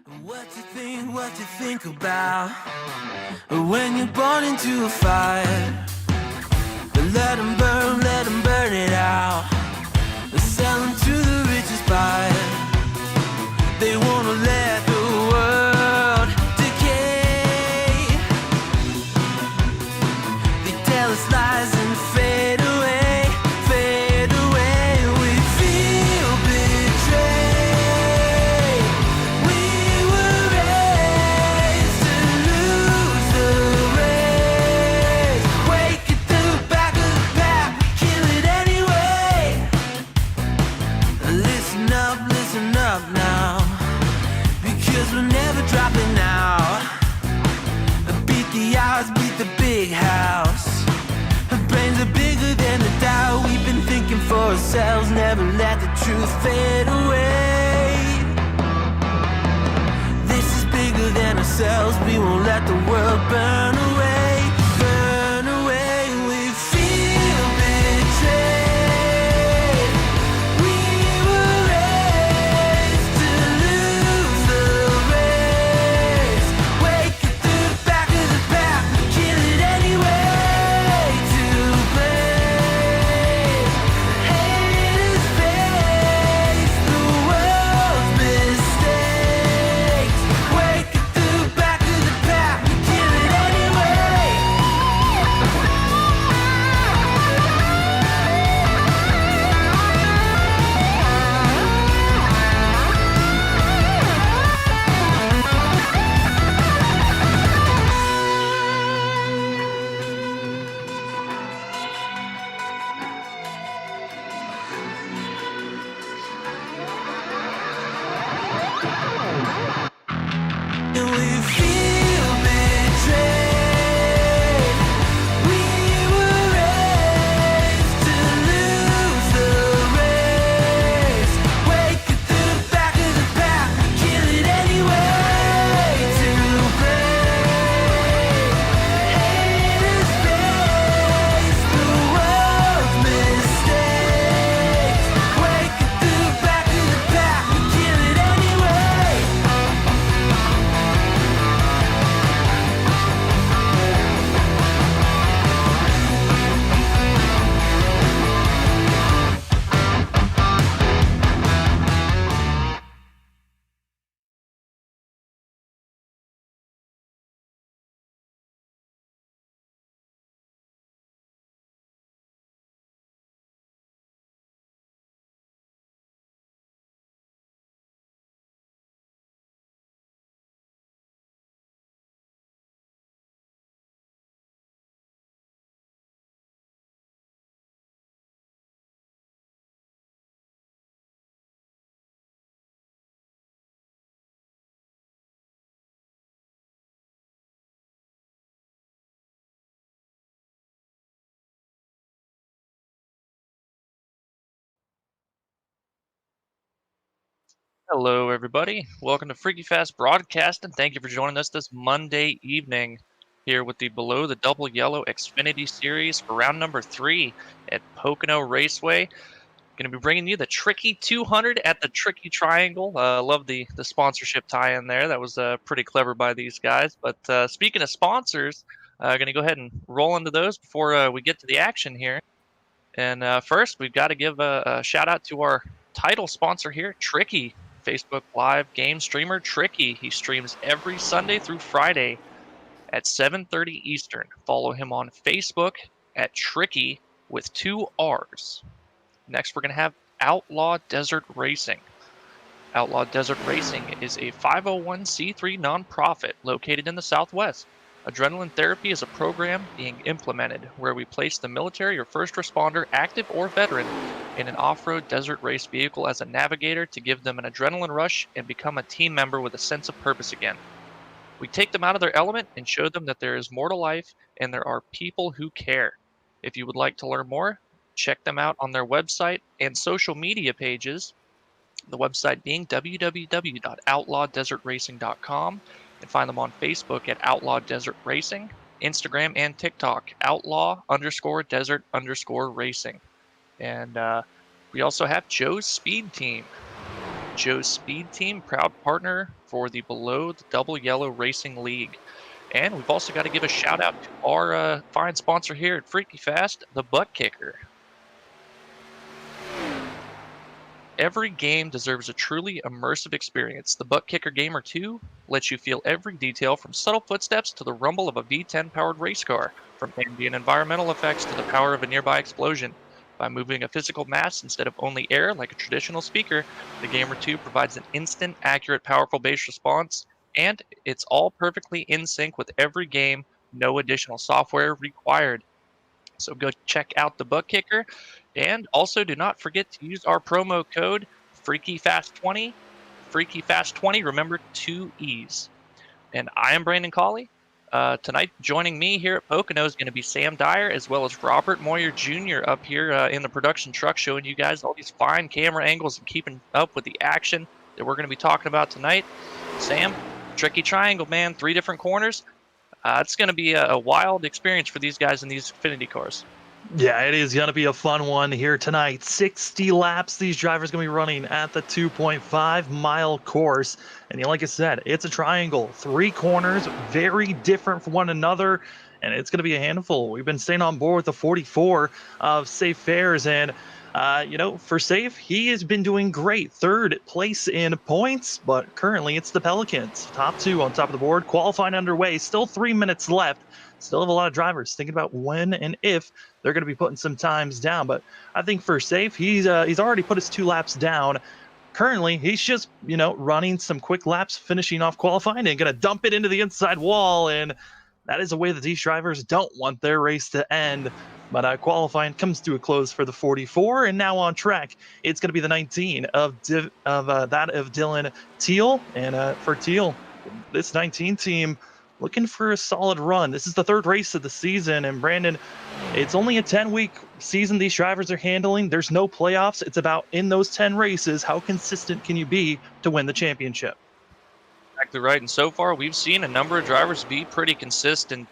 What you think about when you're born into a fire? Let them burn it out. Sell them to the richest buyer. They wanna let the world decay. They tell us lies and fade away, fade away. We feel betrayed. We were raised to lose the race. Wake at the back of the pack, kill it anyway. Listen up now, because we're never dropping out. Beat the odds, beat the big house. Brains are bigger than the doubt. We've been thinking for ourselves, never let the truth fade away. This is bigger than ourselves, we won't let the world burn away, burn away. We feel betrayed. We were raised to lose the race. Wake at the back of the pack, kill it anyway. To blame, haters face the world's mistakes. Wake at the back of the pack, kill it anyway. And we feel betrayed. We were raised to lose the race. Wake at the back of the pack, kill it anyway. To blame, haters face the world's mistakes. Wake at the back of the pack, kill it anyway. Hello, everybody. Welcome to Freaky Fast Broadcast, and thank you for joining us this Monday evening here with the Below the Double Yellow Xfinity Series for round number 3 at Pocono Raceway. Going to be bringing you the Tricky 200 at the Tricky Triangle. Love the sponsorship tie-in there. That was pretty clever by these guys. But speaking of sponsors, going to go ahead and roll into those before we get to the action here. And first, we've got to give a shout out to our title sponsor here, Tricky. Facebook Live game streamer Tricky. He streams every Sunday through Friday at 7:30 Eastern. Follow him on Facebook at Tricky with 2 R's. Next, we're going to have Outlaw Desert Racing. Outlaw Desert Racing is a 501c3 nonprofit located in the Southwest. Adrenaline therapy is a program being implemented where we place the military or first responder, active or veteran, in an off-road desert race vehicle as a navigator to give them an adrenaline rush and become a team member with a sense of purpose again. We take them out of their element and show them that there is more to life and there are people who care. If you would like to learn more, check them out on their website and social media pages. The website being www.outlawdesertracing.com, and find them on Facebook at Outlaw Desert Racing, Instagram and TikTok, Outlaw_Desert_Racing. And we also have Joe's Speed Team. Joe's Speed Team, proud partner for the Below the Double Yellow Racing League. And we've also got to give a shout out to our fine sponsor here at Freaky Fast, the ButtKicker. Every game deserves a truly immersive experience. The ButtKicker Gamer 2 lets you feel every detail from subtle footsteps to the rumble of a V10 powered race car, from ambient environmental effects to the power of a nearby explosion. By moving a physical mass instead of only air like a traditional speaker, the Gamer 2 provides an instant, accurate, powerful bass response, and it's all perfectly in sync with every game, no additional software required. So go check out the ButtKicker. And also do not forget to use our promo code FreakyFast20. FreakyFast20, remember 2 E's. And I am Brandon Cawley. Tonight, joining me here at Pocono is going to be Sam Dyer, as well as Robert Moyer Jr. up here in the production truck, showing you guys all these fine camera angles and keeping up with the action that we're going to be talking about tonight. Sam, tricky triangle, man, 3 different corners. It's going to be a wild experience for these guys in these Xfinity cars. Yeah, it is going to be a fun one here tonight. 60 laps these drivers going to be running at the 2.5-mile course. And like I said, it's a triangle. 3 corners, very different from one another. And it's going to be a handful. We've been staying on board with the 44 of Safe Fares. And, for Safe, he has been doing great. 3rd place in points, but currently it's the Pelicans. Top 2 on top of the board. Qualifying underway. Still 3 minutes left. Still have a lot of drivers thinking about when and if they're going to be putting some times down. But I think for Safe, he's already put his 2 laps down. Currently, he's just, running some quick laps, finishing off qualifying and going to dump it into the inside wall. And that is a way that these drivers don't want their race to end. But qualifying comes to a close for the 44, and now on track, it's going to be the 19 of Dylan Teal. And for Teal, this 19 team looking for a solid run. This is the 3rd race of the season, and Brandon, it's only a 10-week season these drivers are handling. There's no playoffs. It's about, in those 10 races, how consistent can you be to win the championship? Exactly right. And so far, we've seen a number of drivers be pretty consistent.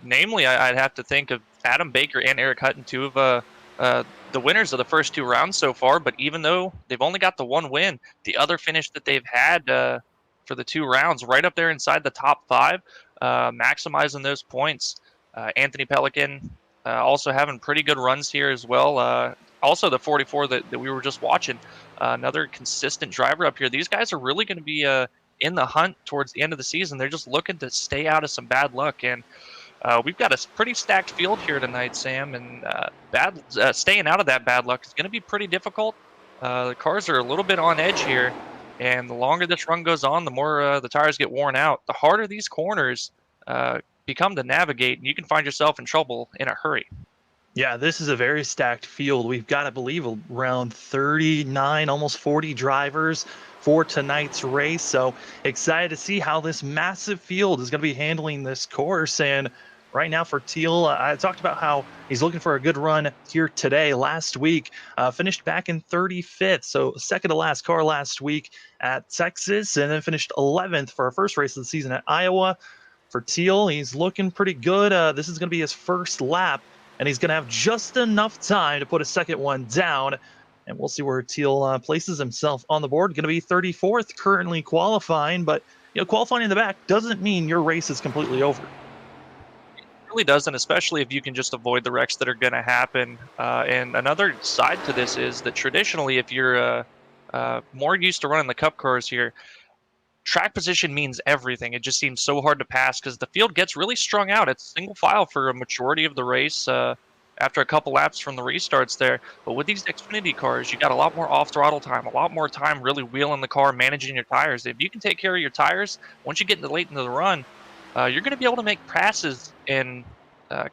Namely, I'd have to think of Adam Baker and Eric Hutton, 2 of the winners of the first 2 rounds so far. But even though they've only got the 1 win, the other finish that they've had for the 2 rounds, right up there inside the top 5, maximizing those points. Anthony Pelican also having pretty good runs here as well. Also, the 44 that we were just watching, another consistent driver up here. These guys are really going to be in the hunt towards the end of the season. They're just looking to stay out of some bad luck. And we've got a pretty stacked field here tonight, Sam. And staying out of that bad luck is going to be pretty difficult. The cars are a little bit on edge here. And the longer this run goes on, the more the tires get worn out. The harder these corners become to navigate, and you can find yourself in trouble in a hurry. Yeah, this is a very stacked field. We've got to believe around 39, almost 40 drivers for tonight's race. So excited to see how this massive field is going to be handling this course. And right now for Teal, I talked about how he's looking for a good run here today. Last week, finished back in 35th, so second to last car last week at Texas, and then finished 11th for our first race of the season at Iowa. For Teal, he's looking pretty good. This is going to be his first lap, and he's going to have just enough time to put a second one down. And we'll see where Teal places himself on the board. Going to be 34th currently qualifying, but qualifying in the back doesn't mean your race is completely over. Really doesn't, especially if you can just avoid the wrecks that are going to happen. And another side to this is that traditionally, if you're more used to running the cup cars here, track position means everything. It just seems so hard to pass because the field gets really strung out. It's single file for a majority of the race after a couple laps from the restarts there. But with these Xfinity cars, you got a lot more off-throttle time, a lot more time really wheeling the car, managing your tires. If you can take care of your tires, once you get late into the run, you're going to be able to make passes and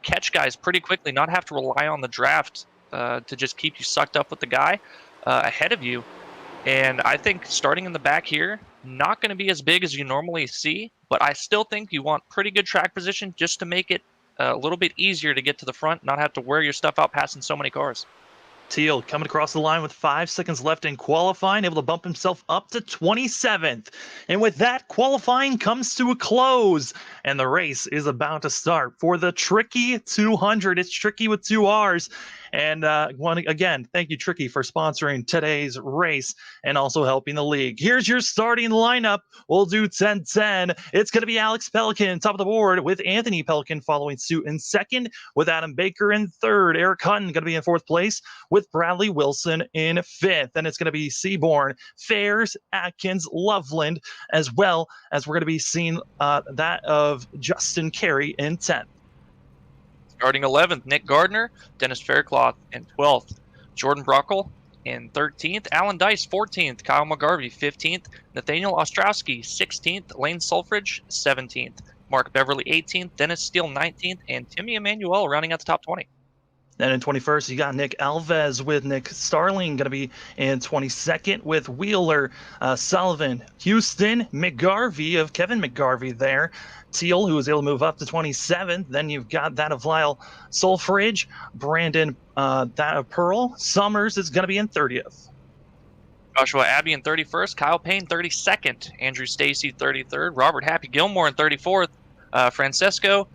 catch guys pretty quickly, not have to rely on the draft to just keep you sucked up with the guy ahead of you. And I think starting in the back here, not going to be as big as you normally see, but I still think you want pretty good track position just to make it a little bit easier to get to the front, not have to wear your stuff out passing so many cars. Teal coming across the line with 5 seconds left in qualifying, able to bump himself up to 27th. And with that, qualifying comes to a close, and the race is about to start for the Tricky 200. It's Tricky with 2 R's. And again, thank you, Tricky, for sponsoring today's race and also helping the league. Here's your starting lineup. We'll do 10-10. It's going to be Alex Pelican top of the board with Anthony Pelican following suit in second, with Adam Baker in third. Eric Hutton going to be in fourth place with Bradley Wilson in fifth. And it's going to be Seaborn, Fairs, Atkins, Loveland, as well as we're going to be seeing that of Justin Carey in 10th. Starting 11th, Nick Gardner, Dennis Faircloth in 12th, Jordan Bruckle in 13th, Alan Dice 14th, Kyle McGarvey 15th, Nathaniel Ostrowski 16th, Lane Sulfridge 17th, Mark Beverly 18th, Dennis Steele 19th, and Timmy Emanuel rounding out the top 20. And in 21st, you got Nick Alves with Nick Starling going to be in 22nd with Wheeler, Sullivan, Houston, McGarvey of Kevin McGarvey there. Teal, who was able to move up to 27th. Then you've got that of Lyle Sulfridge, Brandon, that of Pearl. Summers is going to be in 30th. Joshua Abbey in 31st, Kyle Payne 32nd, Andrew Stacy 33rd, Robert Happy Gilmore in 34th, Francisco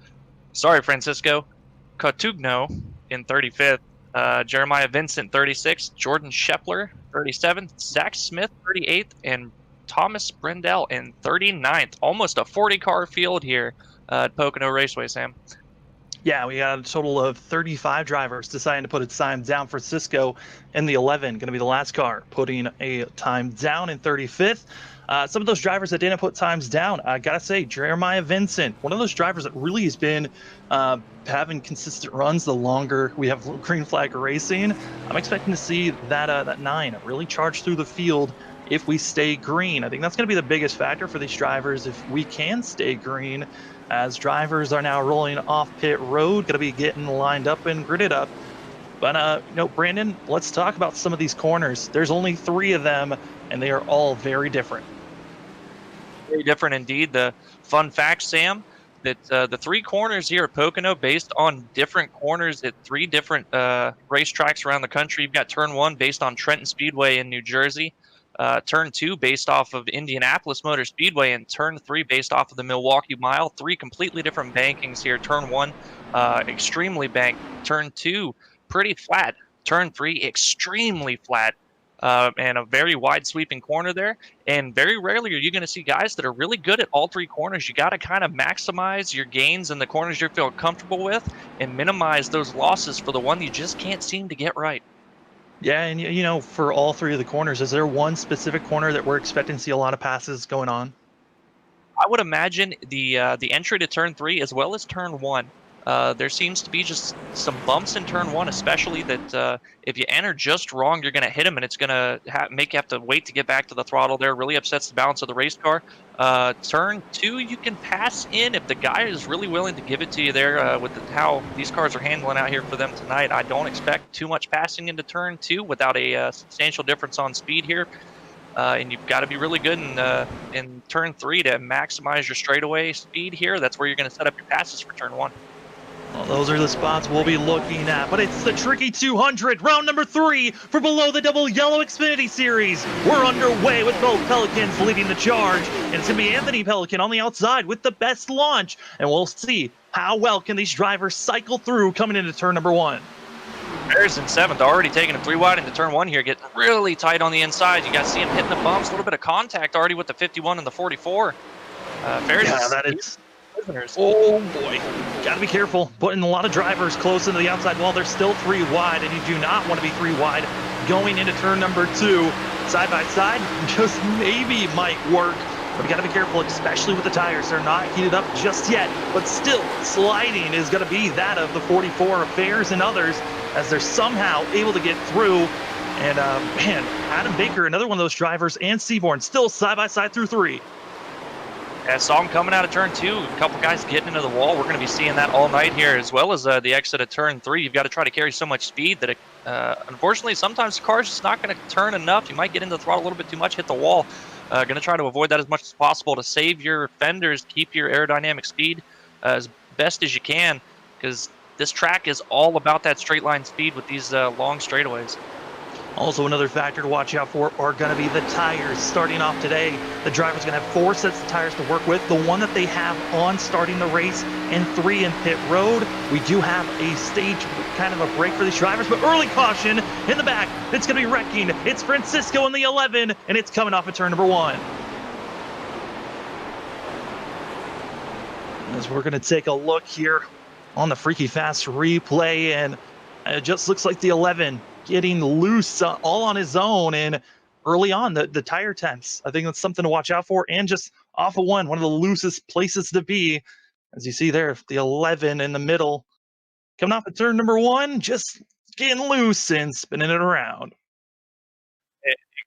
Cotugno in 35th, Jeremiah Vincent 36th, Jordan Shepler 37th, Zach Smith 38th, and Thomas Brendel in 39th. Almost a 40-car field here at Pocono Raceway, Sam. Yeah, we got a total of 35 drivers deciding to put a time down for Cisco in the 11. Going to be the last car putting a time down in 35th. Some of those drivers that didn't put times down, I got to say, Jeremiah Vincent, one of those drivers that really has been having consistent runs the longer we have green flag racing. I'm expecting to see that 9 really charge through the field if we stay green. I think that's going to be the biggest factor for these drivers if we can stay green, as drivers are now rolling off pit road, going to be getting lined up and gridded up. But, Brandon, let's talk about some of these corners. There's only 3 of them, and they are all very different. Very different indeed. The fun fact, Sam, that the 3 corners here at Pocono, based on different corners at 3 different racetracks around the country. You've got turn 1 based on Trenton Speedway in New Jersey, turn 2 based off of Indianapolis Motor Speedway, and turn 3 based off of the Milwaukee Mile. 3 completely different bankings here. Turn 1 extremely banked, turn 2 pretty flat, turn 3 extremely flat, and a very wide sweeping corner there. And very rarely are you going to see guys that are really good at all 3 corners. You got to kind of maximize your gains in the corners you feel comfortable with and minimize those losses for the one you just can't seem to get right. Yeah, and for all 3 of the corners, is there one specific corner that we're expecting to see a lot of passes going on? I would imagine the entry to turn 3 as well as turn 1. There seems to be just some bumps in turn 1, especially that if you enter just wrong, you're going to hit them, and it's going to make you have to wait to get back to the throttle there. Really upsets the balance of the race car. Turn 2, you can pass in if the guy is really willing to give it to you there with how these cars are handling out here for them tonight. I don't expect too much passing into turn 2 without a substantial difference on speed here. And you've got to be really good in turn 3 to maximize your straightaway speed here. That's where you're going to set up your passes for turn 1. Well, those are the spots we'll be looking at, but it's the Tricky 200, round number 3 for Below the Double Yellow Xfinity Series. We're underway with both Pelicans leading the charge, and it's going to be Anthony Pelican on the outside with the best launch, and we'll see how well can these drivers cycle through coming into turn number 1. Bears in 7th, already taking a 3 wide into turn 1 here, getting really tight on the inside. You got to see him hitting the bumps, a little bit of contact already with the 51 and the 44. Bears that is... Oh boy, gotta be careful. Putting a lot of drivers close into the outside wall. They're still 3 wide, and you do not want to be 3 wide going into turn number 2. Side by side, just maybe might work, but you gotta be careful, especially with the tires. They're not heated up just yet, but still sliding is gonna be that of the 44 Affairs and others, as they're somehow able to get through. And man, Adam Baker, another one of those drivers, and Seaborn still side by side through 3. I saw him coming out of turn 2, a couple guys getting into the wall. We're going to be seeing that all night here, as well as the exit of turn 3. You've got to try to carry so much speed that, unfortunately, sometimes the car's just not going to turn enough. You might get into the throttle a little bit too much, hit the wall. Going to try to avoid that as much as possible to save your fenders, keep your aerodynamic speed as best as you can, because this track is all about that straight line speed with these long straightaways. Also, another factor to watch out for are going to be the tires. Starting off today, the driver's going to have 4 sets of tires to work with. The one that they have on starting the race and 3 in pit road. We do have a stage kind of a break for these drivers, but early caution in the back. It's going to be wrecking. It's Francisco in the 11, and it's coming off of turn number 1. As we're going to take a look here on the Freaky Fast replay, and it just looks like the 11 getting loose all on his own, and early on the tire temps. I think that's something to watch out for, and just off of one of the loosest places to be. As you see there, the 11 in the middle coming off of turn number 1, just getting loose and spinning it around.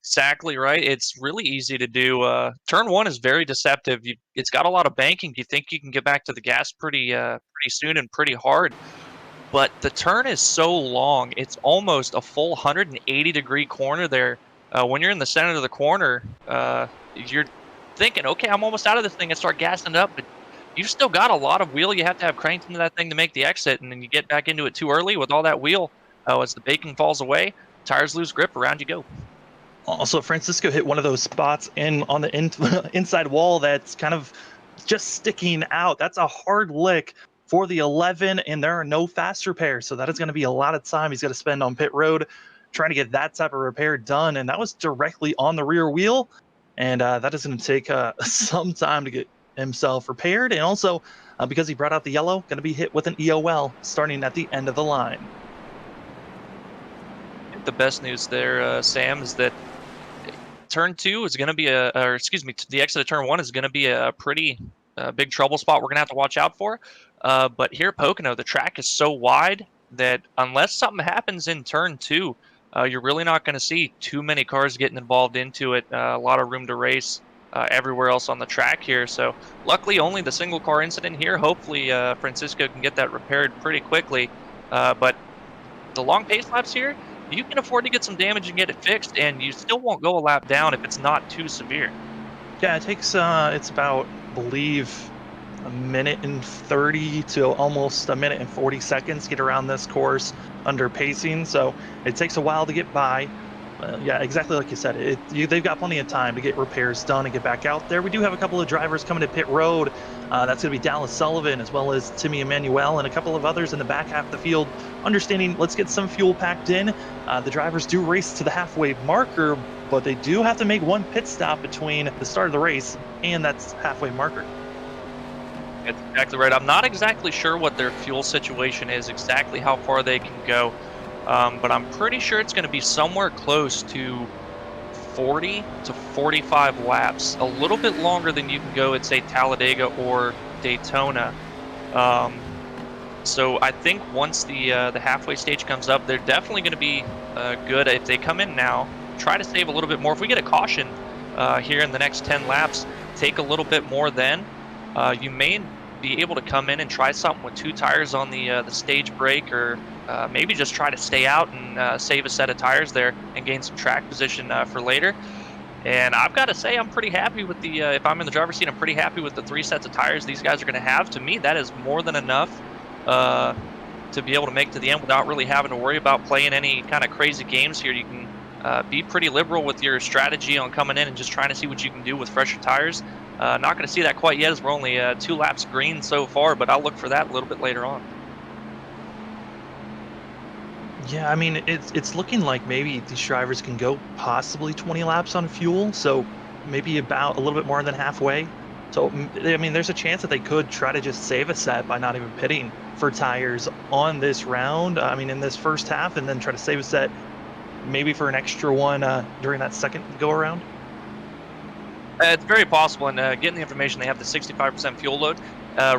Exactly right. It's really easy to do. Turn 1 is very deceptive. It's got a lot of banking. You think you can get back to the gas pretty soon and pretty hard, but the turn is so long. It's almost a full 180-degree corner there. When you're in the center of the corner, you're thinking, okay, I'm almost out of this thing, and start gassing it up, but you've still got a lot of wheel you have to have cranked into that thing to make the exit, and then you get back into it too early with all that wheel. As the baking falls away, tires lose grip, around you go. Also, Francisco hit one of those spots on the inside wall that's kind of just sticking out. That's a hard lick for the 11, and there are no fast repairs, so that is going to be a lot of time he's got to spend on pit road trying to get that type of repair done, and that was directly on the rear wheel, and that is going to take some time to get himself repaired, and also because he brought out the yellow, going to be hit with an EOL starting at the end of the line. The best news there, Sam, is that turn 2 is going to be the exit of turn 1 is going to be a pretty big trouble spot we're going to have to watch out for. But here at Pocono, the track is so wide that unless something happens in turn 2, you're really not going to see too many cars getting involved into it. A lot of room to race everywhere else on the track here. So luckily, only the single car incident here. Hopefully, Francisco can get that repaired pretty quickly. But the long pace laps here, you can afford to get some damage and get it fixed, and you still won't go a lap down if it's not too severe. Yeah, it takes it's about, I believe, a minute and 30 to almost a minute and 40 seconds to get around this course under pacing, so it takes a while to get by. Yeah, exactly like you said, they've got plenty of time to get repairs done and get back out there. We do have a couple of drivers coming to pit road. That's going to be Dallas Sullivan as well as Timmy Emanuel and a couple of others in the back half of the field. Understanding, let's get some fuel packed in. The drivers do race to the halfway marker, but they do have to make one pit stop between the start of the race and that halfway marker. That's exactly right. I'm not exactly sure what their fuel situation is, exactly how far they can go. But I'm pretty sure it's going to be somewhere close to 40 to 45 laps, a little bit longer than you can go at, say, Talladega or Daytona. So I think once the halfway stage comes up, they're definitely going to be good. If they come in now, try to save a little bit more. If we get a caution here in the next 10 laps, take a little bit more then. You may be able to come in and try something with 2 tires on the stage brake, or maybe just try to stay out and save a set of tires there and gain some track position for later. And I've got to say, I'm pretty happy with the, if I'm in the driver's seat, I'm pretty happy with the 3 sets of tires these guys are going to have. To me, that is more than enough to be able to make to the end without really having to worry about playing any kind of crazy games here. You can be pretty liberal with your strategy on coming in and just trying to see what you can do with fresher tires. Not going to see that quite yet, as we're only 2 laps green so far, but I'll look for that a little bit later on. Yeah, I mean, it's looking like maybe these drivers can go possibly 20 laps on fuel, so maybe about a little bit more than halfway. So, I mean, there's a chance that they could try to just save a set by not even pitting for tires on this round, I mean, in this first half, and then try to save a set maybe for an extra one during that second go-around. It's very possible, and getting the information, they have the 65% fuel load,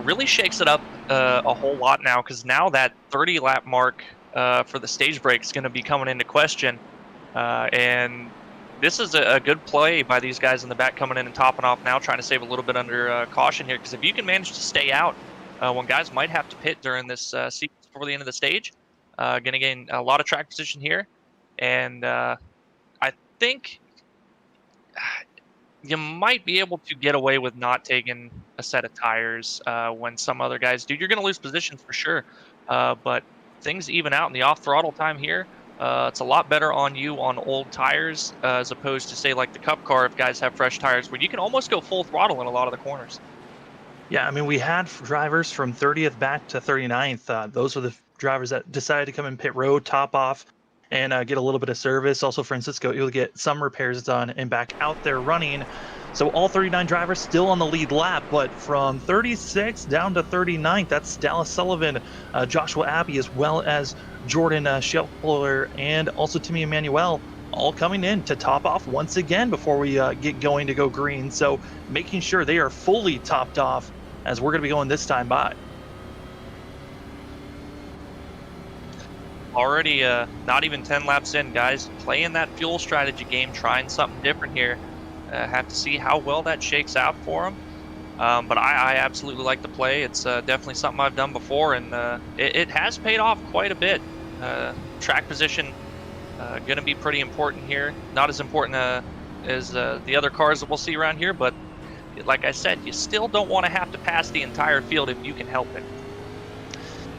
really shakes it up a whole lot now, because now that 30-lap mark for the stage break is going to be coming into question, and this is a good play by these guys in the back coming in and topping off now, trying to save a little bit under caution here, because if you can manage to stay out when guys might have to pit during this sequence before the end of the stage, going to gain a lot of track position here, and I think you might be able to get away with not taking a set of tires when some other guys do. You're going to lose positions for sure, but things even out in the off-throttle time here. It's a lot better on you on old tires as opposed to, say, like the Cup car if guys have fresh tires, where you can almost go full throttle in a lot of the corners. Yeah, I mean, we had drivers from 30th back to 39th. Those were the drivers that decided to come in pit road, top off, and get a little bit of service. Also, Francisco able to get some repairs done and back out there running. So all 39 drivers still on the lead lap, but from 36 down to 39th, that's Dallas Sullivan, Joshua Abbey, as well as Jordan Scheffler, and also Timmy Emmanuel, all coming in to top off once again before we get going to go green. So making sure they are fully topped off as we're going to be going this time by. Already not even 10 laps in, guys. Playing that fuel strategy game, trying something different here. Have to see how well that shakes out for them. But I absolutely like the play. It's definitely something I've done before, and it has paid off quite a bit. Track position going to be pretty important here. Not as important as the other cars that we'll see around here, but like I said, you still don't want to have to pass the entire field if you can help it.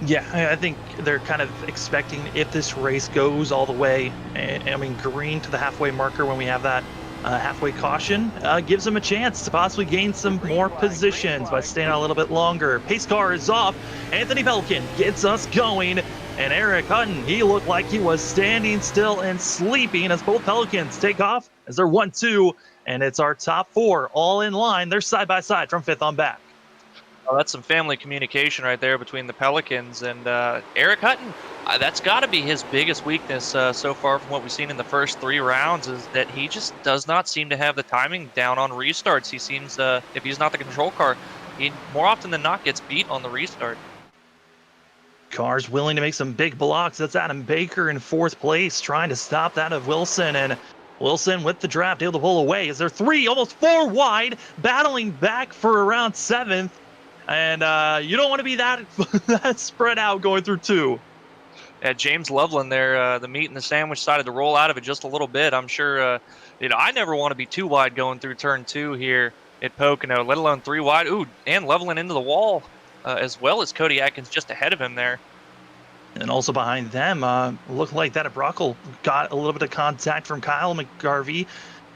Yeah, I think they're kind of expecting, if this race goes all the way, I mean, green to the halfway marker when we have that halfway caution, gives them a chance to possibly gain some more positions by staying out a little bit longer. Pace car is off. Anthony Pelican gets us going. And Eric Hutton, he looked like he was standing still and sleeping as both Pelicans take off as they're 1-2. And it's our top four all in line. They're side by side from fifth on back. Oh, that's some family communication right there between the Pelicans and Eric Hutton. That's got to be his biggest weakness so far from what we've seen in the first 3 rounds, is that he just does not seem to have the timing down on restarts. He seems, if he's not the control car, he more often than not gets beat on the restart. Cars willing to make some big blocks. That's Adam Baker in 4th place, trying to stop that of Wilson. And Wilson with the draft, able to pull away as they're 3, almost 4 wide, battling back for around 7th. And you don't want to be that, that spread out going through 2. Yeah, James Loveland there, the meat and the sandwich decided to roll out of it just a little bit. I'm sure, I never want to be too wide going through turn 2 here at Pocono, let alone 3 wide. Ooh, and Loveland into the wall, as well as Cody Atkins just ahead of him there. And also behind them, looked like that Brockle got a little bit of contact from Kyle McGarvey.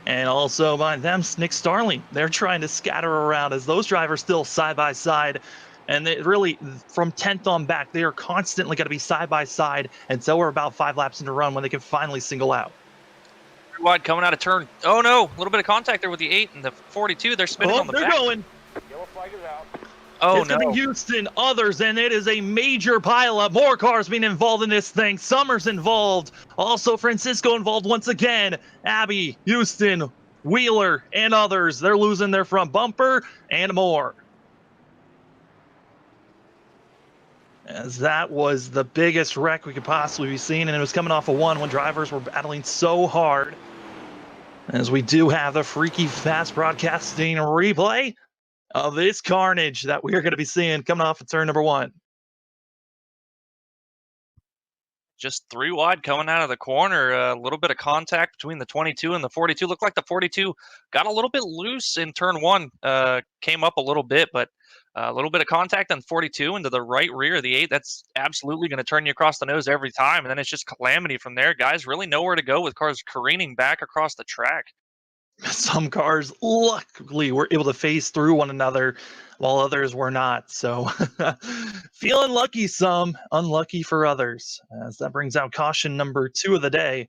And also behind them, Nick Starling. They're trying to scatter around as those drivers still side by side. And they really, from 10th on back, they are constantly going to be side by side until we're about 5 laps into run when they can finally single out. Wide coming out of turn. Oh no, a little bit of contact there with the 8 and the 42. They're spinning on the back. They're going. Yellow flag is out. Oh it's no. going to be Houston, others, and it is a major pileup. More cars being involved in this thing. Summers involved. Also Francisco involved once again. Abbey, Houston, Wheeler, and others. They're losing their front bumper and more. As that was the biggest wreck we could possibly be seeing, and it was coming off of 1 when drivers were battling so hard. As we do have the Freaky Fast Broadcasting replay of this carnage that we are going to be seeing coming off of turn number 1. Just 3 wide coming out of the corner. A little bit of contact between the 22 and the 42. Looked like the 42 got a little bit loose in turn 1. Came up a little bit, but a little bit of contact on 42 into the right rear of the 8. That's absolutely going to turn you across the nose every time. And then it's just calamity from there. Guys really nowhere to go with cars careening back across the track. Some cars luckily were able to phase through one another while others were not. So feeling lucky some, unlucky for others. As that brings out caution number 2 of the day.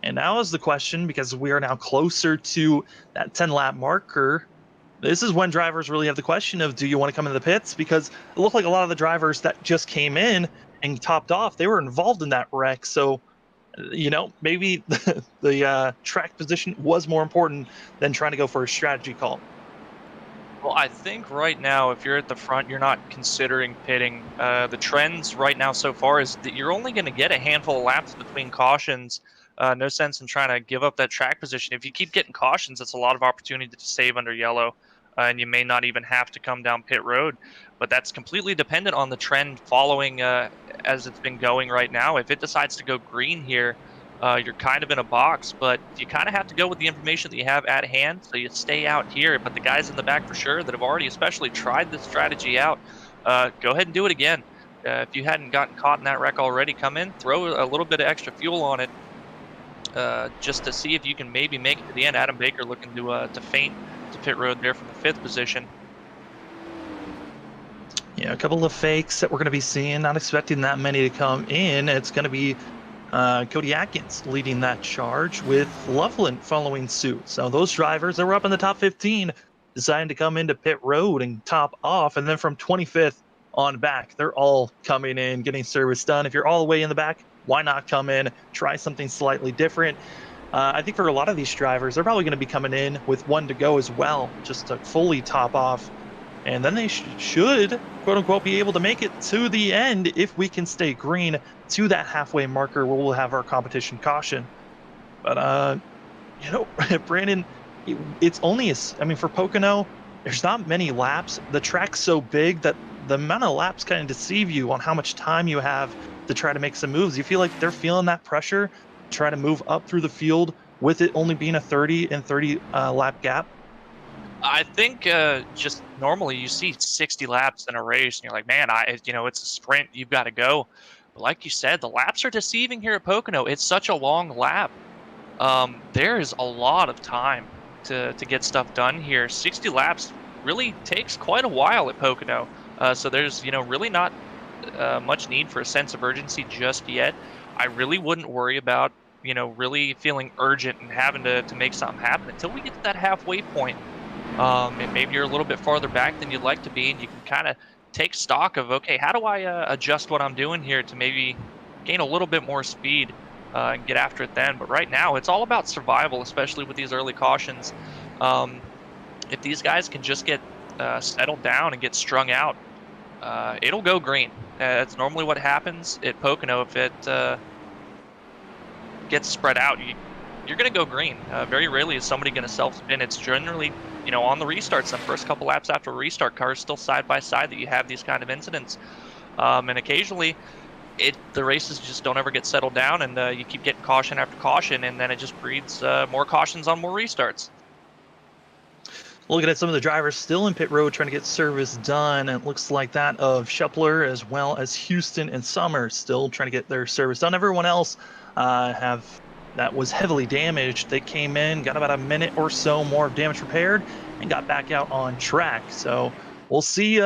And now is the question, because we are now closer to that 10-lap marker. This is when drivers really have the question of, do you want to come into the pits? Because it looked like a lot of the drivers that just came in and topped off, they were involved in that wreck. So maybe the track position was more important than trying to go for a strategy call. Well, I think right now, if you're at the front, you're not considering pitting. The trends right now so far is that you're only going to get a handful of laps between cautions. No sense in trying to give up that track position. If you keep getting cautions, it's a lot of opportunity to save under yellow, and you may not even have to come down pit road. But that's completely dependent on the trend following as it's been going right now. If it decides to go green here, you're kind of in a box, but you kind of have to go with the information that you have at hand, so you stay out here. But the guys in the back for sure that have already especially tried this strategy out, go ahead and do it again. If you hadn't gotten caught in that wreck already, come in, throw a little bit of extra fuel on it, just to see if you can maybe make it to the end. Adam Baker looking to feint to pit road there from the 5th position. Yeah, a couple of fakes that we're going to be seeing. Not expecting that many to come in. It's going to be Cody Atkins leading that charge with Loveland following suit. So those drivers that were up in the top 15 deciding to come into pit road and top off. And then from 25th on back, they're all coming in, getting service done. If you're all the way in the back, why not come in, try something slightly different? I think for a lot of these drivers, they're probably going to be coming in with one to go as well, just to fully top off. And then they should, quote unquote, be able to make it to the end if we can stay green to that halfway marker where we'll have our competition caution. But, Brandon, it's only, for Pocono, there's not many laps. The track's so big that the amount of laps kind of deceive you on how much time you have to try to make some moves. You feel like they're feeling that pressure, try to move up through the field with it only being a 30 and 30 lap gap. I think just normally you see 60 laps in a race, and you're like, man, it's a sprint. You've got to go. But like you said, the laps are deceiving here at Pocono. It's such a long lap. There is a lot of time to get stuff done here. 60 laps really takes quite a while at Pocono. So there's really not much need for a sense of urgency just yet. I really wouldn't worry about really feeling urgent and having to make something happen until we get to that halfway point. And maybe you're a little bit farther back than you'd like to be, and you can kind of take stock of, okay, how do I adjust what I'm doing here to maybe gain a little bit more speed and get after it then. But right now, it's all about survival, especially with these early cautions. If these guys can just get settled down and get strung out, it'll go green. That's normally what happens at Pocono. If it gets spread out, you're going to go green. Very rarely is somebody going to self-spin. It's generally, on the restarts, the first couple laps after a restart, cars still side by side that you have these kind of incidents. And occasionally, the races just don't ever get settled down, and you keep getting caution after caution, and then it just breeds more cautions on more restarts. Looking at some of the drivers still in pit road trying to get service done, and it looks like that of Schepler as well as Houston and Summers still trying to get their service done. Everyone else that was heavily damaged. They came in, got about a minute or so more of damage repaired, and got back out on track. So we'll see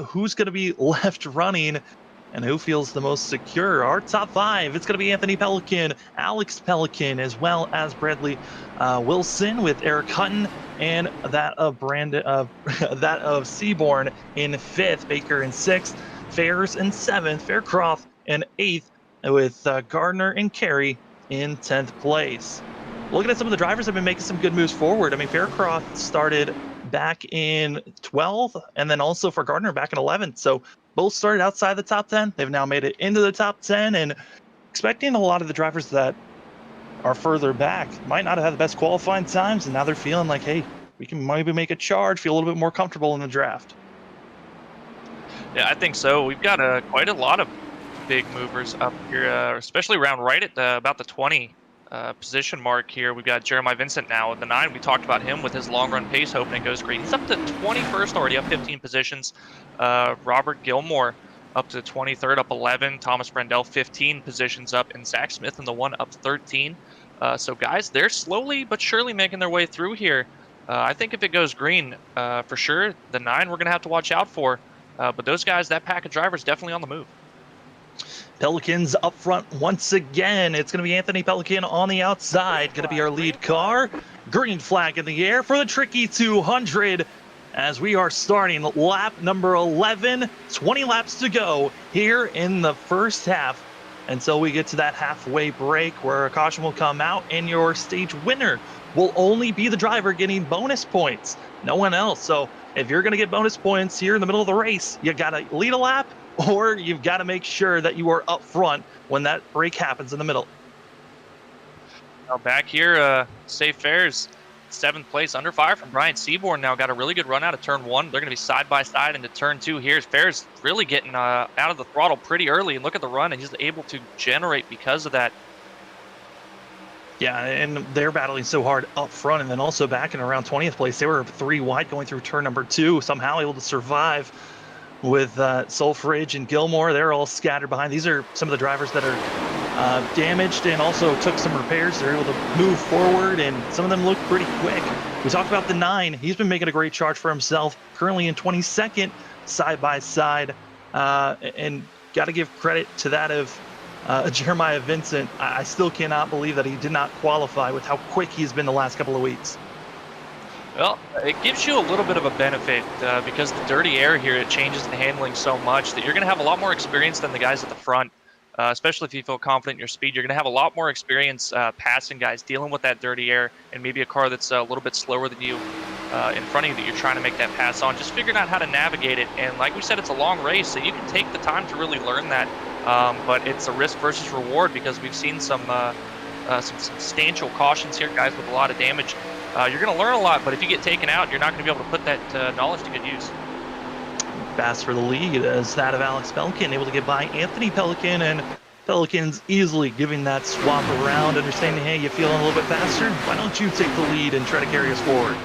who's going to be left running and who feels the most secure. Our top 5, it's going to be Anthony Pelican, Alex Pelican, as well as Bradley Wilson with Eric Hutton, and that of that of Seaborn in 5th, Baker in 6th, Fairs in 7th, Faircroft in 8th, with Gardner and Carey in 10th place. Looking at some of the drivers have been making some good moves forward. Faircroft started back in 12th, and then also for Gardner back in 11th. So both started outside the top 10. They've now made it into the top 10, and expecting a lot of the drivers that are further back might not have had the best qualifying times, and now they're feeling like, hey, we can maybe make a charge, feel a little bit more comfortable in the draft. Yeah, I think so. We've got quite a lot of big movers up here, especially around right at about the 20 position mark here. We've got Jeremiah Vincent now with the 9. We talked about him with his long run pace hoping it goes green. He's up to 21st already, up 15 positions. Robert Gilmore up to 23rd, up 11. Thomas Brendel 15 positions up, and Zach Smith in the 1 up 13. So guys, they're slowly but surely making their way through here. I think if it goes green, for sure, the 9 we're going to have to watch out for. But those guys, that pack of drivers, definitely on the move. Pelicans up front once again. It's going to be Anthony Pelican on the outside. Going to be our lead car. Green flag in the air for the Tricky 200 as we are starting lap number 11. 20 laps to go here in the first half until we get to that halfway break where a caution will come out, and your stage winner will only be the driver getting bonus points. No one else. So if you're going to get bonus points here in the middle of the race, you got to lead a lap, or you've got to make sure that you are up front when that break happens in the middle. Now back here, Safe Fairs, 7th place, under fire from Brian Seaborn. Now got a really good run out of turn 1. They're going to be side by side into turn 2 here. Fairs really getting out of the throttle pretty early, and look at the run, and he's able to generate because of that. Yeah, and they're battling so hard up front, and then also back in around 20th place. They were 3 wide going through turn number 2, somehow able to survive. with Sulfridge and Gilmore. They're all scattered behind. These are some of the drivers that are damaged and also took some repairs. They're able to move forward, and some of them look pretty quick. We talked about the 9. He's been making a great charge for himself, currently in 22nd side by side. And got to give credit to that of Jeremiah Vincent. I still cannot believe that he did not qualify with how quick he's been the last couple of weeks. Well, it gives you a little bit of a benefit because the dirty air here, it changes the handling so much that you're going to have a lot more experience than the guys at the front, especially if you feel confident in your speed. You're going to have a lot more experience passing guys, dealing with that dirty air, and maybe a car that's a little bit slower than you in front of you that you're trying to make that pass on. Just figuring out how to navigate it. And like we said, it's a long race, so you can take the time to really learn that. But it's a risk versus reward because we've seen some substantial cautions here, guys with a lot of damage. You're going to learn a lot, but if you get taken out, you're not going to be able to put that knowledge to good use. Fast for the lead is that of Alex Pelican, able to get by Anthony Pelican, and Pelican's easily giving that swap around, understanding, hey, you feeling a little bit faster? Why don't you take the lead and try to carry us forward?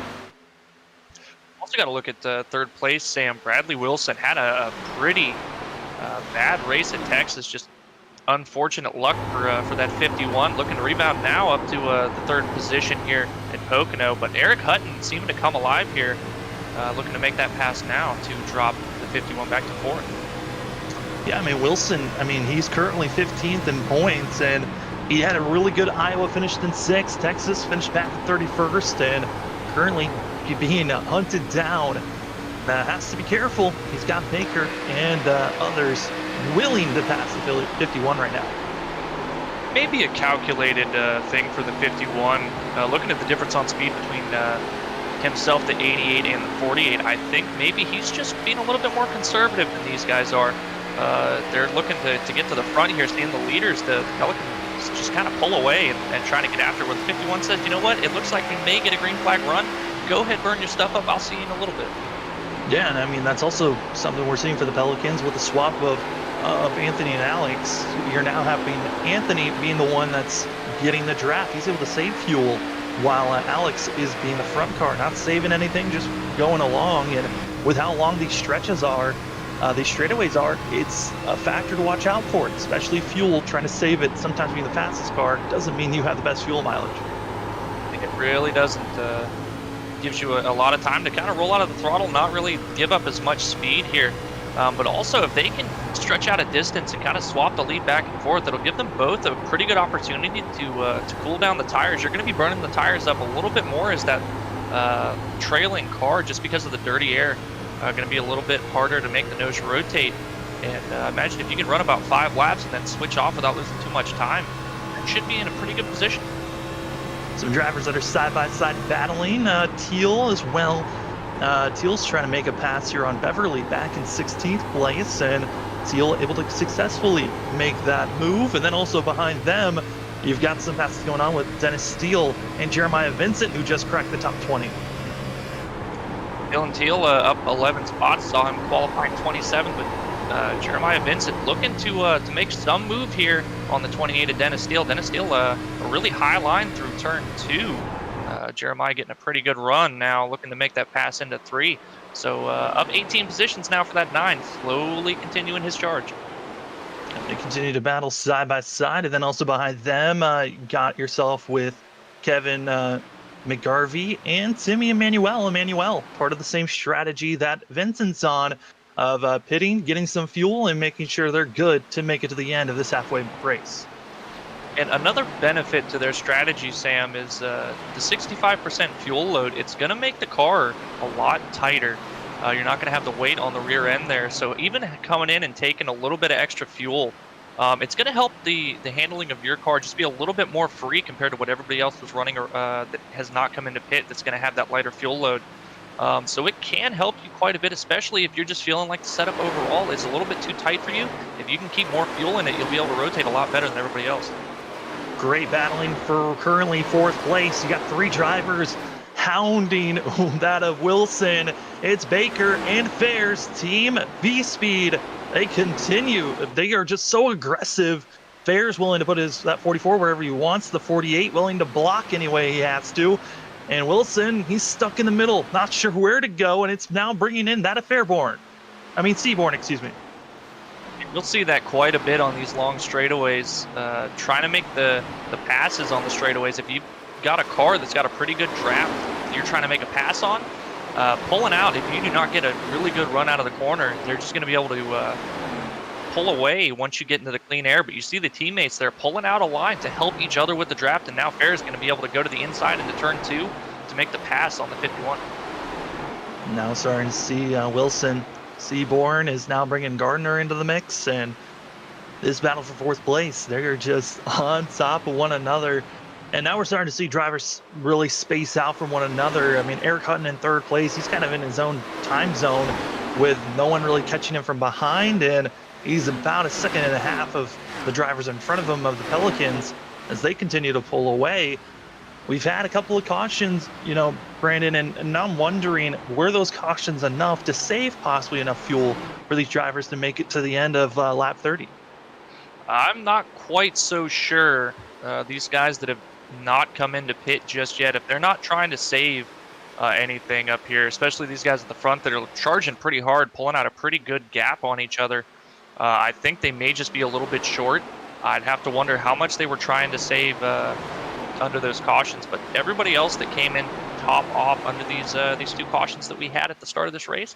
Also got to look at third place, Sam. Bradley Wilson had a pretty bad race at Texas, just unfortunate luck for that 51. Looking to rebound now up to the third position here at Pocono, but Eric Hutton seeming to come alive here, looking to make that pass now to drop the 51 back to fourth. Yeah, I mean, Wilson, he's currently 15th in points, and he had a really good Iowa, finished in 6th. Texas finished back at 31st, and currently being hunted down. Has to be careful. He's got Baker and others willing to pass the 51 right now. Maybe a calculated thing for the 51. Looking at the difference on speed between himself, the 88 and the 48, I think maybe he's just being a little bit more conservative than these guys are. They're looking to get to the front here, seeing the leaders, the Pelicans just kind of pull away and trying to get after where the 51 says, you know what, it looks like we may get a green flag run. Go ahead, burn your stuff up. I'll see you in a little bit. Yeah, and that's also something we're seeing for the Pelicans with the swap of Anthony and Alex. You're now having Anthony being the one that's getting the draft. He's able to save fuel while Alex is being the front car, not saving anything, just going along. And with how long these stretches are, these straightaways are, it's a factor to watch out for, especially fuel. Trying to save it, sometimes being the fastest car, doesn't mean you have the best fuel mileage. It really doesn't. Gives you a lot of time to kind of roll out of the throttle, not really give up as much speed here. But also, if they can stretch out a distance and kind of swap the lead back and forth, it'll give them both a pretty good opportunity to cool down the tires. You're going to be burning the tires up a little bit more as that trailing car, just because of the dirty air, going to be a little bit harder to make the nose rotate. And imagine if you can run about 5 laps and then switch off without losing too much time, you should be in a pretty good position. Some drivers that are side-by-side battling. Teal as well. Teal's trying to make a pass here on Beverly back in 16th place, and Teal able to successfully make that move. And then also behind them, you've got some passes going on with Dennis Steele and Jeremiah Vincent, who just cracked the top 20. Dylan Teal up 11 spots, saw him qualifying 27th, but Jeremiah Vincent looking to make some move here on the 28 of Dennis Steele. Dennis Steele, a really high line through turn 2. Jeremiah getting a pretty good run now, looking to make that pass into 3. So up 18 positions now for that 9, slowly continuing his charge. And they continue to battle side by side, and then also behind them, got yourself with Kevin McGarvey and Timmy Emmanuel. Emmanuel, part of the same strategy that Vincent's on, of pitting, getting some fuel, and making sure they're good to make it to the end of this halfway race. And another benefit to their strategy, Sam, is the 65% fuel load. It's going to make the car a lot tighter. You're not going to have the weight on the rear end there. So even coming in and taking a little bit of extra fuel, it's going to help the handling of your car just be a little bit more free compared to what everybody else was running that has not come into pit that's going to have that lighter fuel load. So it can help you quite a bit, especially if you're just feeling like the setup overall is a little bit too tight for you. If you can keep more fuel in it, you'll be able to rotate a lot better than everybody else. Great battling for currently 4th place. You got 3 drivers hounding that of Wilson. It's Baker and Fair's team V-Speed. They continue. They are just so aggressive. Fair's willing to put that 44 wherever he wants. The 48 willing to block any way he has to. And Wilson, he's stuck in the middle, not sure where to go, and it's now bringing in that of Fairborn. Seaborn, excuse me. You'll see that quite a bit on these long straightaways. Trying to make the passes on the straightaways. If you've got a car that's got a pretty good draft that you're trying to make a pass on, pulling out, if you do not get a really good run out of the corner, they're just going to be able to pull away once you get into the clean air. But you see the teammates there pulling out a line to help each other with the draft, and now Fair is going to be able to go to the inside into turn 2 to make the pass on the 51. Now starting to see Wilson. Seaborn is now bringing Gardner into the mix, and this battle for 4th place, they're just on top of one another. And now we're starting to see drivers really space out from one another. I mean, Eric Hutton in 3rd place, he's kind of in his own time zone with no one really catching him from behind, and he's about a second and a half of the drivers in front of him of the Pelicans as they continue to pull away. We've had a couple of cautions, Brandon, and now I'm wondering, were those cautions enough to save possibly enough fuel for these drivers to make it to the end of lap 30? I'm not quite so sure. These guys that have not come into pit just yet, if they're not trying to save anything up here, especially these guys at the front that are charging pretty hard, pulling out a pretty good gap on each other, I think they may just be a little bit short. I'd have to wonder how much they were trying to save under those cautions, but everybody else that came in top off under these 2 cautions that we had at the start of this race,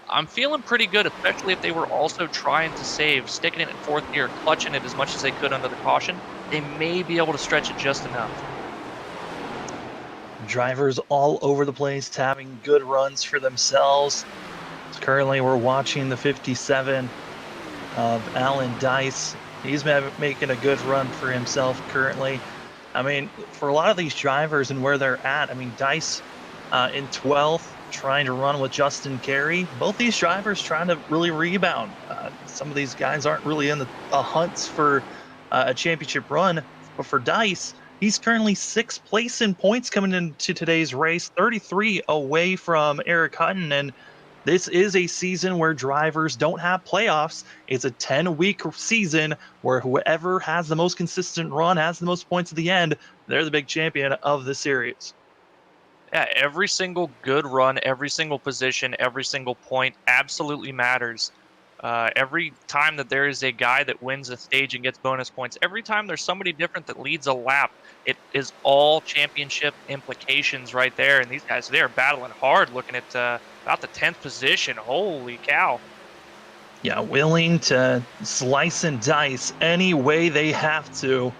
I'm feeling pretty good, especially if they were also trying to save, sticking it in 4th gear, clutching it as much as they could under the caution. They may be able to stretch it just enough. Drivers all over the place having good runs for themselves. Currently we're watching the 57 of Alan Dice. He's making a good run for himself currently. I mean, for a lot of these drivers and where they're at, I mean, Dice in 12th, trying to run with Justin Carey. Both these drivers trying to really rebound. Some of these guys aren't really in the hunts for a championship run, but for Dice, he's currently 6th place in points coming into today's race, 33 away from Eric Hutton, and this is a season where drivers don't have playoffs. It's a 10-week season where whoever has the most consistent run, has the most points at the end, they're the big champion of the series. Yeah, every single good run, every single position, every single point absolutely matters. Every time that there is a guy that wins a stage and gets bonus points, every time there's somebody different that leads a lap, it is all championship implications right there. And these guys, they are battling hard, looking at about the 10th position. Holy cow. Yeah, willing to slice and dice any way they have to.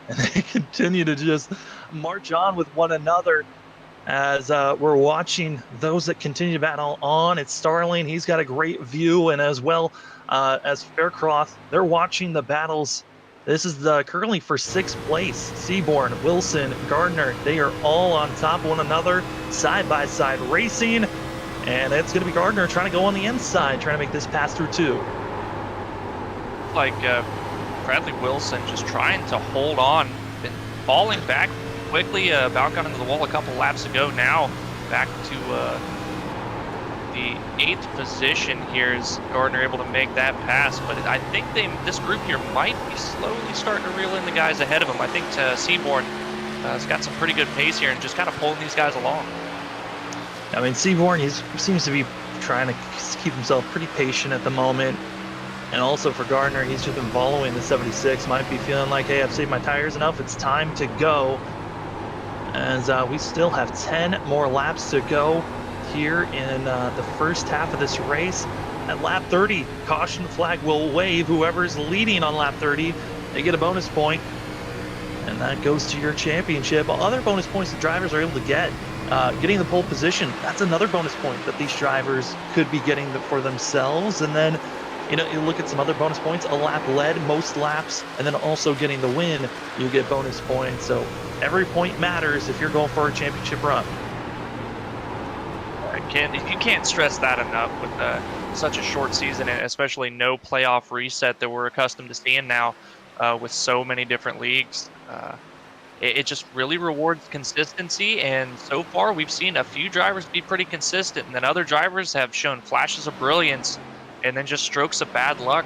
And they continue to just march on with one another as we're watching those that continue to battle on. It's Starling. He's got a great view, and as well as Faircroft, they're watching the battles. This is currently for 6th place. Seaborn, Wilson, Gardner, they are all on top of one another, side by side racing. And it's going to be Gardner trying to go on the inside, trying to make this pass through 2. Like Bradley Wilson just trying to hold on, been falling back quickly, about got into the wall a couple laps ago. Now back to the 8th position here is Gardner able to make that pass. But I think this group here might be slowly starting to reel in the guys ahead of him. I think Seaborn has got some pretty good pace here and just kind of pulling these guys along. I mean, Seaborn, he seems to be trying to keep himself pretty patient at the moment. And also for Gardner, he's just been following the 76. Might be feeling like, hey, I've saved my tires enough. It's time to go. As we still have 10 more laps to go here in the first half of this race. At lap 30, caution flag will wave. Whoever's leading on lap 30, they get a bonus point. And that goes to your championship. Other bonus points the drivers are able to get. Getting the pole position, that's another bonus point that these drivers could be getting for themselves. And then, you look at some other bonus points, a lap led, most laps, and then also getting the win, you get bonus points. So every point matters if you're going for a championship run. You can't stress that enough with such a short season, and especially no playoff reset that we're accustomed to seeing now with so many different leagues. It just really rewards consistency, and so far we've seen a few drivers be pretty consistent, and then other drivers have shown flashes of brilliance and then just strokes of bad luck.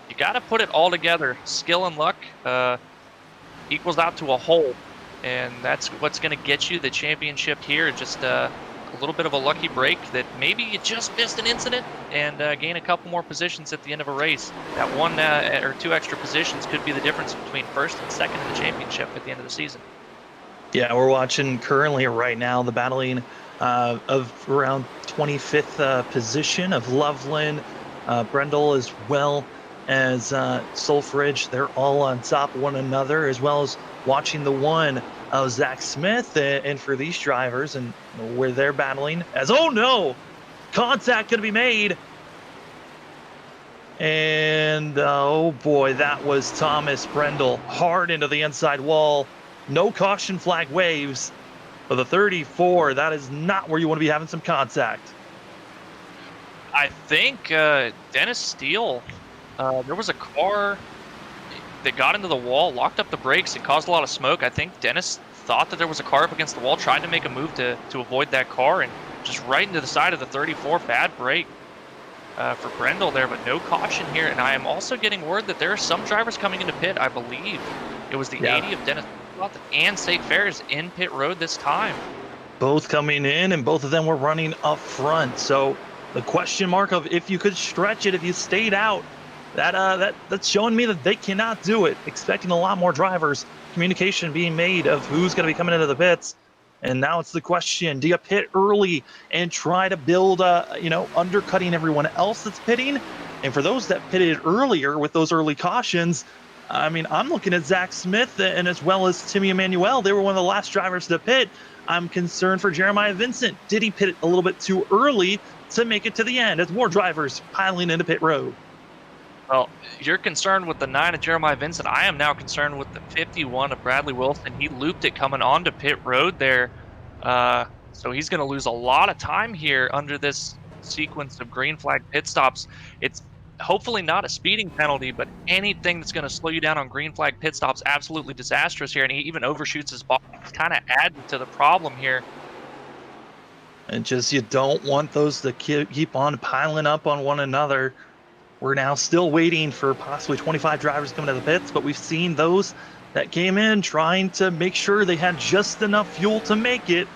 You got to put it all together. Skill and luck equals out to a whole, and that's what's going to get you the championship here. Just a little bit of a lucky break that maybe you just missed an incident and gain a couple more positions at the end of a race. That one or two extra positions could be the difference between first and second in the championship at the end of the season. Yeah, we're watching currently right now the battling of around 25th position of Loveland, Brendel, as well as Sulfridge. They're all on top of one another, as well as watching the one of Zach Smith. And for these drivers and where they're battling, as oh no, contact going to be made. And oh boy, that was Thomas Brendel hard into the inside wall. No caution flag waves for the 34. That is not where you want to be having some contact. I think Dennis Steele, there was a car that got into the wall, locked up the brakes, and caused a lot of smoke. I think Dennis thought that there was a car up against the wall, tried to make a move to avoid that car, and just right into the side of the 34. Bad break for Brendel there, but no caution here. And I am also getting word that there are some drivers coming into pit. I believe it was the 80 of Dennis and State Fair's in pit road this time. Both coming in, and both of them were running up front. So the question mark of if you could stretch it, if you stayed out, that's showing me that they cannot do it. Expecting a lot more drivers, communication being made of who's going to be coming into the pits. And now it's the question: do you pit early and try to build, undercutting everyone else that's pitting? And for those that pitted earlier with those early cautions, I mean, I'm looking at Zach Smith and as well as Timmy Emanuel. They were one of the last drivers to pit. I'm concerned for Jeremiah Vincent. Did he pit a little bit too early to make it to the end as more drivers piling into pit road? Well, you're concerned with the 9 of Jeremiah Vincent. I am now concerned with the 51 of Bradley Wilson. He looped it coming onto pit road there. So he's going to lose a lot of time here under this sequence of green flag pit stops. It's hopefully not a speeding penalty, but anything that's going to slow you down on green flag pit stops, absolutely disastrous here. And he even overshoots his ball, kind of adding to the problem here. And just, you don't want those to keep on piling up on one another. We're now still waiting for possibly 25 drivers coming to the pits, but we've seen those that came in trying to make sure they had just enough fuel to make it.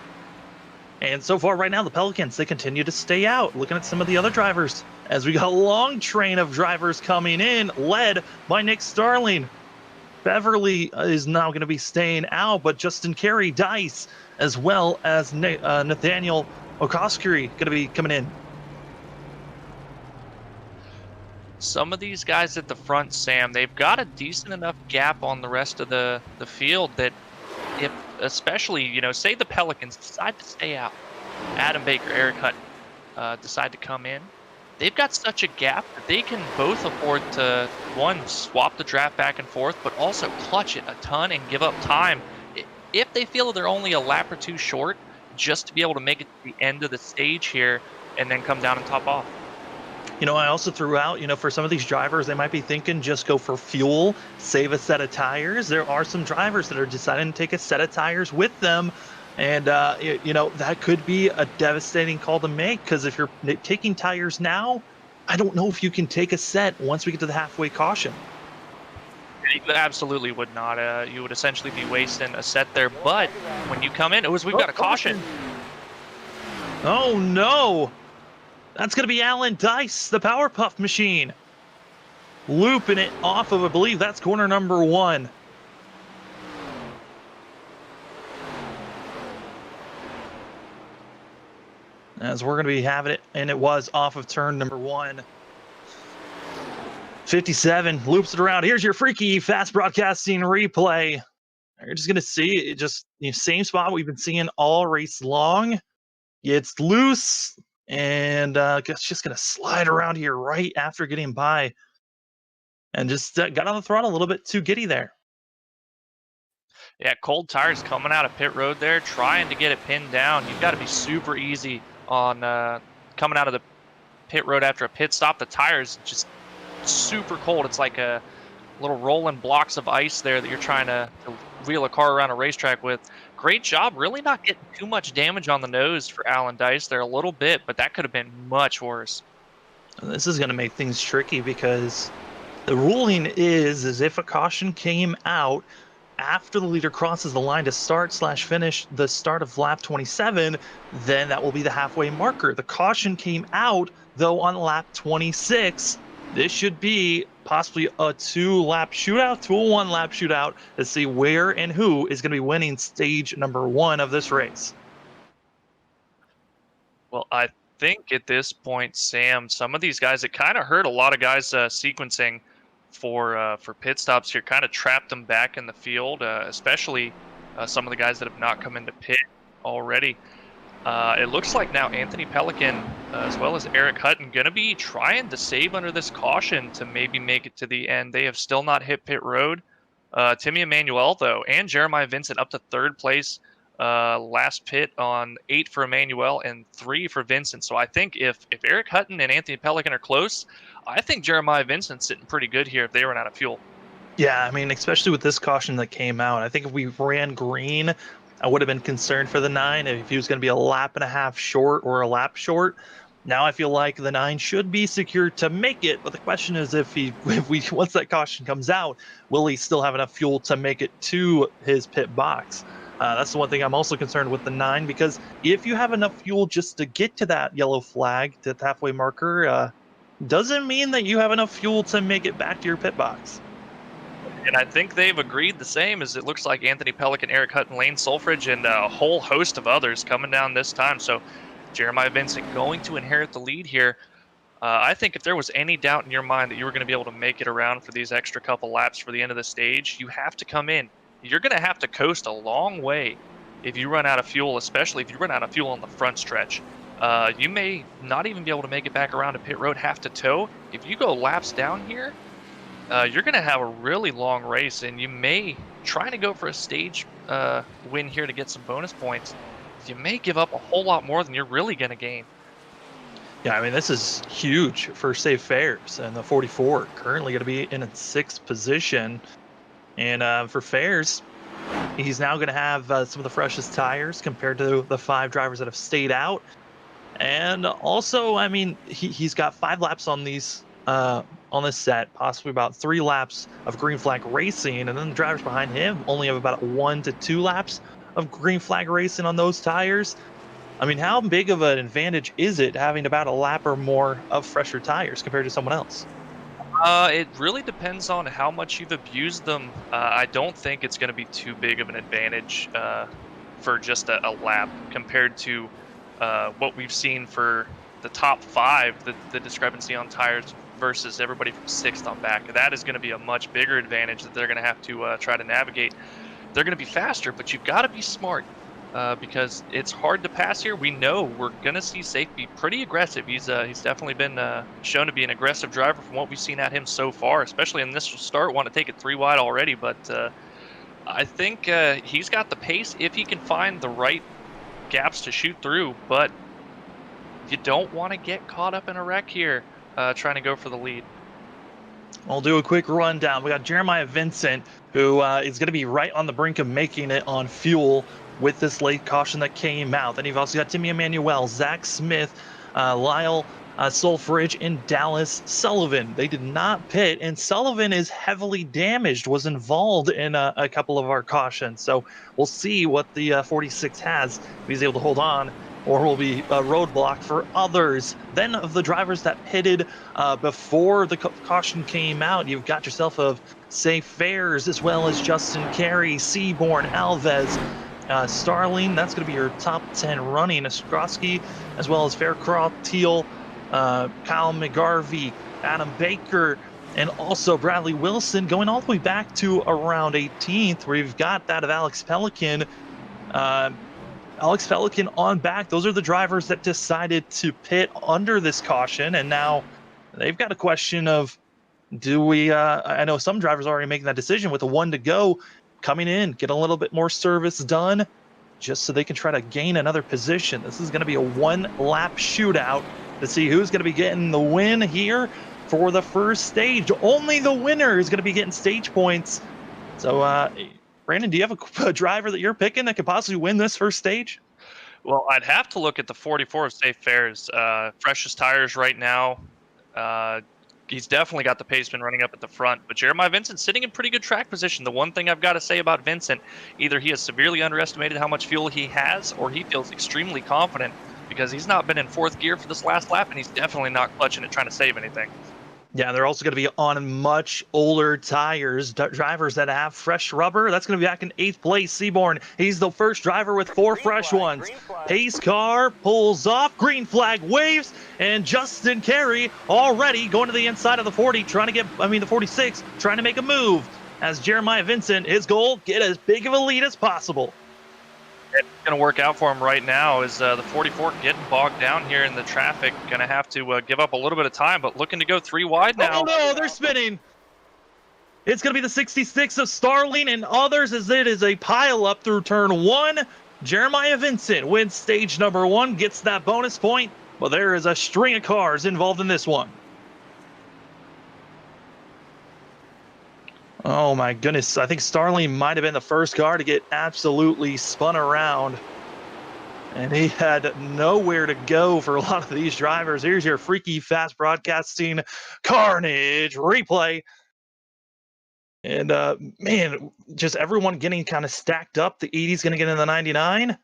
And so far right now, the Pelicans, they continue to stay out. Looking at some of the other drivers, as we got a long train of drivers coming in, led by Nick Starling. Beverly is now going to be staying out, but Justin Carey, Dice, as well as Nathaniel Okoskiri going to be coming in. Some of these guys at the front, Sam, they've got a decent enough gap on the rest of the field that if, especially, say the Pelicans decide to stay out, Adam Baker, Eric Hutton decide to come in, they've got such a gap that they can both afford to, one, swap the draft back and forth, but also clutch it a ton and give up time if they feel they're only a lap or two short, just to be able to make it to the end of the stage here and then come down and top off. I also threw out, for some of these drivers, they might be thinking just go for fuel, save a set of tires. There are some drivers that are deciding to take a set of tires with them. And, that could be a devastating call to make, because if you're taking tires now, I don't know if you can take a set once we get to the halfway caution. You absolutely would not. You would essentially be wasting a set there. But when you come in, we've got a caution. Oh, no. That's going to be Alan Dice, the Power Puff machine. Looping it off of, I believe that's corner number 1. As we're going to be having it, and it was off of turn number 1. 57 loops it around. Here's your Freeky fast broadcasting replay. You're just going to see it, just the same spot we've been seeing all race long. It's loose. And it's just going to slide around here right after getting by. And just got on the throttle a little bit too giddy there. Yeah, cold tires coming out of pit road there, trying to get it pinned down. You've got to be super easy on coming out of the pit road after a pit stop. The tires just super cold. It's like a little rolling blocks of ice there that you're trying to wheel a car around a racetrack with. Great job. Really not getting too much damage on the nose for Alan Dice there, a little bit, but that could have been much worse. This is going to make things tricky because the ruling is if a caution came out after the leader crosses the line to start/finish the start of lap 27, then that will be the halfway marker. The caution came out, though, on lap 26. This should be possibly a 2-lap shootout, to a 1-lap shootout to see where and who is going to be winning stage number 1 of this race. Well, I think at this point, Sam, some of these guys, it kind of hurt a lot of guys sequencing for pit stops here, kind of trapped them back in the field, especially some of the guys that have not come into pit already. It looks like now Anthony Pelican, as well as Eric Hutton, going to be trying to save under this caution to maybe make it to the end. They have still not hit pit road. Timmy Emmanuel, though, and Jeremiah Vincent up to third place. Last pit on 8 for Emmanuel and 3 for Vincent. So I think if Eric Hutton and Anthony Pelican are close, I think Jeremiah Vincent's sitting pretty good here if they run out of fuel. Yeah, I mean, especially with this caution that came out, I think if we ran green, I would have been concerned for the 9 if he was going to be a lap and a half short or a lap short. Now I feel like the 9 should be secured to make it, but the question is if once that caution comes out, will he still have enough fuel to make it to his pit box? That's the one thing I'm also concerned with the 9, because if you have enough fuel just to get to that yellow flag, to the halfway marker, doesn't mean that you have enough fuel to make it back to your pit box. And I think they've agreed the same, as it looks like Anthony Pelican, Eric Hutton, Lane Sulfridge, and a whole host of others coming down this time. So Jeremiah Vincent going to inherit the lead here. I think if there was any doubt in your mind that you were going to be able to make it around for these extra couple laps for the end of the stage, you have to come in. You're going to have to coast a long way if you run out of fuel, especially if you run out of fuel on the front stretch. You may not even be able to make it back around to pit road half to toe. If you go laps down here, you're going to have a really long race, and you may try to go for a stage win here to get some bonus points. You may give up a whole lot more than you're really going to gain. Yeah, I mean, this is huge for Safe Fares, and the 44 currently going to be in a 6th position. And for Fares, he's now going to have some of the freshest tires compared to the 5 drivers that have stayed out. And also, I mean, he's got 5 laps on these on this set, possibly about 3 laps of green flag racing, and then the drivers behind him only have about 1 to 2 laps of green flag racing on those tires. I mean, how big of an advantage is it having about a lap or more of fresher tires compared to someone else? It really depends on how much you've abused them. I don't think it's going to be too big of an advantage for just a lap compared to what we've seen for the top 5, the discrepancy on tires versus everybody from 6th on back. That is going to be a much bigger advantage that they're going to have to try to navigate. They're going to be faster, but you've got to be smart because it's hard to pass here. We know we're going to see Safe be pretty aggressive. He's definitely been shown to be an aggressive driver from what we've seen at him so far, especially in this start. Want to take it 3 wide already, but I think he's got the pace if he can find the right gaps to shoot through, but you don't want to get caught up in a wreck here trying to go for the lead. I'll do a quick rundown. We got Jeremiah Vincent, who is going to be right on the brink of making it on fuel with this late caution that came out. Then you've also got Timmy Emmanuel, Zach Smith, Lyle Sulfridge, and Dallas Sullivan. They did not pit, and Sullivan is heavily damaged, was involved in a couple of our cautions. So we'll see what the 46 has, if he's able to hold on, or will be a roadblock for others. Then of the drivers that pitted before the caution came out, you've got yourself of Safe Fares, as well as Justin Carey, Seaborn, Alves, Starling. That's going to be your top 10 running. Ostrowski, as well as Faircroft, Teal, Kyle McGarvey, Adam Baker, and also Bradley Wilson, going all the way back to around 18th, where you've got that of Alex Pelican. Alex Pelican on back. Those are the drivers that decided to pit under this caution, and now they've got a question of, do we I know some drivers are already making that decision with a 1 to go, coming in, get a little bit more service done just so they can try to gain another position. This is going to be a 1-lap shootout to see who's going to be getting the win here for the first stage. Only the winner is going to be getting stage points. So Brandon, do you have a driver that you're picking that could possibly win this first stage? Well, I'd have to look at the 44 of Safe Fares. Freshest tires right now. he's definitely got the pace been running up at the front. But Jeremiah Vincent sitting in pretty good track position. The one thing I've got to say about Vincent, either he has severely underestimated how much fuel he has, or he feels extremely confident because he's not been in fourth gear for this last lap, and he's definitely not clutching it trying to save anything. Yeah, they're also going to be on much older tires. Drivers that have fresh rubber, that's going to be back in 8th place. Seaborn, he's the first driver with 4 fresh ones. Pace car pulls off, green flag waves, and Justin Carey already going to the inside of the 40, the 46, trying to make a move. As Jeremiah Vincent, his goal, get as big of a lead as possible. It's going to work out for him right now is the 44 getting bogged down here in the traffic. Going to have to give up a little bit of time, but looking to go 3 wide now. Oh no, they're spinning. It's going to be the 66 of Starling and others as it is a pile up through turn 1. Jeremiah Vincent wins stage number 1, gets that bonus point, but there is a string of cars involved in this one. Oh my goodness, I think Starling might have been the first car to get absolutely spun around. And he had nowhere to go for a lot of these drivers. Here's your Freaky Fast Broadcasting Carnage replay. And man, just everyone getting kind of stacked up. The 80's going to get in the 99.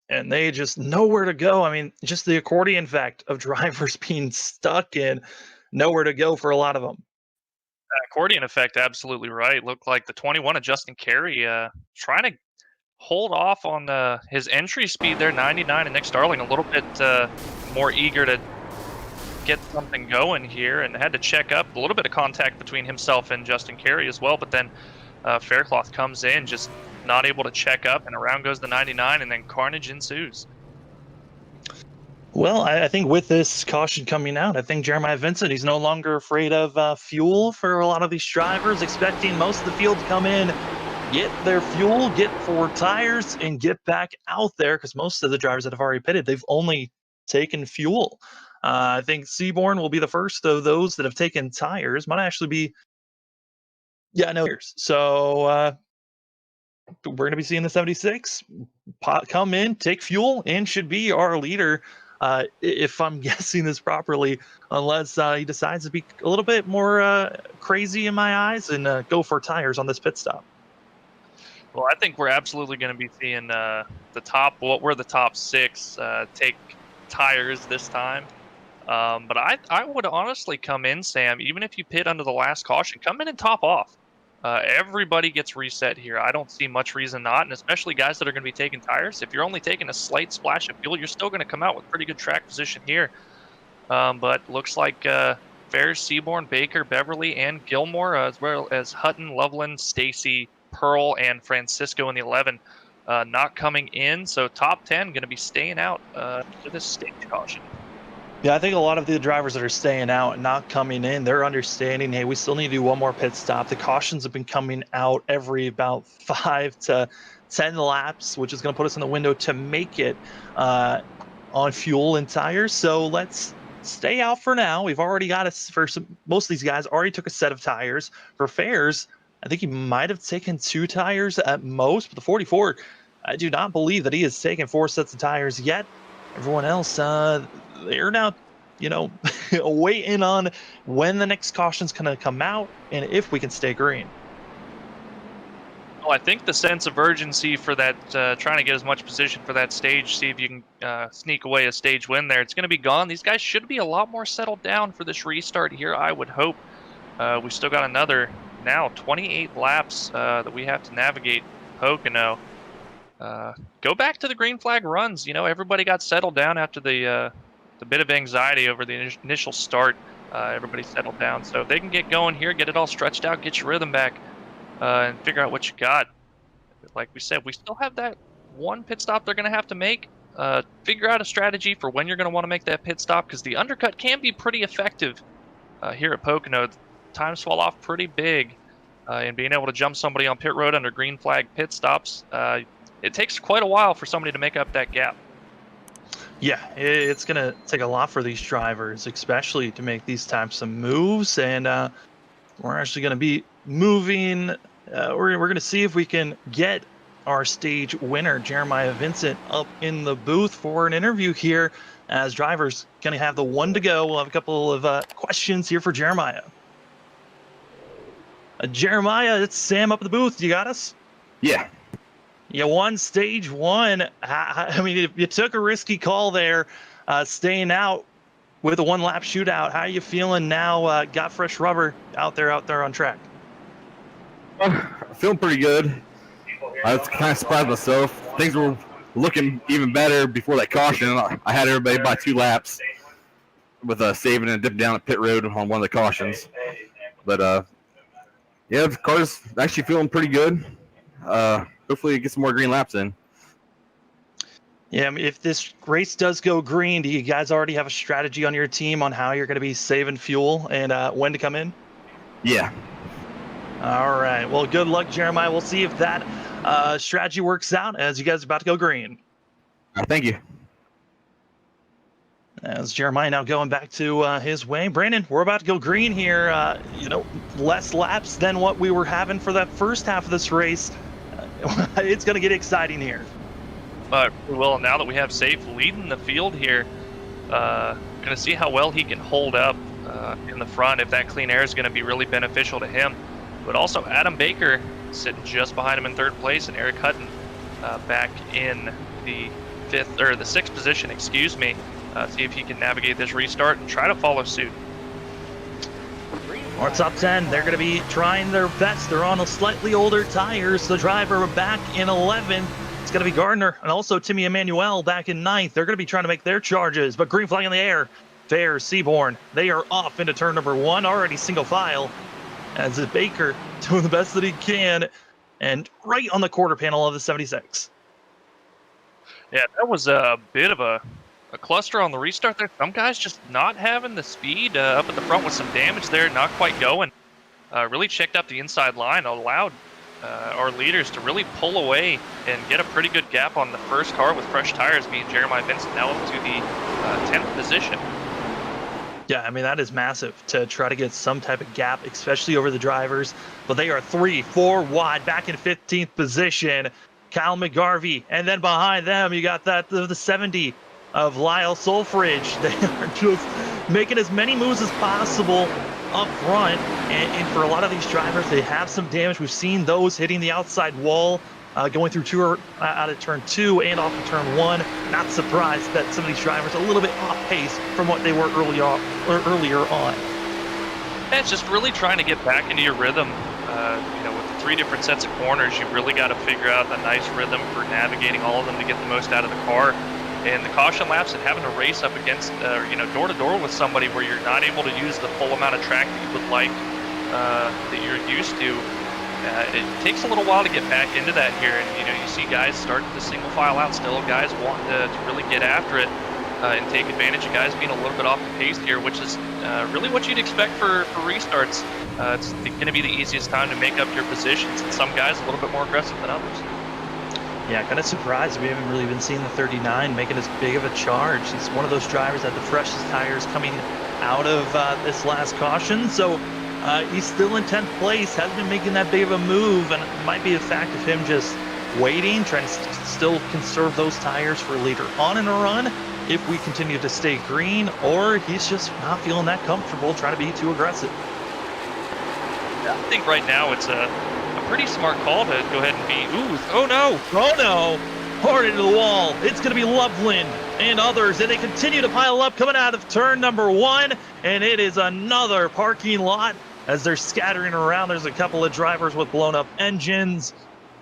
And they just nowhere to go. I mean, just the accordion effect of drivers being stuck and nowhere to go for a lot of them. Accordion effect, absolutely right. Looked like the 21 of Justin Carey trying to hold off on his entry speed there, 99, and Nick Starling a little bit more eager to get something going here and had to check up. A little bit of contact between himself and Justin Carey as well, but then Faircloth comes in, just not able to check up, and around goes the 99, and then carnage ensues. Well, I think with this caution coming out, I think Jeremiah Vincent, he's no longer afraid of fuel for a lot of these drivers, expecting most of the field to come in, get their fuel, get 4 tires, and get back out there, because most of the drivers that have already pitted, they've only taken fuel. I think Seaborn will be the first of those that have taken tires. Might actually be, so we're going to be seeing the 76 come in, take fuel, and should be our leader. If I'm guessing this properly, unless he decides to be a little bit more crazy in my eyes and go for tires on this pit stop. Well, I think we're absolutely going to be seeing the top 6 take tires this time. But I would honestly come in, Sam, even if you pit under the last caution, come in and top off. Everybody gets reset here. I don't see much reason not, and especially guys that are going to be taking tires. If you're only taking a slight splash of fuel, you're still going to come out with pretty good track position here. But looks like Ferris, Seaborn, Baker, Beverly, and Gilmore, as well as Hutton, Loveland, Stacy, Pearl, and Francisco in the 11 not coming in. So top 10 going to be staying out for this stage caution. Yeah, I think a lot of the drivers that are staying out and not coming in, they're understanding, hey, we still need to do one more pit stop. The cautions have been coming out every about 5 to 10 laps, which is going to put us in the window to make it on fuel and tires. So let's stay out for now. We've already got most of these guys already took a set of tires. For Fairs, I think he might have taken 2 tires at most, but the 44, I do not believe that he has taken 4 sets of tires yet. Everyone else, they're now, waiting on when the next caution's going to come out and if we can stay green. Well, I think the sense of urgency for that, trying to get as much position for that stage, see if you can sneak away a stage win there, it's going to be gone. These guys should be a lot more settled down for this restart here, I would hope. We still got another, now 28 laps that we have to navigate Pocono. Go back to the green flag runs. Everybody got settled down after the bit of anxiety over the initial start. Everybody settled down. So if they can get going here, get it all stretched out, get your rhythm back, and figure out what you got. Like we said, we still have that one pit stop they're going to have to make. Figure out a strategy for when you're going to want to make that pit stop, because the undercut can be pretty effective here at Pocono. Times fall off pretty big, and being able to jump somebody on pit road under green flag pit stops, it takes quite a while for somebody to make up that gap. Yeah, it's going to take a lot for these drivers, especially to make these types of moves. And we're actually going to be moving. We're going to see if we can get our stage winner, Jeremiah Vincent, up in the booth for an interview here. as drivers going to have the one to go. We'll have a couple of questions here for Jeremiah. Jeremiah, it's Sam up at the booth. You got us? Yeah. You won stage one. I mean, you took a risky call there, staying out with a one-lap shootout. How are you feeling now? Got fresh rubber out there on track. Feeling pretty good. I was kind of surprised myself. Things were looking even better before that caution. I had everybody by 2 laps with saving and dipping down at pit road on one of the cautions. But yeah, the car's actually feeling pretty good. Hopefully, get some more green laps in. Yeah, I mean, if this race does go green, do you guys already have a strategy on your team on how you're going to be saving fuel and when to come in? Yeah. All right. Well, good luck, Jeremiah. We'll see if that strategy works out as you guys are about to go green. Thank you. As Jeremiah now going back to his way. Brandon, we're about to go green here. Less laps than what we were having for that first half of this race. It's going to get exciting here. But well, now that we have Safe leading the field here, going to see how well he can hold up in the front, if that clean air is going to be really beneficial to him. But also Adam Baker sitting just behind him in 3rd place, and Eric Hutton back in the 6th position, excuse me. See if he can navigate this restart and try to follow suit. Our top 10, they're going to be trying their best. They're on a slightly older tires. The driver back in 11th. It's going to be Gardner and also Timmy Emmanuel back in 9th. They're going to be trying to make their charges, but green flag in the air. Fair, Seaborn, they are off into turn number 1, already single file. As Baker doing the best that he can, and right on the quarter panel of the 76. Yeah, that was a bit of a cluster on the restart there. Some guys just not having the speed up at the front with some damage there, not quite going. Really checked out the inside line, allowed our leaders to really pull away and get a pretty good gap on the first car with fresh tires, being Jeremiah Vincent now up to the 10th position. Yeah, I mean, that is massive to try to get some type of gap, especially over the drivers. But they are 3-4 wide, back in 15th position. Kyle McGarvey, and then behind them, you got the 70 of Lyle Solfridge. They are just making as many moves as possible up front. And for a lot of these drivers, they have some damage. We've seen those hitting the outside wall, going through out of turn 2 and off of turn 1. Not surprised that some of these drivers are a little bit off pace from what they were earlier on. Yeah, it's just really trying to get back into your rhythm. With the 3 different sets of corners, you've really got to figure out a nice rhythm for navigating all of them to get the most out of the car. And the caution laps and having to race up against, door to door with somebody where you're not able to use the full amount of track that you would like, that you're used to. It takes a little while to get back into that here, and you see guys starting to single file out still, guys wanting to really get after it and take advantage of guys being a little bit off the pace here, which is really what you'd expect for restarts. It's going to be the easiest time to make up your positions, and some guys a little bit more aggressive than others. Yeah, kind of surprised we haven't really been seeing the 39 making as big of a charge. He's one of those drivers that had the freshest tires coming out of this last caution, so he's still in 10th place, hasn't been making that big of a move, and it might be a fact of him just waiting, trying to still conserve those tires for later on in a run if we continue to stay green, or he's just not feeling that comfortable trying to be too aggressive. I think right now it's a pretty smart call to go ahead and be, oh no, hard into the wall. It's going to be Loveland and others, and they continue to pile up coming out of turn number 1, and it is another parking lot as they're scattering around. There's a couple of drivers with blown up engines,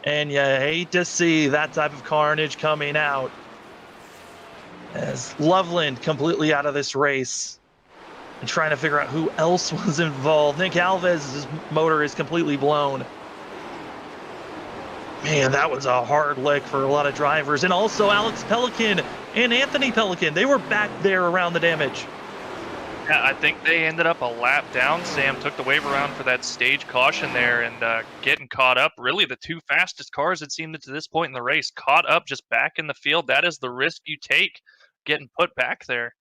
and you hate to see that type of carnage coming out as Loveland completely out of this race and trying to figure out who else was involved. Nick Alves's motor is completely blown. Man, that was a hard lick for a lot of drivers. And also Alex Pelican and Anthony Pelican, they were back there around the damage. Yeah, I think they ended up a lap down. Sam took the wave around for that stage caution there and getting caught up. Really, the 2 fastest cars, it seemed, to this point in the race, caught up just back in the field. That is the risk you take, getting put back there.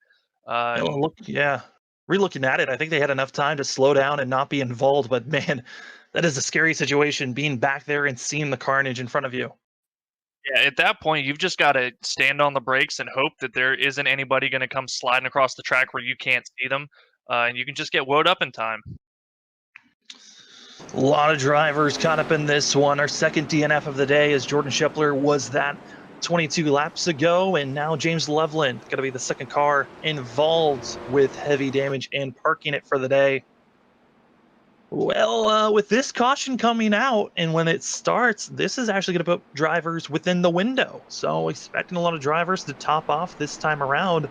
Re-looking at it, I think they had enough time to slow down and not be involved. But man, that is a scary situation, being back there and seeing the carnage in front of you. Yeah, at that point, you've just got to stand on the brakes and hope that there isn't anybody going to come sliding across the track where you can't see them, and you can just get woed up in time. A lot of drivers caught up in this one. Our second DNF of the day, as Jordan Scheffler was that 22 laps ago, and now James Loveland going to be the second car involved with heavy damage and parking it for the day. Well, with this caution coming out, and when it starts, this is actually going to put drivers within the window. So expecting a lot of drivers to top off this time around,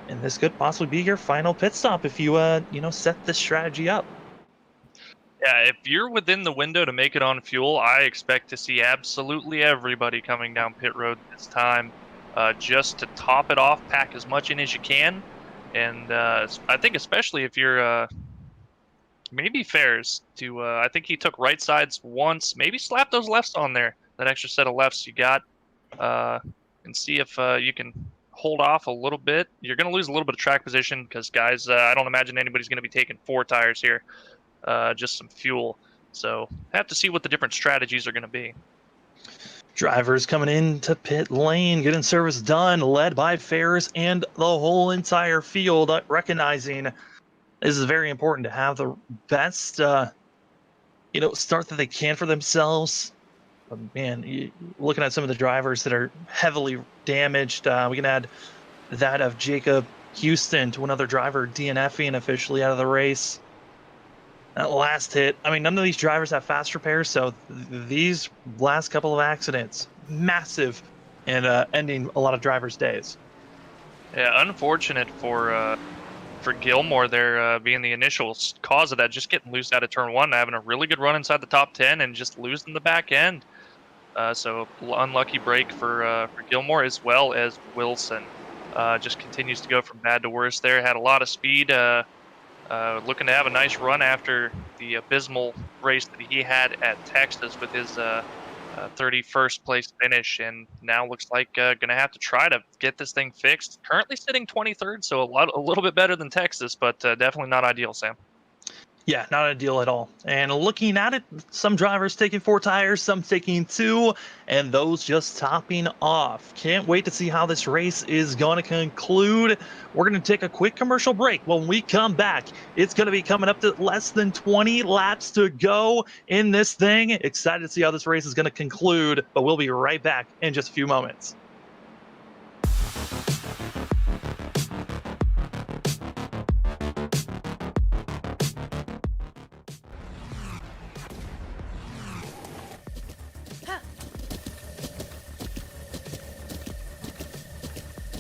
and this could possibly be your final pit stop if you, set this strategy up. Yeah, if you're within the window to make it on fuel, I expect to see absolutely everybody coming down pit road this time, just to top it off, pack as much in as you can, and I think especially if you're maybe Fairs to I think he took right sides once, maybe slap those lefts on there, that extra set of lefts you got, and see if you can hold off a little bit. You're going to lose a little bit of track position because, guys, I don't imagine anybody's going to be taking 4 tires here. Just some fuel. So have to see what the different strategies are going to be. Drivers coming into pit lane, getting service done, led by Ferris and the whole entire field, recognizing this is very important to have the best, start that they can for themselves. But man, looking at some of the drivers that are heavily damaged, we can add that of Jacob Houston to another driver DNFing officially out of the race. That last hit, I mean, none of these drivers have fast repairs, so these last couple of accidents, massive, and ending a lot of drivers' days. Yeah, unfortunate for Gilmore there, being the initial cause of that, just getting loose out of turn 1, having a really good run inside the top 10, and just losing the back end. So unlucky break for Gilmore, as well as Wilson. Just continues to go from bad to worse there. Had a lot of speed. Looking to have a nice run after the abysmal race that he had at Texas with his 31st place finish, and now looks like going to have to try to get this thing fixed. Currently sitting 23rd, so a little bit better than Texas, but definitely not ideal, Sam. Yeah, not ideal at all. And looking at it, some drivers taking 4 tires, some taking 2, and those just topping off. Can't wait to see how this race is going to conclude. We're going to take a quick commercial break. When we come back, it's going to be coming up to less than 20 laps to go in this thing. Excited to see how this race is going to conclude, but we'll be right back in just a few moments.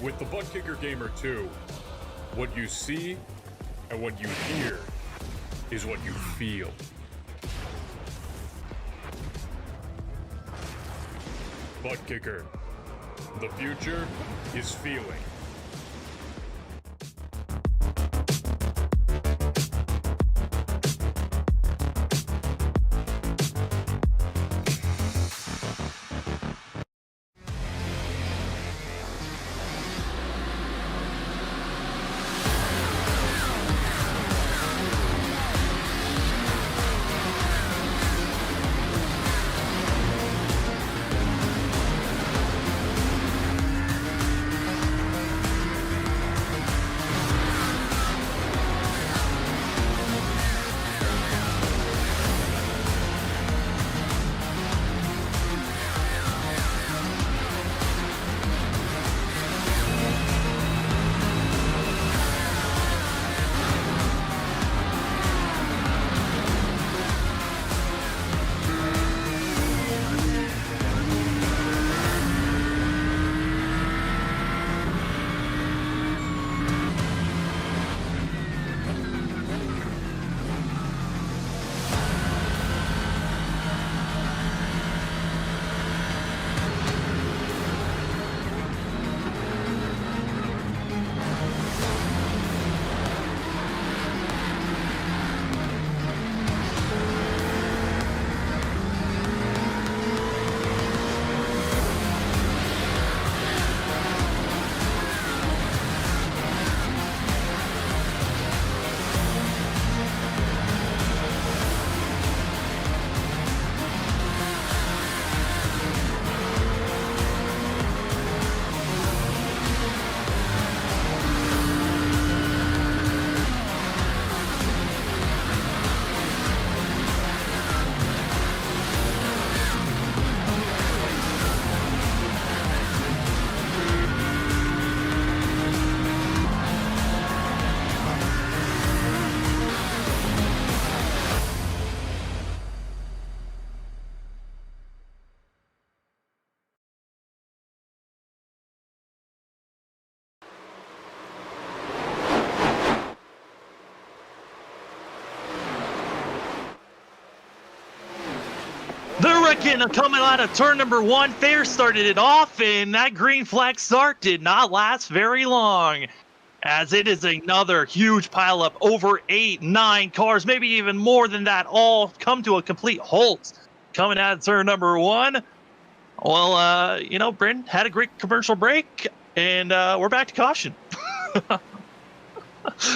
With the ButtKicker Gamer 2, what you see and what you hear is what you feel. ButtKicker, the future is feeling. wrecking coming out of turn number 1. Fair started it off, and that green flag start did not last very long, as it is another huge pileup. Over 8, 9 cars, maybe even more than that, all come to a complete halt coming out of turn number 1. Well, Bryn had a great commercial break, and we're back to caution.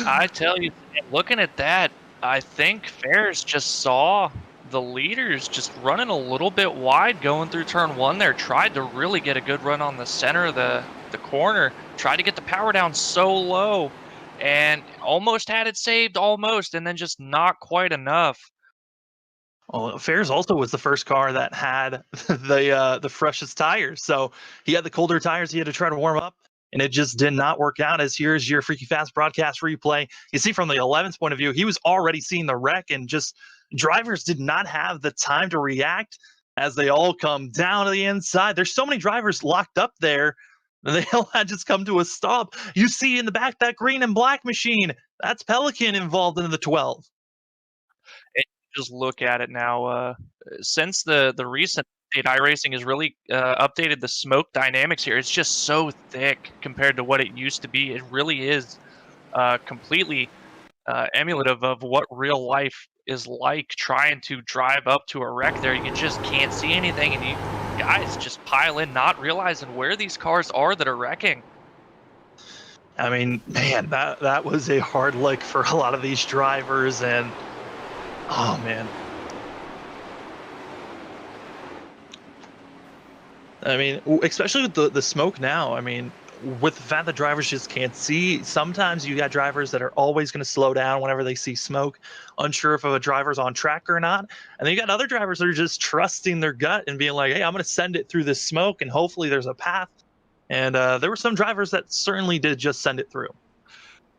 I tell you, looking at that, I think Fair's just saw the leaders just running a little bit wide going through turn 1 there. Tried to really get a good run on the center of the corner. Tried to get the power down so low and almost had it saved, and then just not quite enough. Well, Fair's also was the first car that had the freshest tires. So he had the colder tires he had to try to warm up, and it just did not work out. As here's your Freaky Fast broadcast replay. You see from the 11th point of view, he was already seeing the wreck, and just drivers did not have the time to react as they all come down to the inside. There's so many drivers locked up there. They all had just come to a stop. You see in the back that green and black machine. That's Pelican involved in the 12. Just look at it now. Since the recent update, iRacing has really updated the smoke dynamics here. It's just so thick compared to what it used to be. It really is completely emulative of what real life is like trying to drive up to a wreck there. You just can't see anything, and you guys just pile in, not realizing where these cars are that are wrecking. I mean, man, that was a hard lick for a lot of these drivers, and oh man. I mean, especially with the smoke now. I mean, with the fact that drivers just can't see, sometimes you got drivers that are always going to slow down whenever they see smoke, unsure if a driver's on track or not. And then you got other drivers that are just trusting their gut and being like, hey, I'm going to send it through this smoke and hopefully there's a path. And there were some drivers that certainly did just send it through.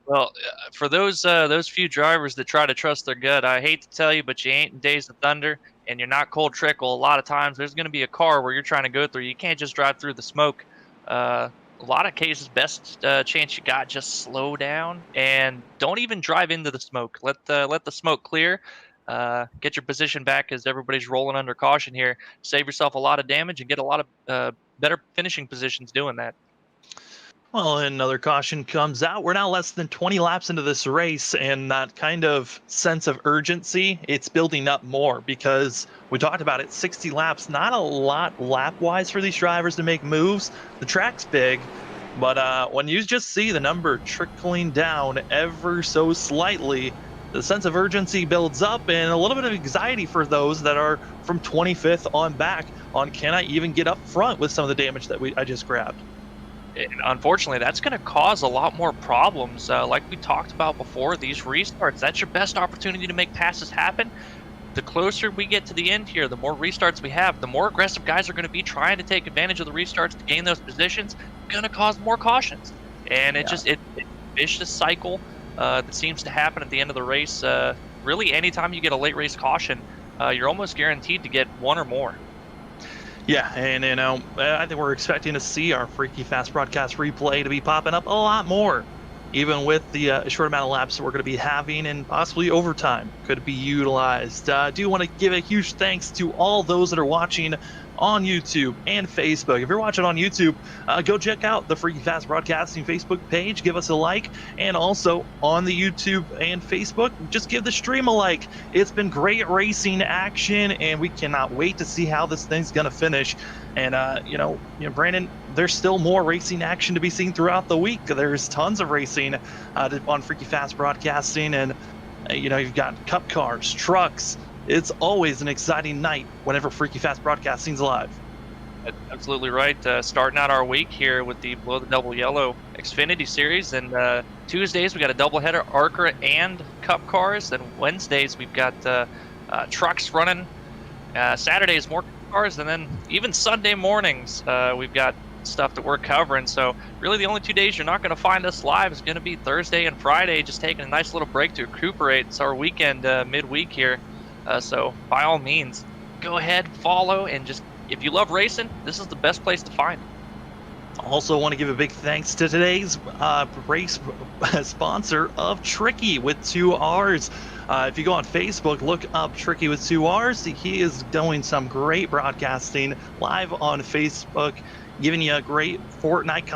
Well, for those few drivers that try to trust their gut, I hate to tell you, but you ain't in Days of Thunder, and you're not Cold Trickle. A lot of times, there's going to be a car where you're trying to go through. You can't just drive through the smoke. A lot of cases, best chance you got, just slow down and don't even drive into the smoke. Let the smoke clear. Get your position back as everybody's rolling under caution here. Save yourself a lot of damage and get a lot of better finishing positions doing that. Well, another caution comes out. We're now less than 20 laps into this race, and that kind of sense of urgency, it's building up more because we talked about it, 60 laps, not a lot lap-wise for these drivers to make moves. The track's big, but when you just see the number trickling down ever so slightly, the sense of urgency builds up and a little bit of anxiety for those that are from 25th on back on can I even get up front with some of the damage that I just grabbed. And unfortunately, that's going to cause a lot more problems. Like we talked about before, these restarts, that's your best opportunity to make passes happen. The closer we get to the end here, the more restarts we have, the more aggressive guys are going to be trying to take advantage of the restarts to gain those positions, going to cause more cautions. And it's a vicious cycle that seems to happen at the end of the race. Really, anytime you get a late race caution, you're almost guaranteed to get one or more. Yeah, and I think we're expecting to see our Freaky Fast broadcast replay to be popping up a lot more, even with the short amount of laps that we're going to be having, and possibly overtime could be utilized. I do want to give a huge thanks to all those that are watching on YouTube and Facebook. If you're watching on YouTube, go check out the Freaky Fast Broadcasting Facebook page. Give us a like, and also on the YouTube and Facebook, just give the stream a like. It's been great racing action, and we cannot wait to see how this thing's gonna finish. And Brandon, there's still more racing action to be seen throughout the week. There's tons of racing on Freaky Fast Broadcasting, and you've got cup cars, trucks. It's always an exciting night whenever Freaky Fast Broadcasting's live. That's absolutely right. Starting out our week here with the Below the Double Yellow Xfinity Series, and Tuesdays we got a doubleheader, ARCA and Cup cars. Then Wednesdays we've got trucks running. Saturdays more Cup cars, and then even Sunday mornings we've got stuff that we're covering. So really the only 2 days you're not going to find us live is going to be Thursday and Friday, just taking a nice little break to recuperate. It's our weekend midweek here. So by all means, go ahead, follow, and just if you love racing, this is the best place to find it. Also want to give a big thanks to today's race sponsor of Tricky with 2 R's. If you go on Facebook, look up Tricky with 2 R's. He is doing some great broadcasting live on Facebook, giving you a great Fortnite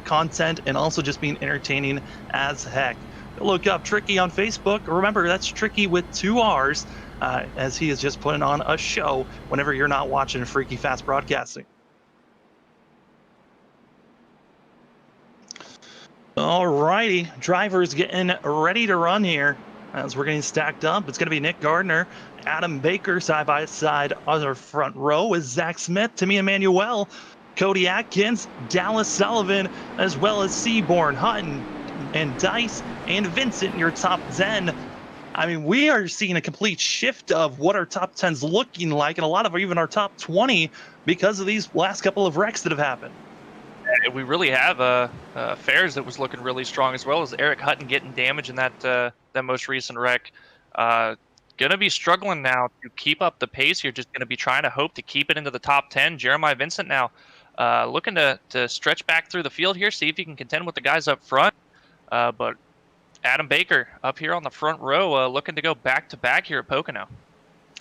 content and also just being entertaining as heck. Look up Tricky on Facebook. Remember, that's Tricky with 2 R's, as he is just putting on a show whenever you're not watching Freaky Fast Broadcasting. Alrighty, drivers getting ready to run here as we're getting stacked up. It's going to be Nick Gardner, Adam Baker side by side on our front row with Zach Smith, Timmy Emmanuel, Cody Atkins, Dallas Sullivan, as well as Seaborn, Hutton, and Dice, and Vincent in your top 10. I mean, we are seeing a complete shift of what our top 10's looking like, and a lot of even our top 20 because of these last couple of wrecks that have happened. We really have Fares that was looking really strong, as well as Eric Hutton getting damage in that most recent wreck. Gonna be struggling now to keep up the pace here. Just gonna be trying to hope to keep it into the top 10. Jeremiah Vincent now looking to stretch back through the field here, see if he can contend with the guys up front. But Adam Baker up here on the front row looking to go back-to-back here at Pocono.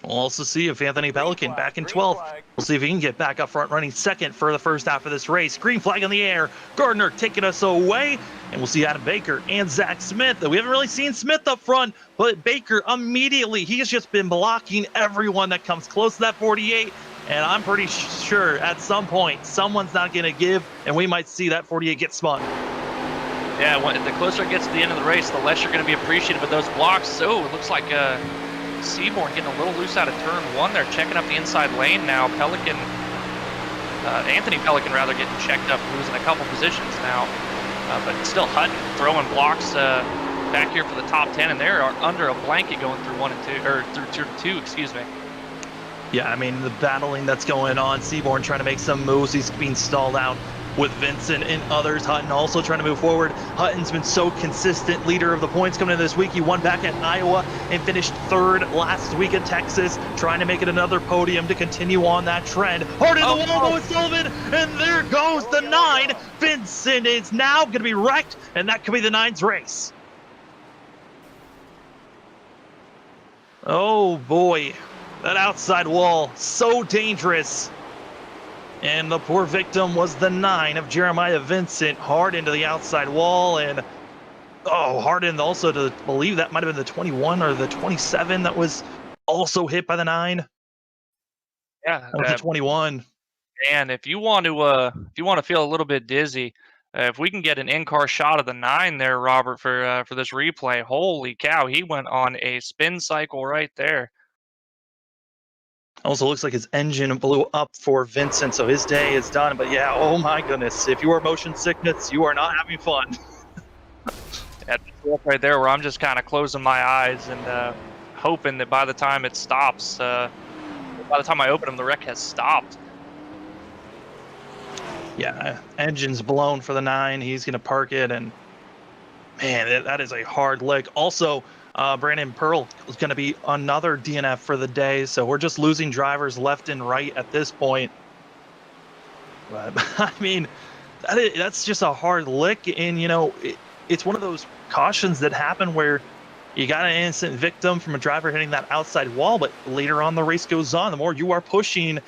We'll also see if Anthony Pelican back in 12th. We'll see if he can get back up front running second for the first half of this race. Green flag in the air. Gardner taking us away. And we'll see Adam Baker and Zach Smith. We haven't really seen Smith up front, but Baker immediately, he's just been blocking everyone that comes close to that 48. And I'm pretty sure at some point, someone's not going to give, and we might see that 48 get spun. Yeah, the closer it gets to the end of the race, the less you're going to be appreciative of those blocks. So it looks like Seaborn getting a little loose out of turn 1 there, checking up the inside lane now. Anthony Pelican rather getting checked up, losing a couple positions now. But still Hutton throwing blocks back here for the top 10, and they're under a blanket going through 1 and 2, or through 2, excuse me. Yeah, I mean, the battling that's going on. Seaborn trying to make some moves. He's being stalled out with Vincent and others. Hutton also trying to move forward. Hutton's been so consistent, leader of the points coming into this week. He won back at Iowa and finished 3rd last week at Texas, trying to make it another podium to continue on that trend. Hard in the wall with Sullivan, and there goes the 9. Vincent is now going to be wrecked, and that could be the 9's race. Oh boy, that outside wall, so dangerous. And the poor victim was the 9 of Jeremiah Vincent, hard into the outside wall, and hard in also to believe that might have been the 21 or the 27 that was also hit by the 9. Yeah, that was the 21. And if you want to feel a little bit dizzy, if we can get an in-car shot of the 9 there, Robert, for this replay, holy cow, he went on a spin cycle right there. Also looks like his engine blew up for Vincent, so his day is done. But yeah, oh my goodness, if you are motion sickness, you are not having fun. That's right there where I'm just kind of closing my eyes and hoping that by the time it stops, by the time I open them, the wreck has stopped. Yeah, engine's blown for the 9. He's going to park it, and man, that is a hard lick. Also, Brandon Pearl is going to be another DNF for the day, so we're just losing drivers left and right at this point. But I mean, that's just a hard lick, and you know, it's one of those cautions that happen where you got an innocent victim from a driver hitting that outside wall, but later on the race goes on, the more you are pushing,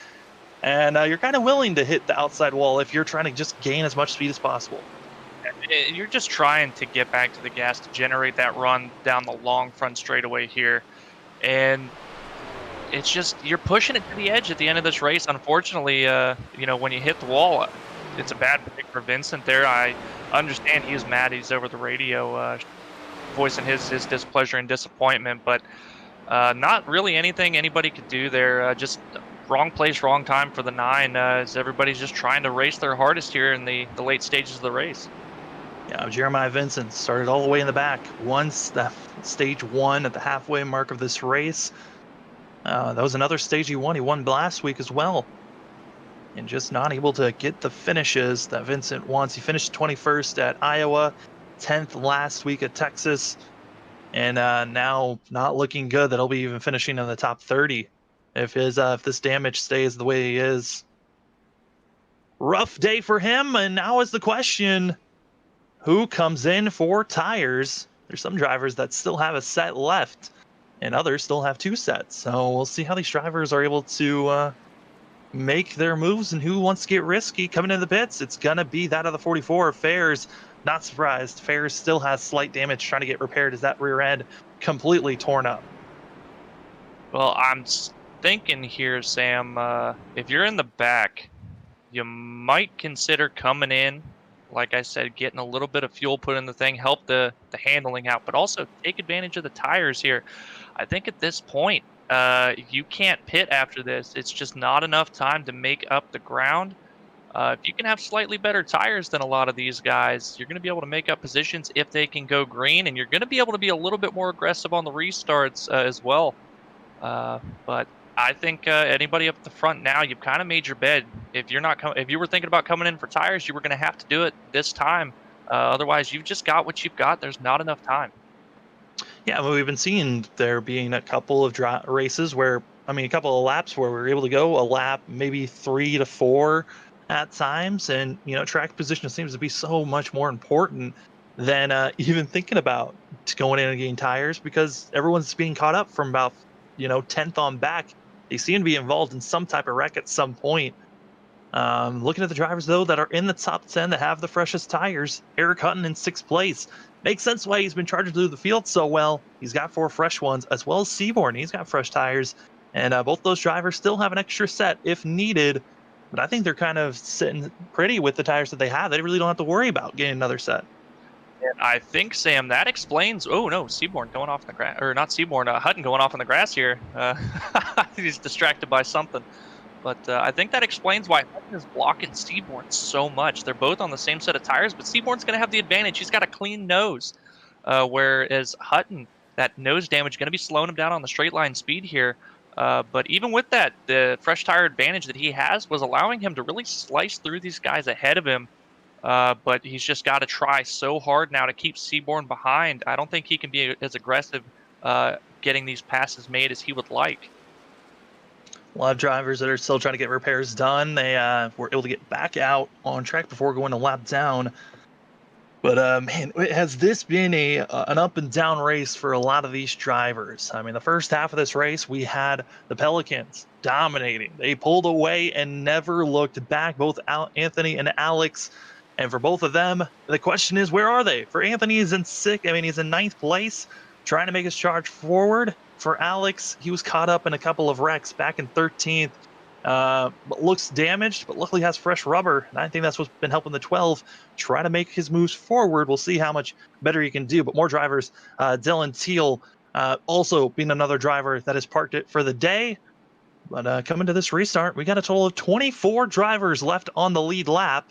and you're kind of willing to hit the outside wall if you're trying to just gain as much speed as possible. You're just trying to get back to the gas to generate that run down the long front straightaway here. And it's just, you're pushing it to the edge at the end of this race. Unfortunately, you know, when you hit the wall, it's a bad pick for Vincent there. I understand he was mad. He's over the radio voicing his displeasure and disappointment, but not really anything anybody could do there. Just wrong place, wrong time for the 9, as everybody's just trying to race their hardest here in the late stages of the race. Yeah, Jeremiah Vincent started all the way in the back. Once the stage 1 at the halfway mark of this race. That was another stage he won. He won last week as well. And just not able to get the finishes that Vincent wants. He finished 21st at Iowa, 10th last week at Texas. And now not looking good that he'll be even finishing in the top 30 if this damage stays the way he is. rough day for him. And now is the question, who comes in for tires? There's some drivers that still have a set left, and others still have 2 sets. So we'll see how these drivers are able to make their moves and who wants to get risky coming into the pits. It's going to be that of the 44. Fairs, not surprised. Fairs still has slight damage trying to get repaired as that rear end completely torn up. Well, I'm thinking here, Sam, if you're in the back, you might consider coming in. Like I said, getting a little bit of fuel put in the thing, help the handling out, but also take advantage of the tires here. I think at this point, you can't pit after this. It's just not enough time to make up the ground. If you can have slightly better tires than a lot of these guys, you're going to be able to make up positions if they can go green, and you're going to be able to be a little bit more aggressive on the restarts as well. But I think anybody up at the front now, you've kind of made your bed. If you were thinking about coming in for tires, you were going to have to do it this time. Otherwise, you've just got what you've got. There's not enough time. Yeah, well, we've been seeing there being a couple of races where, a couple of laps where we were able to go a lap, maybe 3 to 4 at times. And, track position seems to be so much more important than even thinking about going in and getting tires, because everyone's being caught up from about 10th on back. They seem to be involved in some type of wreck at some point. Looking at the drivers, though, that are in the top 10 that have the freshest tires, Eric Hutton in 6th place. Makes sense why he's been charging through the field so well. He's got 4 fresh ones, as well as Seaborn. He's got fresh tires. And both those drivers still have an extra set if needed. But I think they're kind of sitting pretty with the tires that they have. They really don't have to worry about getting another set. And I think, Sam, that explains. Oh no, Seaborn going off in the grass, or not Seaborn, Hutton going off in the grass here. He's distracted by something, but I think that explains why Hutton is blocking Seaborn so much. They're both on the same set of tires, but Seaborn's going to have the advantage. He's got a clean nose, whereas Hutton, that nose damage, going to be slowing him down on the straight line speed here. But even with that, the fresh tire advantage that he has was allowing him to really slice through these guys ahead of him. But he's just got to try so hard now to keep Seaborn behind. I don't think he can be as aggressive getting these passes made as he would like. A lot of drivers that are still trying to get repairs done. They were able to get back out on track before going a lap down. But man, has this been an up and down race for a lot of these drivers? The first half of this race, we had the Pelicans dominating. They pulled away and never looked back, both Anthony and Alex. And for both of them, the question is, where are they? For Anthony, he's in he's in 9th place, trying to make his charge forward. For Alex, he was caught up in a couple of wrecks back in 13th. But looks damaged, but luckily has fresh rubber. And I think that's what's been helping the 12 try to make his moves forward. We'll see how much better he can do. But more drivers, Dylan Teal also being another driver that has parked it for the day. But coming to this restart, we got a total of 24 drivers left on the lead lap.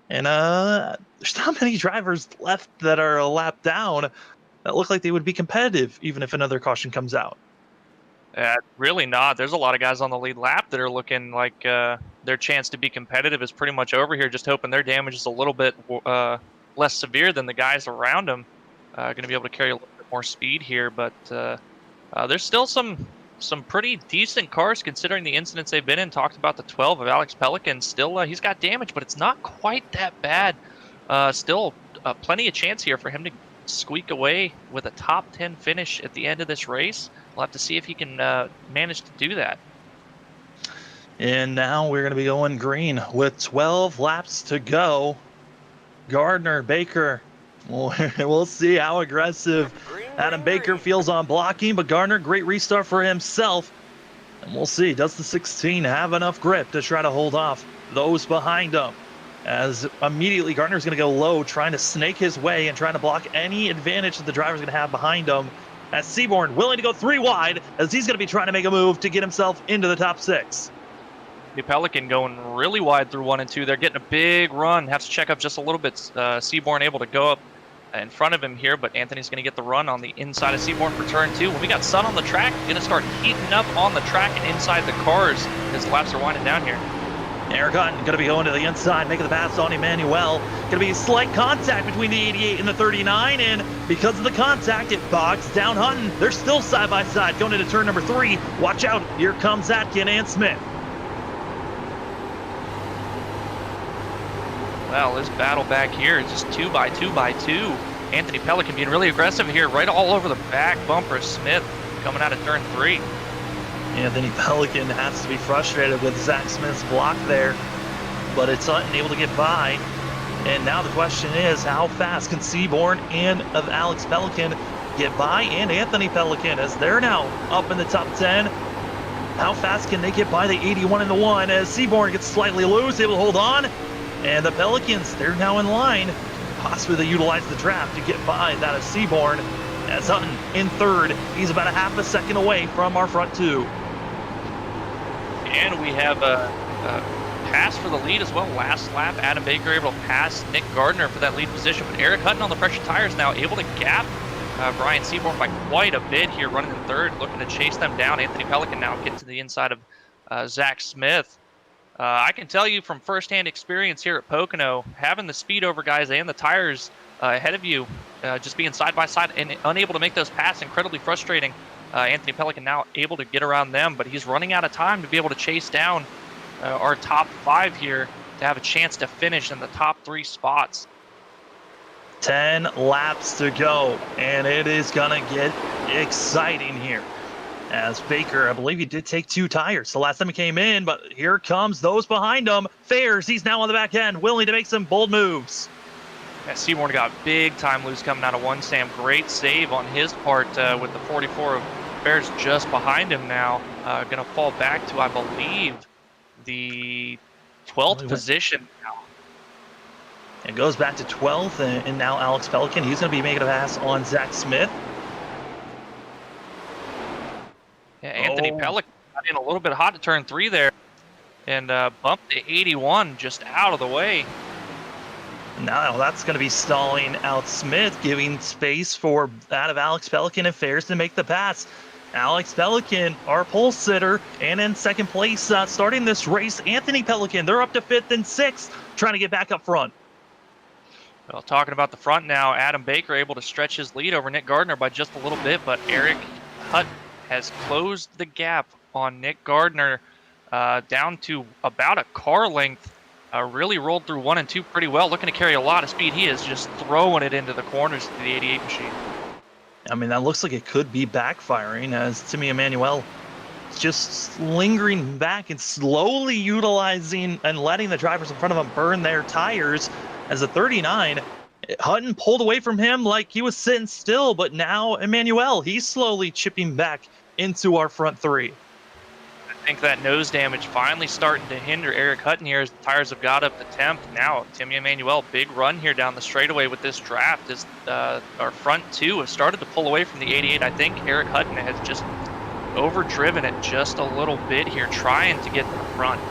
And there's not many drivers left that are a lap down that look like they would be competitive, even if another caution comes out. Really not. There's a lot of guys on the lead lap that are looking like their chance to be competitive is pretty much over here, just hoping their damage is a little bit less severe than the guys around them. Going to be able to carry a little bit more speed here, but there's still some pretty decent cars considering the incidents they've been in. Talked about the 12 of Alex Pelican. Still, he's got damage, but it's not quite that bad. Still, plenty of chance here for him to squeak away with a top 10 finish at the end of this race. We'll have to see if he can manage to do that. And now we're going to be going green with 12 laps to go. Gardner, Baker, we'll see how aggressive Adam Baker feels on blocking, but Gardner, great restart for himself. And we'll see, does the 16 have enough grip to try to hold off those behind him? As immediately Gardner's going to go low, trying to snake his way and trying to block any advantage that the driver's going to have behind him. As Seaborn willing to go 3 wide, as he's going to be trying to make a move to get himself into the top 6. The Pelican going really wide through 1 and 2. They're getting a big run. Have to check up just a little bit. Seaborn able to go up in front of him here, but Anthony's going to get the run on the inside of Seaborn for turn 2. When we got Sun on the track, going to start heating up on the track and inside the cars as the laps are winding down here. Eric Hutton going to be going to the inside, making the pass on Emmanuel. Going to be slight contact between the 88 and the 39, and because of the contact, it bogs down Hutton. They're still side by side going into turn number 3. Watch out, here comes Atkin and Smith. Well, this battle back here is just 2 by 2 by 2. Anthony Pelican being really aggressive here, right all over the back bumper of Smith coming out of turn 3. Anthony Pelican has to be frustrated with Zach Smith's block there, but it's unable to get by. And now the question is, how fast can Seaborn and of Alex Pelican get by, and Anthony Pelican, as they're now up in the top 10. How fast can they get by the 81 and the 1 as Seaborn gets slightly loose, able to hold on? And the Pelicans, they're now in line. Possibly they utilize the draft to get by that of Seaborn. As Hutton in third, he's about a half a second away from our front two. And we have a pass for the lead as well. Last lap, Adam Baker able to pass Nick Gardner for that lead position. But Eric Hutton on the pressure tires now able to gap Brian Seaborn by quite a bit here, running in third, looking to chase them down. Anthony Pelican now getting to the inside of Zach Smith. I can tell you from firsthand experience here at Pocono, having the speed over guys and the tires ahead of you, just being side by side and unable to make those passes, incredibly frustrating. Anthony Pelican now able to get around them, but he's running out of time to be able to chase down our top 5 here to have a chance to finish in the top 3 spots. 10 laps to go, and it is gonna get exciting here. As Baker, I believe he did take 2 tires the last time he came in, but here comes those behind him. Fairs, he's now on the back end, willing to make some bold moves. Yeah, Seaborn got big time loose coming out of 1, Sam. Great save on his part with the 44 of Fairs just behind him now. Going to fall back to, I believe, the 12th position now. It goes back to 12th, and now Alex Pelican, he's going to be making a pass on Zach Smith. Yeah, Anthony Pelican got in a little bit hot to turn 3 there and bumped the 81 just out of the way. Now that's going to be stalling out Smith, giving space for that of Alex Pelican and Fairs to make the pass. Alex Pelican, our pole sitter, and in second place starting this race, Anthony Pelican. They're up to 5th and 6th, trying to get back up front. Well, talking about the front now, Adam Baker able to stretch his lead over Nick Gardner by just a little bit, but Eric Hutton has closed the gap on Nick Gardner down to about a car length. Really rolled through 1 and 2 pretty well, looking to carry a lot of speed. He is just throwing it into the corners of the 88 machine. I mean, that looks like it could be backfiring as Timmy Emmanuel is just lingering back and slowly utilizing and letting the drivers in front of him burn their tires. As a 39, Hutton pulled away from him like he was sitting still, but now Emmanuel, he's slowly chipping back into our front 3. I think that nose damage finally starting to hinder Eric Hutton here as the tires have got up to 10th. Now, Timmy Emmanuel, big run here down the straightaway with this draft as our front 2 have started to pull away from the 88. I think Eric Hutton has just overdriven it just a little bit here, trying to get to the front.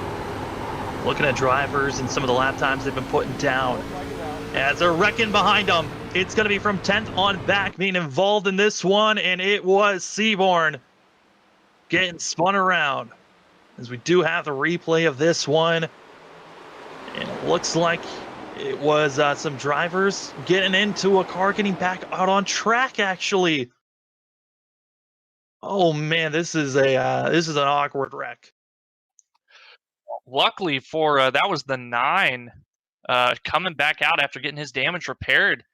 Looking at drivers and some of the lap times they've been putting down. As they're wrecking behind them, it's going to be from 10th on back being involved in this one, and it was Seaborn getting spun around. As we do have the replay of this one, and it looks like it was some drivers getting into a car, getting back out on track, actually. Oh man, this is an awkward wreck. Luckily for that was the 9 coming back out after getting his damage repaired,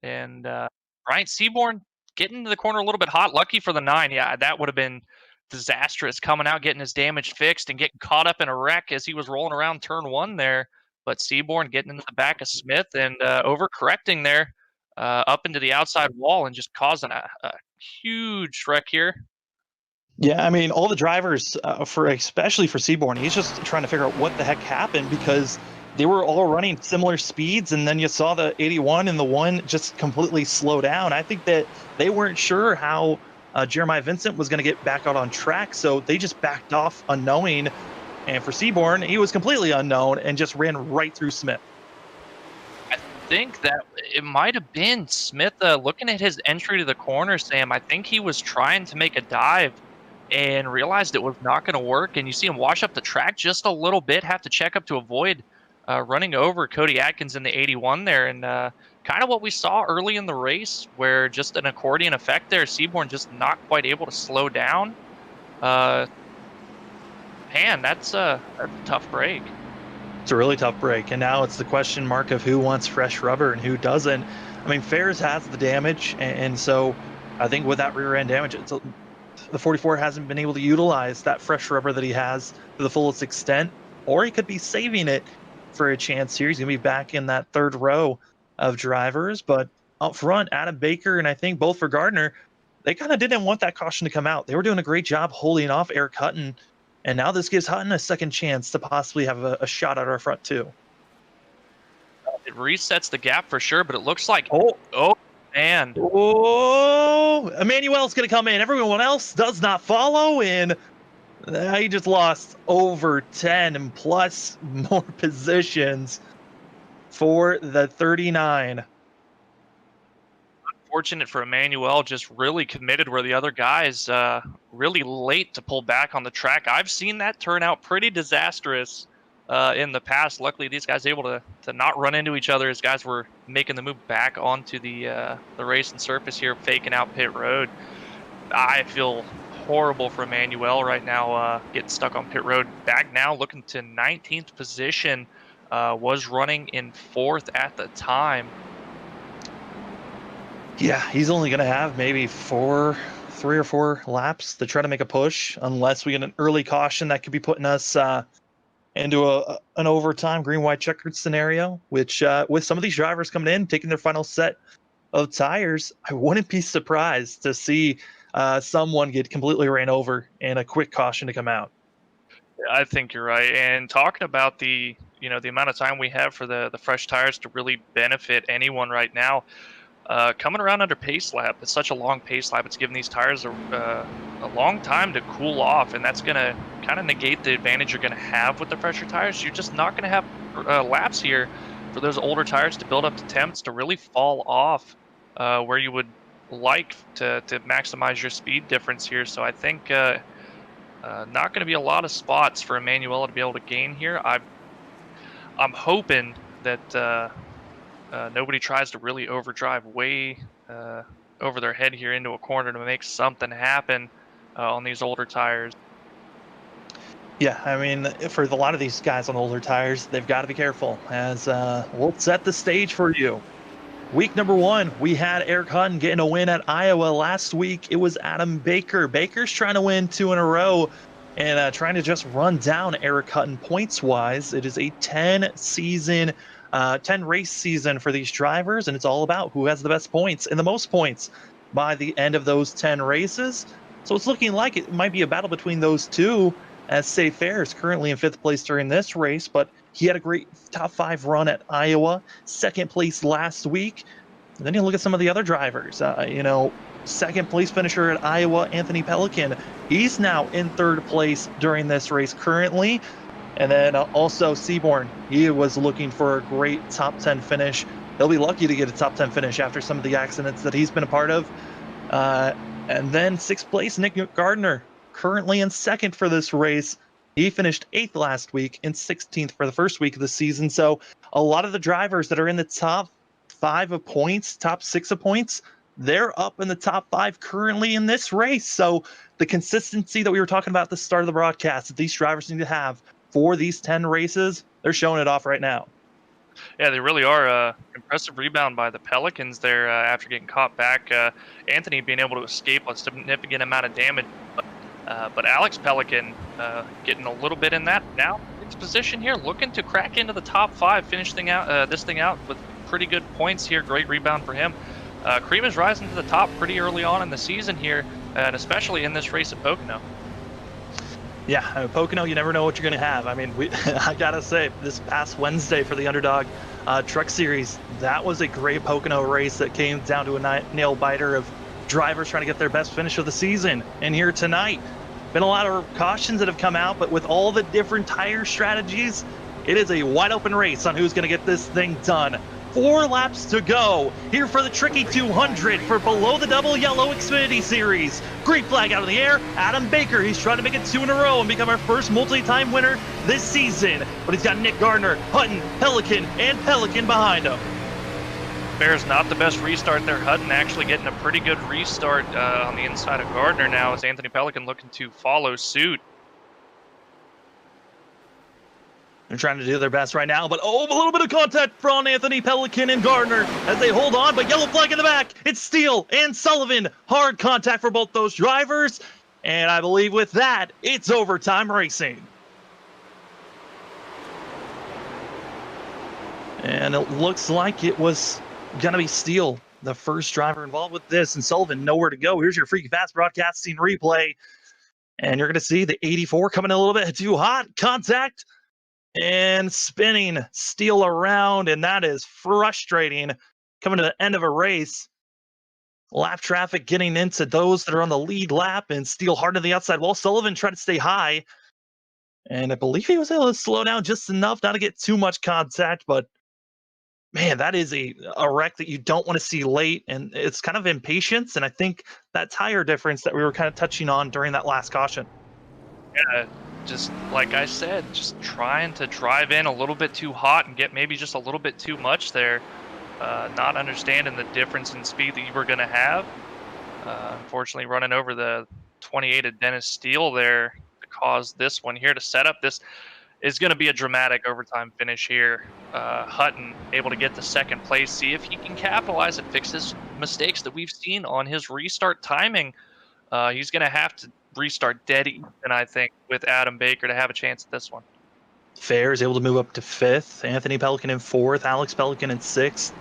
and Brian Seaborn getting into the corner a little bit hot. Lucky for the 9, yeah, that would have been disastrous, coming out getting his damage fixed and getting caught up in a wreck as he was rolling around turn 1 there. But Seaborn getting into the back of Smith and overcorrecting there up into the outside wall and just causing a huge wreck here. Yeah, I mean, all the drivers, especially for Seaborn, he's just trying to figure out what the heck happened because they were all running similar speeds, and then you saw the 81 and the 1 just completely slow down. I think that they weren't sure how Jeremiah Vincent was going to get back out on track, so they just backed off unknowing. And for Seaborn, he was completely unknown and just ran right through Smith. I think that it might have been Smith looking at his entry to the corner, Sam. I think he was trying to make a dive and realized it was not going to work. And you see him wash up the track just a little bit, have to check up to avoid running over Cody Atkins in the 81 there. And kind of what we saw early in the race, where just an accordion effect there, Seaborn just not quite able to slow down. Man, that's a tough break. It's a really tough break, and now it's the question mark of who wants fresh rubber and who doesn't. I mean, Fares has the damage, and so I think with that rear end damage, the 44 hasn't been able to utilize that fresh rubber that he has to the fullest extent, or he could be saving it for a chance here. He's going to be back in that third row of drivers, but up front, Adam Baker and I think both for Gardner, they kind of didn't want that caution to come out. They were doing a great job holding off Eric Hutton, and now this gives Hutton a second chance to possibly have a shot at our front too. It resets the gap for sure, but it looks like man. Oh, Emmanuel's going to come in. Everyone else does not follow, and he just lost over 10 and plus more positions for the 39. Unfortunate for Emmanuel, just really committed where the other guys really late to pull back on the track. I've seen that turn out pretty disastrous in the past. Luckily, these guys able to not run into each other as guys were making the move back onto the racing surface here, faking out pit road. I feel horrible for Emmanuel right now, getting stuck on pit road. Back now, looking to 19th position, was running in 4th at the time. Yeah, he's only going to have maybe 3 or 4 laps to try to make a push, unless we get an early caution that could be putting us into an overtime green-white checkered scenario, which with some of these drivers coming in, taking their final set of tires, I wouldn't be surprised to see someone get completely ran over and a quick caution to come out. I think you're right. And talking about the amount of time we have for the fresh tires to really benefit anyone right now, coming around under pace lap, it's such a long pace lap. It's giving these tires a long time to cool off, and that's going to kind of negate the advantage you're going to have with the fresher tires. You're just not going to have laps here for those older tires to build up to temps to really fall off where you would like to maximize your speed difference here. So I think not going to be a lot of spots for Emmanuel to be able to gain here. I'm hoping that nobody tries to really overdrive way over their head here into a corner to make something happen on these older tires. Yeah, I mean, for a lot of these guys on older tires, they've got to be careful, as we'll set the stage for you. Week number 1, we had Eric Hutton getting a win at Iowa. Last week, it was Adam Baker. Baker's trying to win 2 in a row and trying to just run down Eric Hutton points-wise. It is a 10 race season for these drivers, and it's all about who has the best points and the most points by the end of those 10 races. So it's looking like it might be a battle between those two, as Say Fair is currently in 5th place during this race, but he had a great top 5 run at Iowa, 2nd place last week. And then you look at some of the other drivers, 2nd place finisher at Iowa, Anthony Pelican. He's now in 3rd place during this race currently. And then also Seaborn, he was looking for a great top 10 finish. He'll be lucky to get a top 10 finish after some of the accidents that he's been a part of. And then 6th place, Nick Gardner, currently in 2nd for this race. He finished 8th last week and 16th for the first week of the season. So a lot of the drivers that are in the top 5 of points, top 6 of points, they're up in the top 5 currently in this race. So the consistency that we were talking about at the start of the broadcast that these drivers need to have for these 10 races, they're showing it off right now. Yeah, they really are. Impressive rebound by the Pelicans there after getting caught back. Anthony being able to escape a significant amount of damage. But Alex Pelican getting a little bit in that now. 6th position here, looking to crack into the top 5, finish this thing out with pretty good points here. Great rebound for him. Cream is rising to the top pretty early on in the season here, and especially in this race at Pocono. Yeah, Pocono, you never know what you're going to have. I mean, I got to say, this past Wednesday for the Underdog Truck Series, that was a great Pocono race that came down to a nail-biter of drivers trying to get their best finish of the season. And here tonight, been a lot of cautions that have come out, but with all the different tire strategies, it is a wide-open race on who's going to get this thing done. 4 laps to go here for the Tricky 200 for Below the Double Yellow Xfinity Series. Green flag out of the air. Adam Baker, he's trying to make it 2 in a row and become our first multi-time winner this season. But he's got Nick Gardner, Hutton, Pelican, and Pelican behind him. Bears not the best restart there. Hutton actually getting a pretty good restart on the inside of Gardner now, as Anthony Pelican looking to follow suit. They're trying to do their best right now, but a little bit of contact from Anthony Pelican and Gardner as they hold on, but yellow flag in the back. It's Steele and Sullivan. Hard contact for both those drivers. And I believe with that, it's overtime racing. And it looks like it was going to be Steele, the first driver involved with this, and Sullivan nowhere to go. Here's your Freaky Fast broadcasting replay. And you're going to see the 84 coming in a little bit too hot. Contact and spinning Steele around, and that is frustrating. Coming to the end of a race. Lap traffic getting into those that are on the lead lap, and Steele hard to the outside wall. Sullivan tried to stay high. And I believe he was able to slow down just enough not to get too much contact, but man, that is a wreck that you don't want to see late, and it's kind of impatience, and I think that tire difference that we were kind of touching on during that last caution. Yeah, just like I said, just trying to drive in a little bit too hot and get maybe just a little bit too much there, not understanding the difference in speed that you were going to have. Unfortunately, running over the 28 of Dennis Steele there to cause this one here to set up this is going to be a dramatic overtime finish here. Hutton able to get to second place, see if he can capitalize and fix his mistakes that we've seen on his restart timing. He's going to have to restart dead even, I think, with Adam Baker to have a chance at this one. Fair is able to move up to 5th. Anthony Pelican in 4th. Alex Pelican in 6th.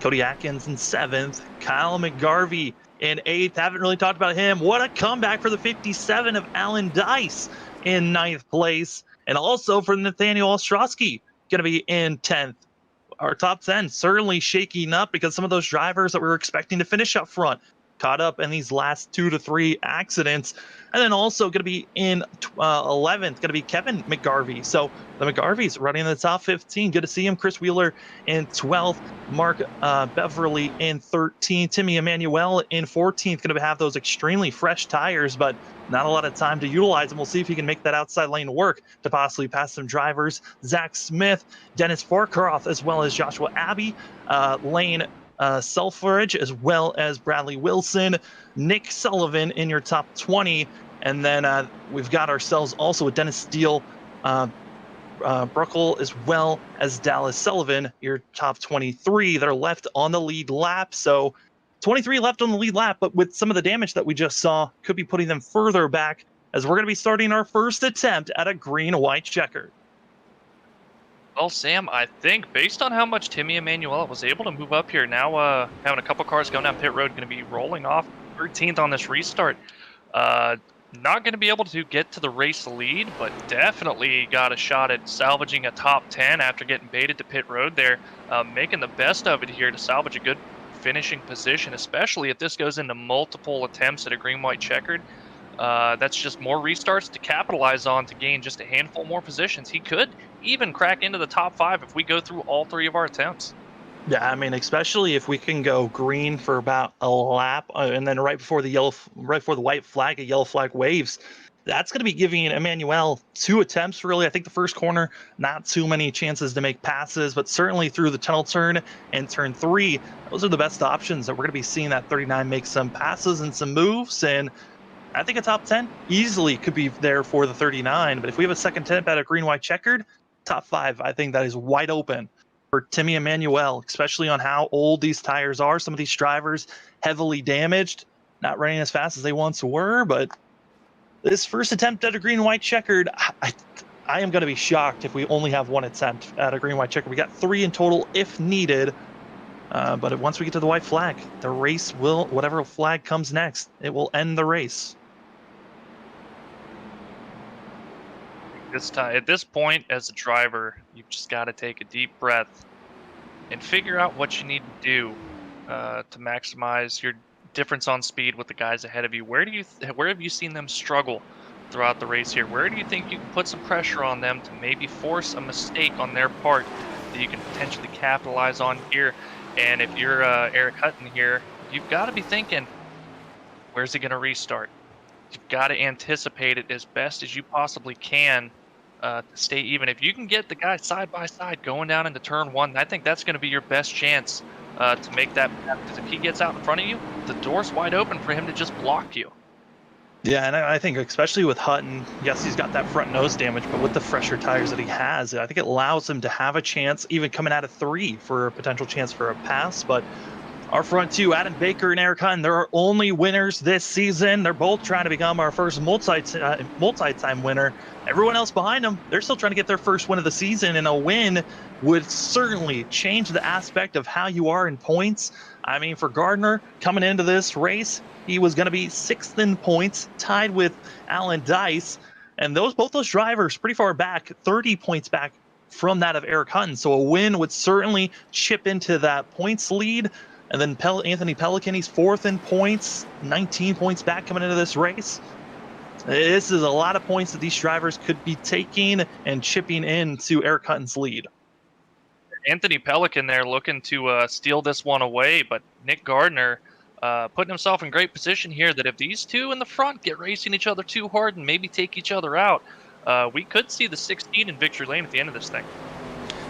Cody Atkins in 7th. Kyle McGarvey in 8th. Haven't really talked about him. What a comeback for the 57 of Alan Dice in 9th place. And also for Nathaniel Ostrowski, going to be in 10th. Our top 10 certainly shaking up because some of those drivers that we were expecting to finish up front caught up in these last 2 to 3 accidents. And then also going to be in 11th, going to be Kevin McGarvey. So the McGarveys running in the top 15. Good to see him. Chris Wheeler in 12th. Mark Beverly in 13th. Timmy Emmanuel in 14th. Going to have those extremely fresh tires, but not a lot of time to utilize them. We'll see if he can make that outside lane work to possibly pass some drivers. Zach Smith, Dennis Farkaroff, as well as Joshua Abbey, Lane Selfridge, as well as Bradley Wilson, Nick Sullivan in your top 20. And then we've got ourselves also with Dennis Steele, Bruckle, as well as Dallas Sullivan, your top 23 that are left on the lead lap. So 23 left on the lead lap, but with some of the damage that we just saw, could be putting them further back as we're going to be starting our first attempt at a green-white checker. Well, Sam, I think based on how much Timmy Emmanuel was able to move up here, now having a couple cars going down pit road, going to be rolling off 13th on this restart. Not going to be able to get to the race lead, but definitely got a shot at salvaging a top 10 after getting baited to pit road there, making the best of it here to salvage a good finishing position, especially if this goes into multiple attempts at a green-white checkered. That's just more restarts to capitalize on to gain just a handful more positions. He could even crack into the top 5 if we go through all 3 of our attempts. Yeah, I mean, especially if we can go green for about a lap, and then right before the white flag, a yellow flag waves. That's going to be giving Emmanuel 2 attempts, really. I think the first corner, not too many chances to make passes, but certainly through the tunnel turn and turn 3, those are the best options that we're going to be seeing that 39 make some passes and some moves. And I think a top 10 easily could be there for the 39. But if we have a second attempt at a green-white checkered, top 5, I think that is wide open for Timmy Emmanuel, especially on how old these tires are. Some of these drivers heavily damaged, not running as fast as they once were, but this first attempt at a green-white checkered, I am going to be shocked if we only have 1 attempt at a green-white checkered. We got 3 in total if needed, but once we get to the white flag, the race will, whatever flag comes next, it will end the race. This time, at this point, as a driver, you've just got to take a deep breath and figure out what you need to do to maximize your difference on speed with the guys ahead of you. Where have you seen them struggle throughout the race here? Where do you think you can put some pressure on them to maybe force a mistake on their part that you can potentially capitalize on here? And if you're Eric Hutton here, you've got to be thinking, where's he going to restart? You've got to anticipate it as best as you possibly can to stay even. If you can get the guy side by side going down into turn 1, I think that's going to be your best chance to make that path, because if he gets out in front of you, the door's wide open for him to just block you. Yeah, and I think especially with Hutton, yes, he's got that front nose damage, but with the fresher tires that he has, I think it allows him to have a chance, even coming out of 3, for a potential chance for a pass. But our front two, Adam Baker and Eric Hutton, they're our only winners this season. They're both trying to become our first multi-time winner. Everyone else behind them, they're still trying to get their first win of the season, and a win would certainly change the aspect of how you are in points. I mean, for Gardner, coming into this race, he was going to be 6th in points, tied with Alan Dice, and both those drivers pretty far back, 30 points back from that of Eric Hutton. So a win would certainly chip into that points lead. And then Anthony Pelican, he's 4th in points, 19 points back coming into this race. This is a lot of points that these drivers could be taking and chipping into Eric Hutton's lead. Anthony Pelican there looking to steal this one away, but Nick Gardner putting himself in great position here that if these two in the front get racing each other too hard and maybe take each other out, we could see the 16 in victory lane at the end of this thing.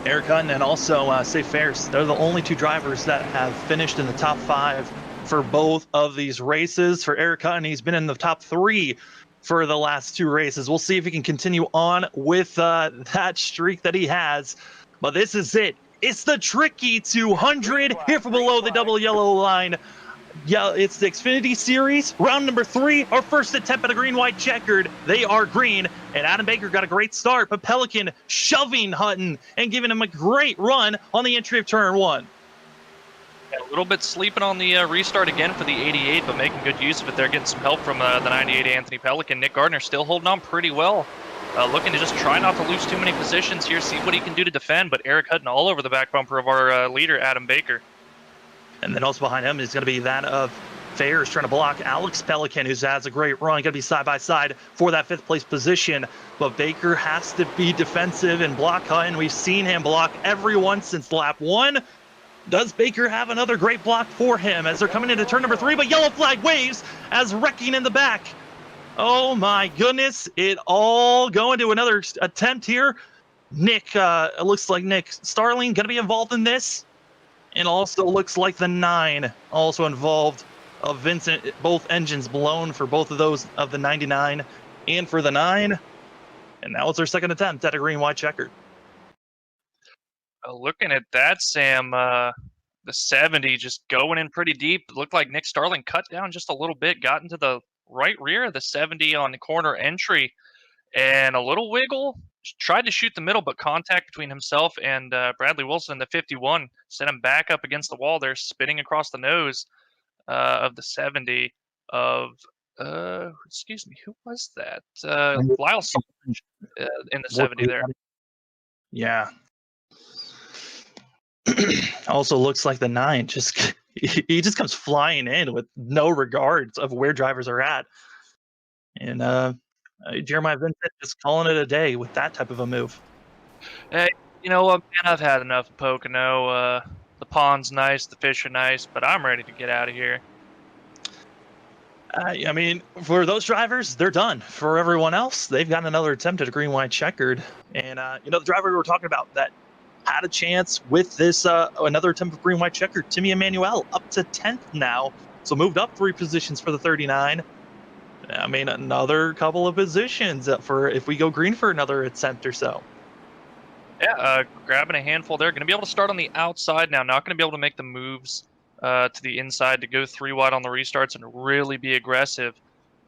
Eric Hutton and also Safe Fares, they're the only 2 drivers that have finished in the top 5 for both of these races. For Eric Hutton, he's been in the top 3 for the last 2 races. We'll see if he can continue on with that streak that he has. But this is it. It's the Tricky 200 here from below the double yellow line. Yeah, it's the Xfinity Series, round number 3, our first attempt at a green-white checkered. They are green, and Adam Baker got a great start, but Pelican shoving Hutton and giving him a great run on the entry of turn 1. A little bit sleeping on the restart again for the 88, but making good use of it. They're getting some help from the 98 Anthony Pelican. Nick Gardner still holding on pretty well. Looking to just try not to lose too many positions here, see what he can do to defend, but Eric Hutton all over the back bumper of our leader, Adam Baker. And then also behind him is going to be that of Fares trying to block Alex Pelican, who has a great run. Going to be side by side for that 5th place position. But Baker has to be defensive and block Hutton. We've seen him block everyone since lap 1. Does Baker have another great block for him as they're coming into turn number 3? But yellow flag waves as wrecking in the back. Oh my goodness. It all going to another attempt here. It looks like Nick Starling going to be involved in this. And also looks like the 9 also involved of Vincent, both engines blown for both of those of the 99 and for the 9. And now it's their second attempt at a green-white checkered. Looking at that, Sam, the 70 just going in pretty deep. It looked like Nick Starling cut down just a little bit, got into the right rear of the 70 on the corner entry, and a little wiggle. Tried to shoot the middle, but contact between himself and Bradley Wilson in the 51 sent him back up against the wall there, spinning across the nose of the 70 of, excuse me, who was that? Lyle in the 70 there. Yeah. Also looks like the 9 he just comes flying in with no regards of where drivers are at. And Jeremiah Vincent just calling it a day with that type of a move. Hey, you know what, man? I've had enough of Pocono. The pond's nice, the fish are nice, but I'm ready to get out of here. I mean, for those drivers, they're done. For everyone else, they've got another attempt at a green-white checkered. And, the driver we were talking about that had a chance with this another attempt of green-white checkered, Timmy Emmanuel, up to 10th now. So moved up 3 positions for the 39. I mean, another couple of positions for if we go green for another attempt or so. Yeah, grabbing a handful there. Going to be able to start on the outside now. Not going to be able to make the moves to the inside to go 3 wide on the restarts and really be aggressive.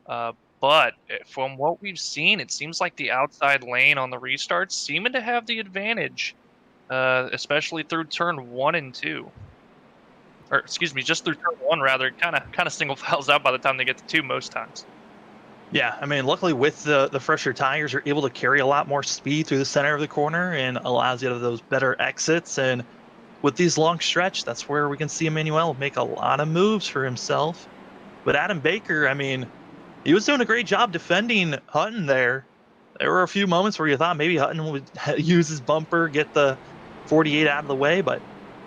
But from what we've seen, it seems like the outside lane on the restarts seeming to have the advantage, especially through turn 1 and 2. Or excuse me, just through turn 1 rather. Kind of single files out by the time they get to 2 most times. Yeah, I mean, luckily with the fresher tires, you're able to carry a lot more speed through the center of the corner and allows you to have those better exits. And with these long stretch, that's where we can see Emmanuel make a lot of moves for himself. But Adam Baker, I mean, he was doing a great job defending Hutton there. There were a few moments where you thought maybe Hutton would use his bumper, get the 48 out of the way, but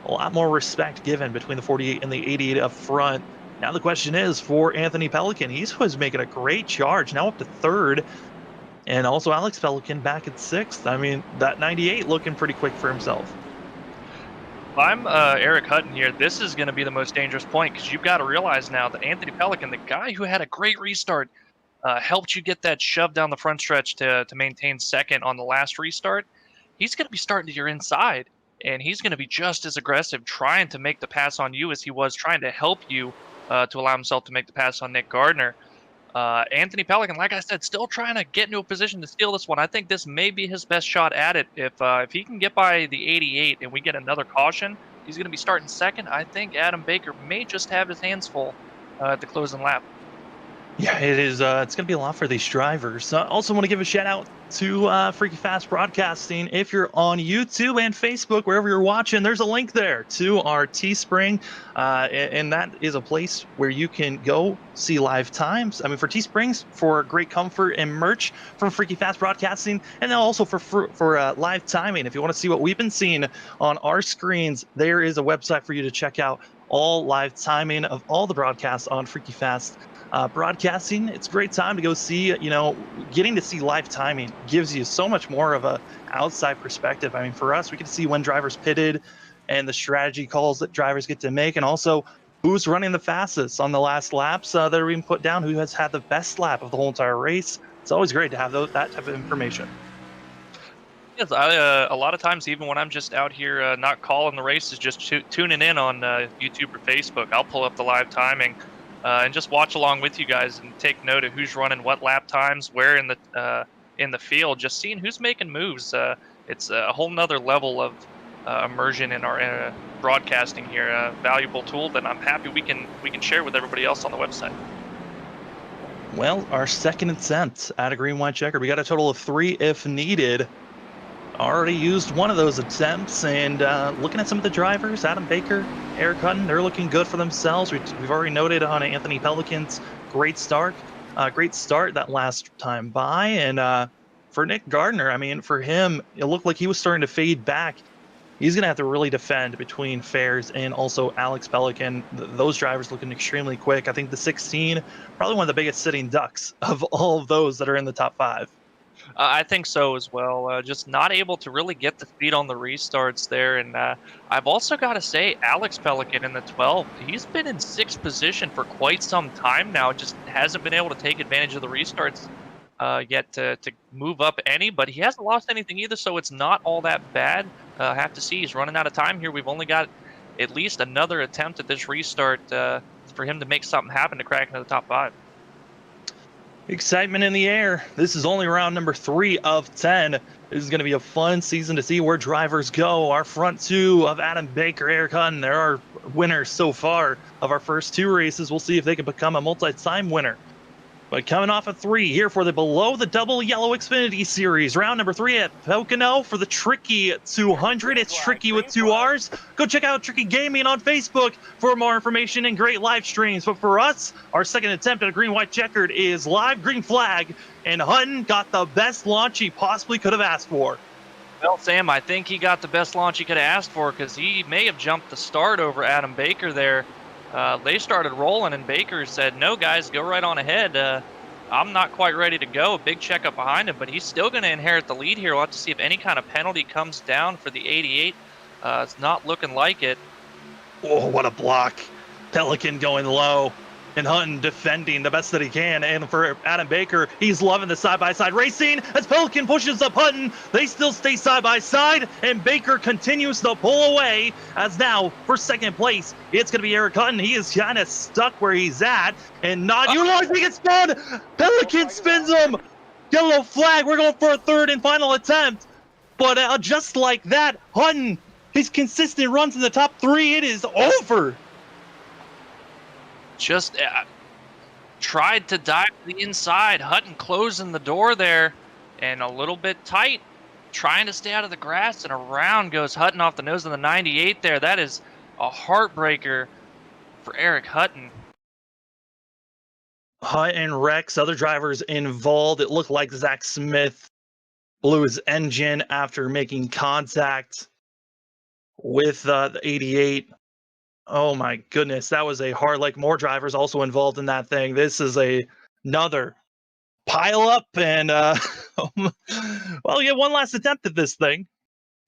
a lot more respect given between the 48 and the 88 up front. Now the question is for Anthony Pelican. He was making a great charge, now up to 3rd. And also Alex Pelican back at 6th. I mean, that 98 looking pretty quick for himself. I'm Eric Hutton here. This is going to be the most dangerous point because you've got to realize now that Anthony Pelican, the guy who had a great restart, helped you get that shove down the front stretch to maintain second on the last restart, he's going to be starting to your inside, and he's going to be just as aggressive trying to make the pass on you as he was trying to help you to allow himself to make the pass on Nick Gardner. Anthony Pelican, like I said, still trying to get into a position to steal this one. I think this may be his best shot at it. If he can get by the 88 and we get another caution, he's going to be starting second. I think Adam Baker may just have his hands full at the closing lap. Yeah, it is. It's going to be a lot for these drivers. Also want to give a shout out to Freaky Fast Broadcasting. If you're on YouTube and Facebook, wherever you're watching, there's a link there to our Teespring. And that is a place where you can go see live times. I mean, for Teesprings, for great comfort and merch from Freaky Fast Broadcasting, and then also for live timing. If you want to see what we've been seeing on our screens, there is a website for you to check out all live timing of all the broadcasts on Freaky Fast Broadcasting. It's a great time to go see, getting to see live timing gives you so much more of a outside perspective. I mean, for us, we get to see when drivers pitted and the strategy calls that drivers get to make, and also who's running the fastest on the last laps that are being put down, who has had the best lap of the whole entire race. It's always great to have that type of information. Yes, a lot of times, even when I'm just out here not calling the races, just tuning in on YouTube or Facebook, I'll pull up the live timing and just watch along with you guys and take note of who's running what lap times, where in the field, just seeing who's making moves. It's a whole nother level of immersion in our broadcasting here. A valuable tool that I'm happy we can share with everybody else on the website. Well, our second attempt at a green white checker. We got a total of 3 if needed. Already used one of those attempts, and looking at some of the drivers, Adam Baker, Eric Hutton, they're looking good for themselves. We've already noted on Anthony Pelican's great start that last time by, and for Nick Gardner, I mean, for him, it looked like he was starting to fade back. He's going to have to really defend between Fares and also Alex Pelican. Those drivers looking extremely quick. I think the 16, probably one of the biggest sitting ducks of all of those that are in the top 5. I think so as well. Just not able to really get the speed on the restarts there. And I've also got to say, Alex Pelican in the 12, he's been in 6th position for quite some time now. Just hasn't been able to take advantage of the restarts yet to move up any. But he hasn't lost anything either, so it's not all that bad. I have to see, he's running out of time here. We've only got at least another attempt at this restart for him to make something happen to crack into the top 5. Excitement in the air. This is only round number 3 of 10. This is going to be a fun season to see where drivers go. Our front 2 of Adam Baker, Eric Hutton, they're our winners so far of our first 2 races. We'll see if they can become a multi-time winner. But coming off of 3 here for the Below the Double Yellow Xfinity Series, round number 3 at Pocono for the Tricky 200. It's Tricky with 2 R's. Go check out Tricky Gaming on Facebook for more information and great live streams. But for us, our second attempt at a green-white checkered is live green flag, and Hutton got the best launch he possibly could have asked for. Well, Sam, I think he got the best launch he could have asked for, because he may have jumped the start over Adam Baker there. They started rolling, and Baker said, "No, guys, go right on ahead. I'm not quite ready to go." Big checkup behind him, but he's still going to inherit the lead here. We'll have to see if any kind of penalty comes down for the 88. It's not looking like it. Oh, what a block. Pelican going low, and Hutton defending the best that he can. And for Adam Baker, he's loving the side-by-side racing as Pelican pushes up Hutton. They still stay side-by-side, and Baker continues to pull away, as now for second place, it's going to be Eric Hutton. He is kind of stuck where he's at and not utilizing his spun. Pelican spins him. Yellow flag. We're going for a third and final attempt. But just like that, Hutton, his consistent runs in the top 3, it is over. Just tried to dive to the inside. Hutton closing the door there, and a little bit tight, trying to stay out of the grass, and around goes Hutton off the nose of the 98 there. That is a heartbreaker for Eric Hutton. Hutton wrecks other drivers involved. It looked like Zach Smith blew his engine after making contact with the 88. Oh my goodness, that was a hard, like more drivers also involved in that thing. This is another pile up, and well, we get one last attempt at this thing,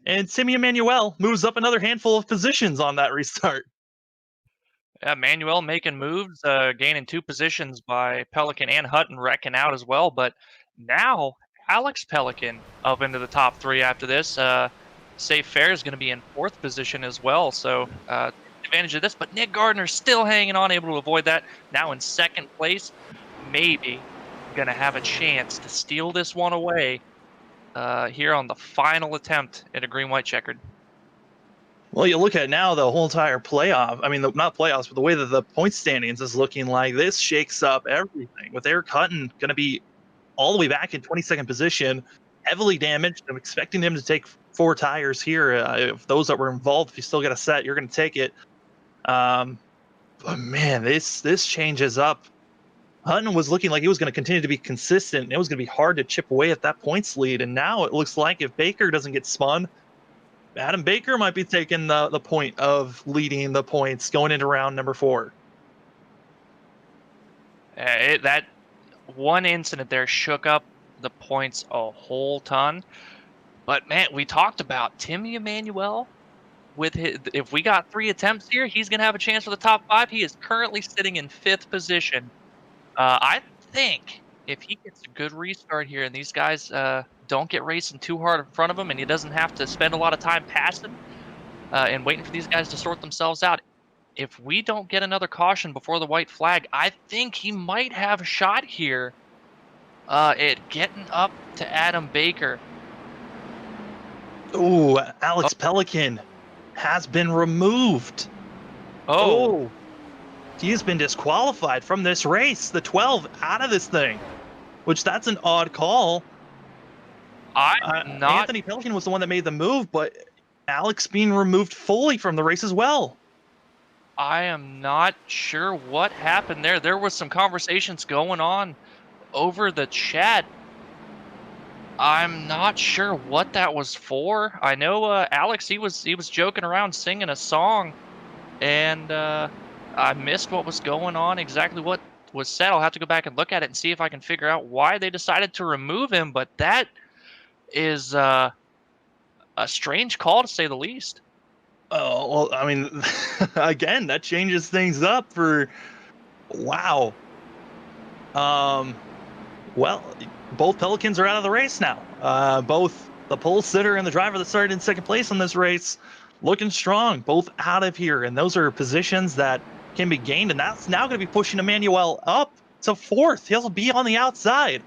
and Timmy Emmanuel moves up another handful of positions on that restart. Yeah, Manuel making moves, gaining 2 positions by Pelican and Hutton wrecking out as well. But now Alex Pelican up into the top 3 after this. Safe Fair is going to be in 4th position as well. So take advantage of this. But Nick Gardner still hanging on, able to avoid that. Now in 2nd place, maybe going to have a chance to steal this one away here on the final attempt at a green-white checkered. Well, you look at now the whole entire playoff. I mean, not playoffs, but the way that the point standings is looking like this shakes up everything. With Eric Hutton going to be all the way back in 22nd position, heavily damaged. I'm expecting him to take 4 tires here. If those that were involved, if you still got a set, you're going to take it. But man, this changes up. Hutton was looking like he was going to continue to be consistent, and it was going to be hard to chip away at that points lead. And now it looks like if Baker doesn't get spun, Adam Baker might be taking the point of leading the points going into round number 4. That one incident there shook up the points a whole ton. But man, we talked about Timmy Emmanuel. With his, if we got 3 attempts here, he's going to have a chance for the top 5. He is currently sitting in 5th position. I think if he gets a good restart here and these guys don't get racing too hard in front of him and he doesn't have to spend a lot of time passing and waiting for these guys to sort themselves out, if we don't get another caution before the white flag, I think he might have a shot here at getting up to Adam Baker. Ooh, Alex Pelican has been removed. Oh. He has been disqualified from this race. The 12 out of this thing, which that's an odd call. Anthony Pelican was the one that made the move, but Alex being removed fully from the race as well. I am not sure what happened there. There was some conversations going on over the chat. I'm not sure what that was for. I know Alex, he was joking around singing a song, and I missed what was going on, exactly what was said. I'll have to go back and look at it and see if I can figure out why they decided to remove him. But that is a strange call, to say the least. Oh, well, I mean, again, that changes things up for, wow. Well, both Pelicans are out of the race now. Both the pole sitter and the driver that started in 2nd place in this race looking strong, both out of here. And those are positions that can be gained, and that's now going to be pushing Emmanuel up to 4th. He'll be on the outside.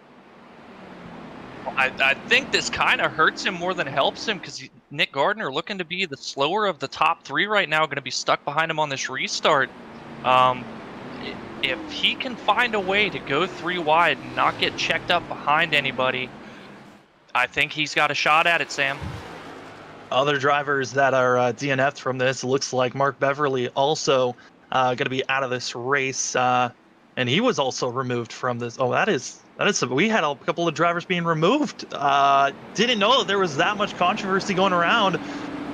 I think this kind of hurts him more than helps him, because Nick Gardner, looking to be the slower of the top 3 right now, going to be stuck behind him on this restart. If he can find a way to go 3 wide and not get checked up behind anybody, I think he's got a shot at it, Sam. Other drivers that are DNF'd from this, looks like Mark Beverly also going to be out of this race, and he was also removed from this. Oh, that is we had a couple of drivers being removed. Didn't know that there was that much controversy going around,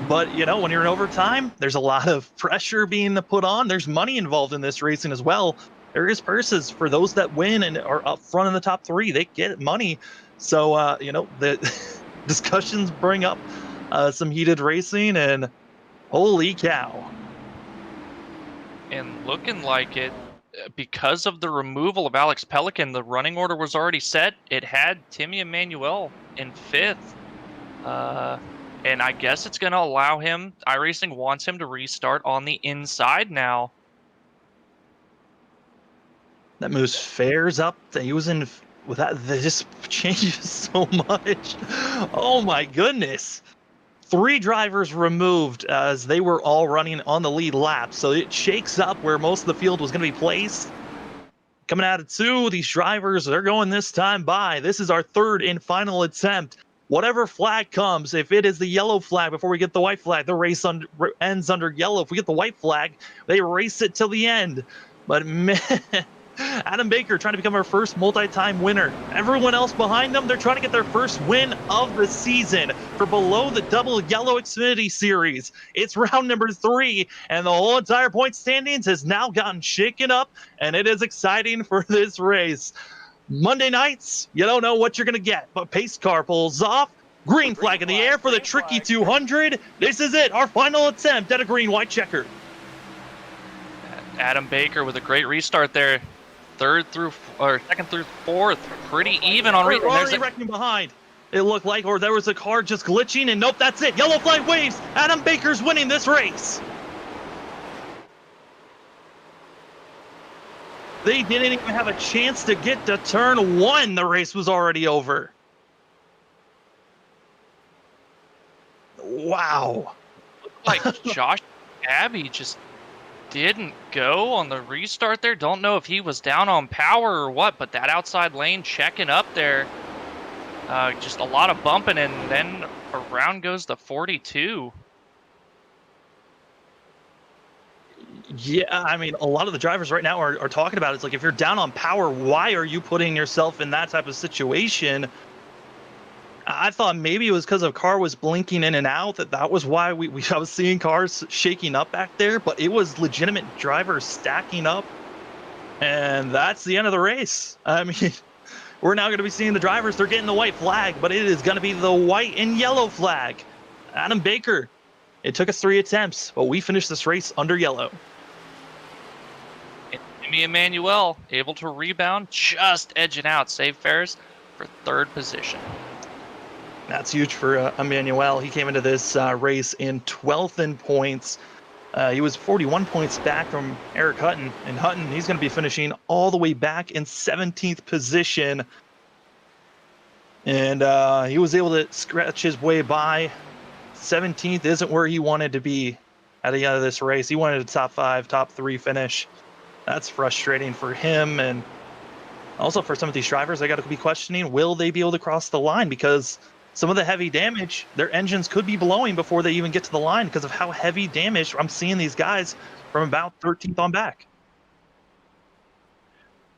but you know, when you're in overtime, there's a lot of pressure being put on. There's money involved in this racing as well. There is purses for those that win and are up front in the top 3. They get money. So you know, the discussions bring up some heated racing, and holy cow. And looking like it, because of the removal of Alex Pelican, the running order was already set. It had Timmy Emmanuel in 5th. And I guess it's going to allow him, iRacing wants him to restart on the inside now. That moves Fares up. He was in with that. This changes so much. Oh my goodness. 3 drivers removed as they were all running on the lead lap. So it shakes up where most of the field was going to be placed. Coming out of 2, these drivers, they're going this time by. This is our 3rd and final attempt. Whatever flag comes, if it is the yellow flag before we get the white flag, the race ends under yellow. If we get the white flag, they race it till the end. But man, Adam Baker trying to become our first multi-time winner. Everyone else behind them, they're trying to get their first win of the season for below the double yellow Xfinity series. It's round number 3, and the whole entire point standings has now gotten shaken up, and it is exciting for this race. Monday nights, you don't know what you're going to get, but pace car pulls off. Green flag in the air for the Tricky 200. This is it, our final attempt at a green-white checker. Adam Baker with a great restart there. Second through fourth, pretty even on. We're already wrecking behind. It looked like, or there was a car just glitching, and nope, that's it. Yellow flag waves. Adam Baker's winning this race. They didn't even have a chance to get to turn one. The race was already over. Wow. Like Josh Abbey just didn't go on the restart there. Don't know if he was down on power or what, but that outside lane checking up there. Just a lot of bumping, and then around goes the 42. Yeah, I mean, a lot of the drivers right now are talking about it. It's like, if you're down on power, why are you putting yourself in that type of situation? I thought maybe it was because a car was blinking in and out, that was why I was seeing cars shaking up back there, but it was legitimate drivers stacking up, and that's the end of the race. I mean, we're now going to be seeing the drivers. They're getting the white flag, but it is going to be the white and yellow flag. Adam Baker, it took us 3 attempts, but we finished this race under yellow. Jimmy Emmanuel able to rebound, just edging out Save Ferris for third position. That's huge for Emmanuel. He came into this race in 12th in points. He was 41 points back from Eric Hutton. And Hutton, he's going to be finishing all the way back in 17th position. And he was able to scratch his way by. 17th isn't where he wanted to be at the end of this race. He wanted a top 5, top 3 finish. That's frustrating for him. And also for some of these drivers, I got to be questioning, will they be able to cross the line? Because some of the heavy damage, their engines could be blowing before they even get to the line because of how heavy damage I'm seeing these guys from about 13th on back.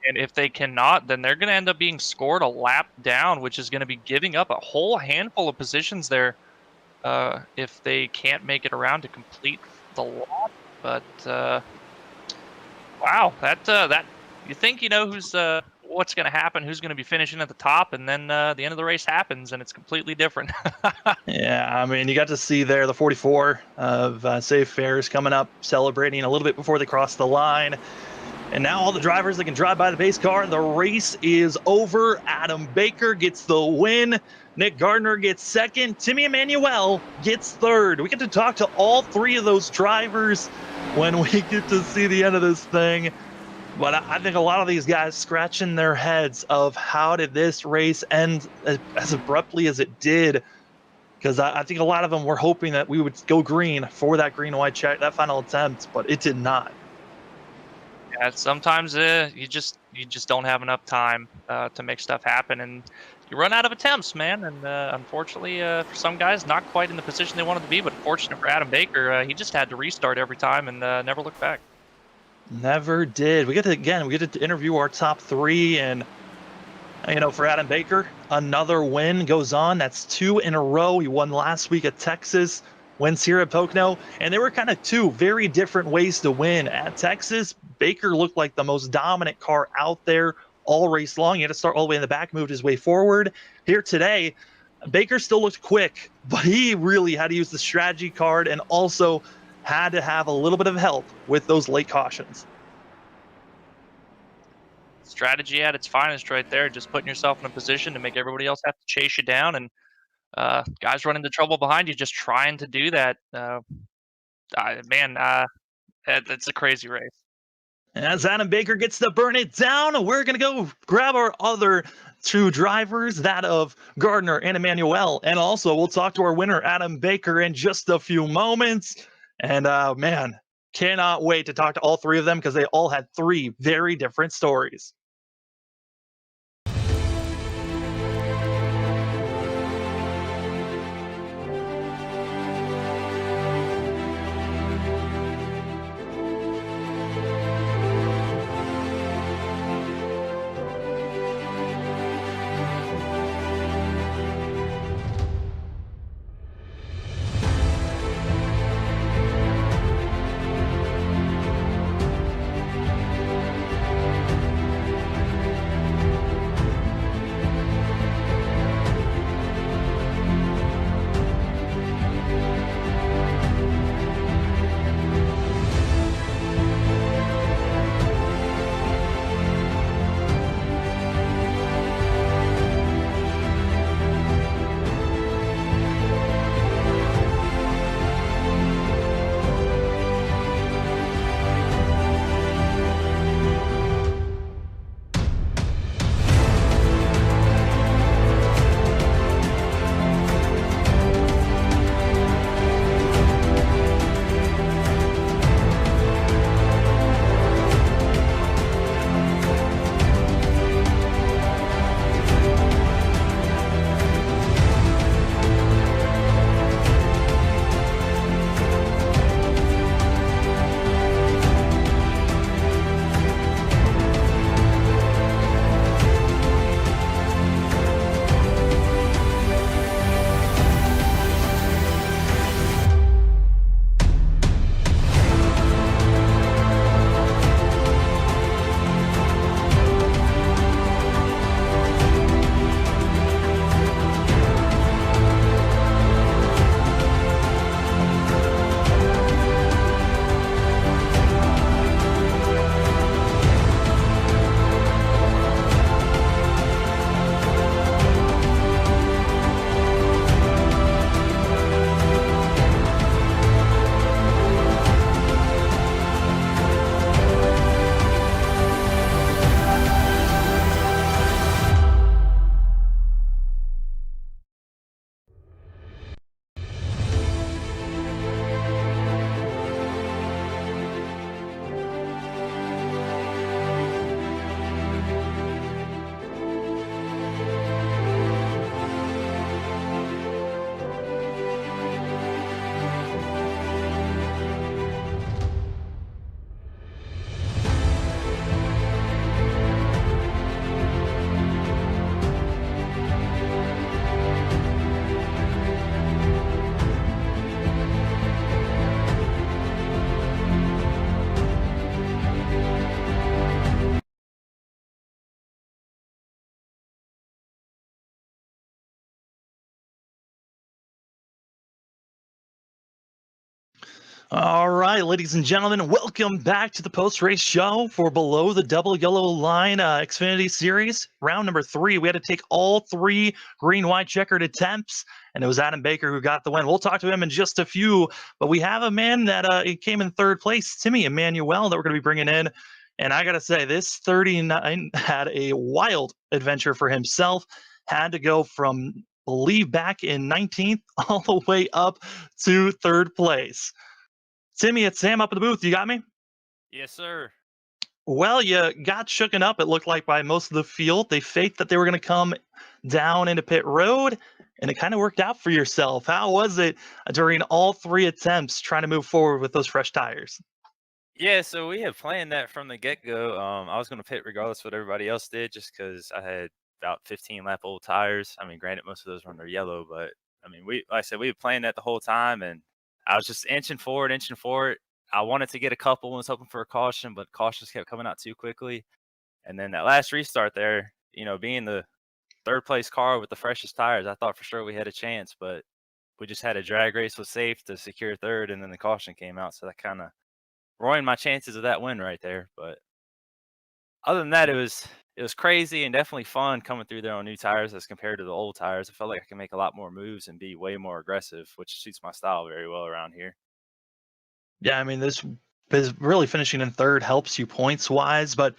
And if they cannot, then they're going to end up being scored a lap down, which is going to be giving up a whole handful of positions there if they can't make it around to complete the lap. But wow, that you think you know who's what's going to happen, who's going to be finishing at the top, and then the end of the race happens, and it's completely different. Yeah, I mean, you got to see there the 44 of Save Ferris coming up, celebrating a little bit before they cross the line. And now all the drivers that can drive by the base car, the race is over. Adam Baker gets the win. Nick Gardner gets second. Timmy Emmanuel gets third. We get to talk to all 3 of those drivers when we get to see the end of this thing. But I think a lot of these guys scratching their heads of how did this race end as abruptly as it did. Because I think a lot of them were hoping that we would go green for that green and white check, that final attempt, but it did not. Yeah, sometimes you just don't have enough time to make stuff happen, and you run out of attempts, man. And unfortunately, for some guys, not quite in the position they wanted to be. But fortunate for Adam Baker, he just had to restart every time and never look back. Never did. We get to interview our top 3, and for Adam Baker, another win goes on. That's 2 in a row. He won last week at Texas. Wins here at Pocono, and there were kind of 2 very different ways to win. At Texas, Baker looked like the most dominant car out there all race long. He had to start all the way in the back, moved his way forward. Here today, Baker still looked quick, but he really had to use the strategy card and also had to have a little bit of help with those late cautions. Strategy at its finest right there, just putting yourself in a position to make everybody else have to chase you down, and guys run into trouble behind you just trying to do that. It's a crazy race. As Adam Baker gets to burn it down, we're going to go grab our other 2 drivers, that of Gardner and Emmanuel. And also, we'll talk to our winner, Adam Baker, in just a few moments. And man, cannot wait to talk to all 3 of them because they all had 3 very different stories. All right, ladies and gentlemen, welcome back to the post-race show for Below the Double Yellow Line Xfinity Series. Round number 3, we had to take all 3 green-white checkered attempts, and it was Adam Baker who got the win. We'll talk to him in just a few, but we have a man that he came in 3rd place, Timmy Emmanuel, that we're going to be bringing in. And I got to say, this 39 had a wild adventure for himself. Had to go from, believe, back in 19th all the way up to 3rd place. Timmy, it's Sam up in the booth. You got me? Yes, sir. Well, you got shooken up, it looked like, by most of the field. They faked that they were going to come down into pit road, and it kind of worked out for yourself. How was it during all 3 attempts trying to move forward with those fresh tires? Yeah, so we had planned that from the get-go. I was going to pit regardless of what everybody else did, just because I had about 15 lap old tires. I mean, granted, most of those were under yellow, but I mean, like I said, we had planned that the whole time, and I was just inching forward. I wanted to get a couple and was hoping for a caution, but cautions kept coming out too quickly. And then that last restart there, being the 3rd place car with the freshest tires, I thought for sure we had a chance, but we just had a drag race with safe to secure 3rd, and then the caution came out, so that kind of ruined my chances of that win right there. But other than that, it was crazy and definitely fun coming through there on new tires as compared to the old tires. I felt like I can make a lot more moves and be way more aggressive, which suits my style very well around here. Yeah, I mean, this is really finishing in 3rd helps you points-wise, but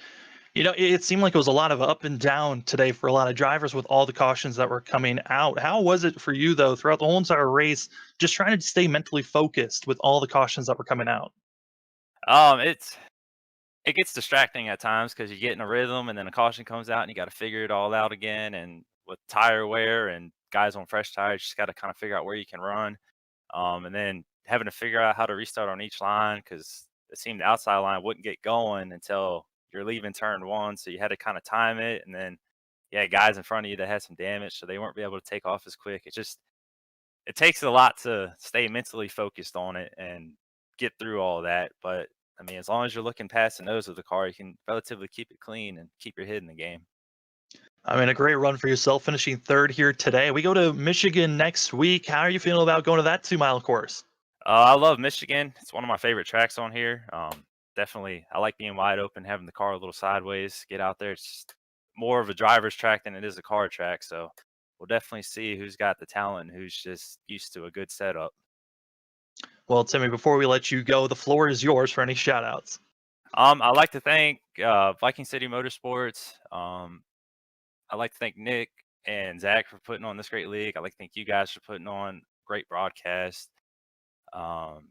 it seemed like it was a lot of up and down today for a lot of drivers with all the cautions that were coming out. How was it for you, though, throughout the whole entire race, just trying to stay mentally focused with all the cautions that were coming out? It gets distracting at times because you get in a rhythm and then a caution comes out and you got to figure it all out again. And with tire wear and guys on fresh tires, you just got to kind of figure out where you can run. And then having to figure out how to restart on each line because it seemed the outside line wouldn't get going until you're leaving turn 1. So you had to kind of time it. And then, yeah, guys in front of you that had some damage, so they weren't able to take off as quick. It takes a lot to stay mentally focused on it and get through all that. But I mean, as long as you're looking past the nose of the car, you can relatively keep it clean and keep your head in the game. I mean, a great run for yourself, finishing 3rd here today. We go to Michigan next week. How are you feeling about going to that 2-mile course? I love Michigan. It's one of my favorite tracks on here. Definitely, I like being wide open, having the car a little sideways, get out there. It's just more of a driver's track than it is a car track. So we'll definitely see who's got the talent and who's just used to a good setup. Well, Timmy, before we let you go, the floor is yours for any shout-outs. I'd like to thank Viking City Motorsports. I'd like to thank Nick and Zach for putting on this great league. I'd like to thank you guys for putting on great broadcast. Also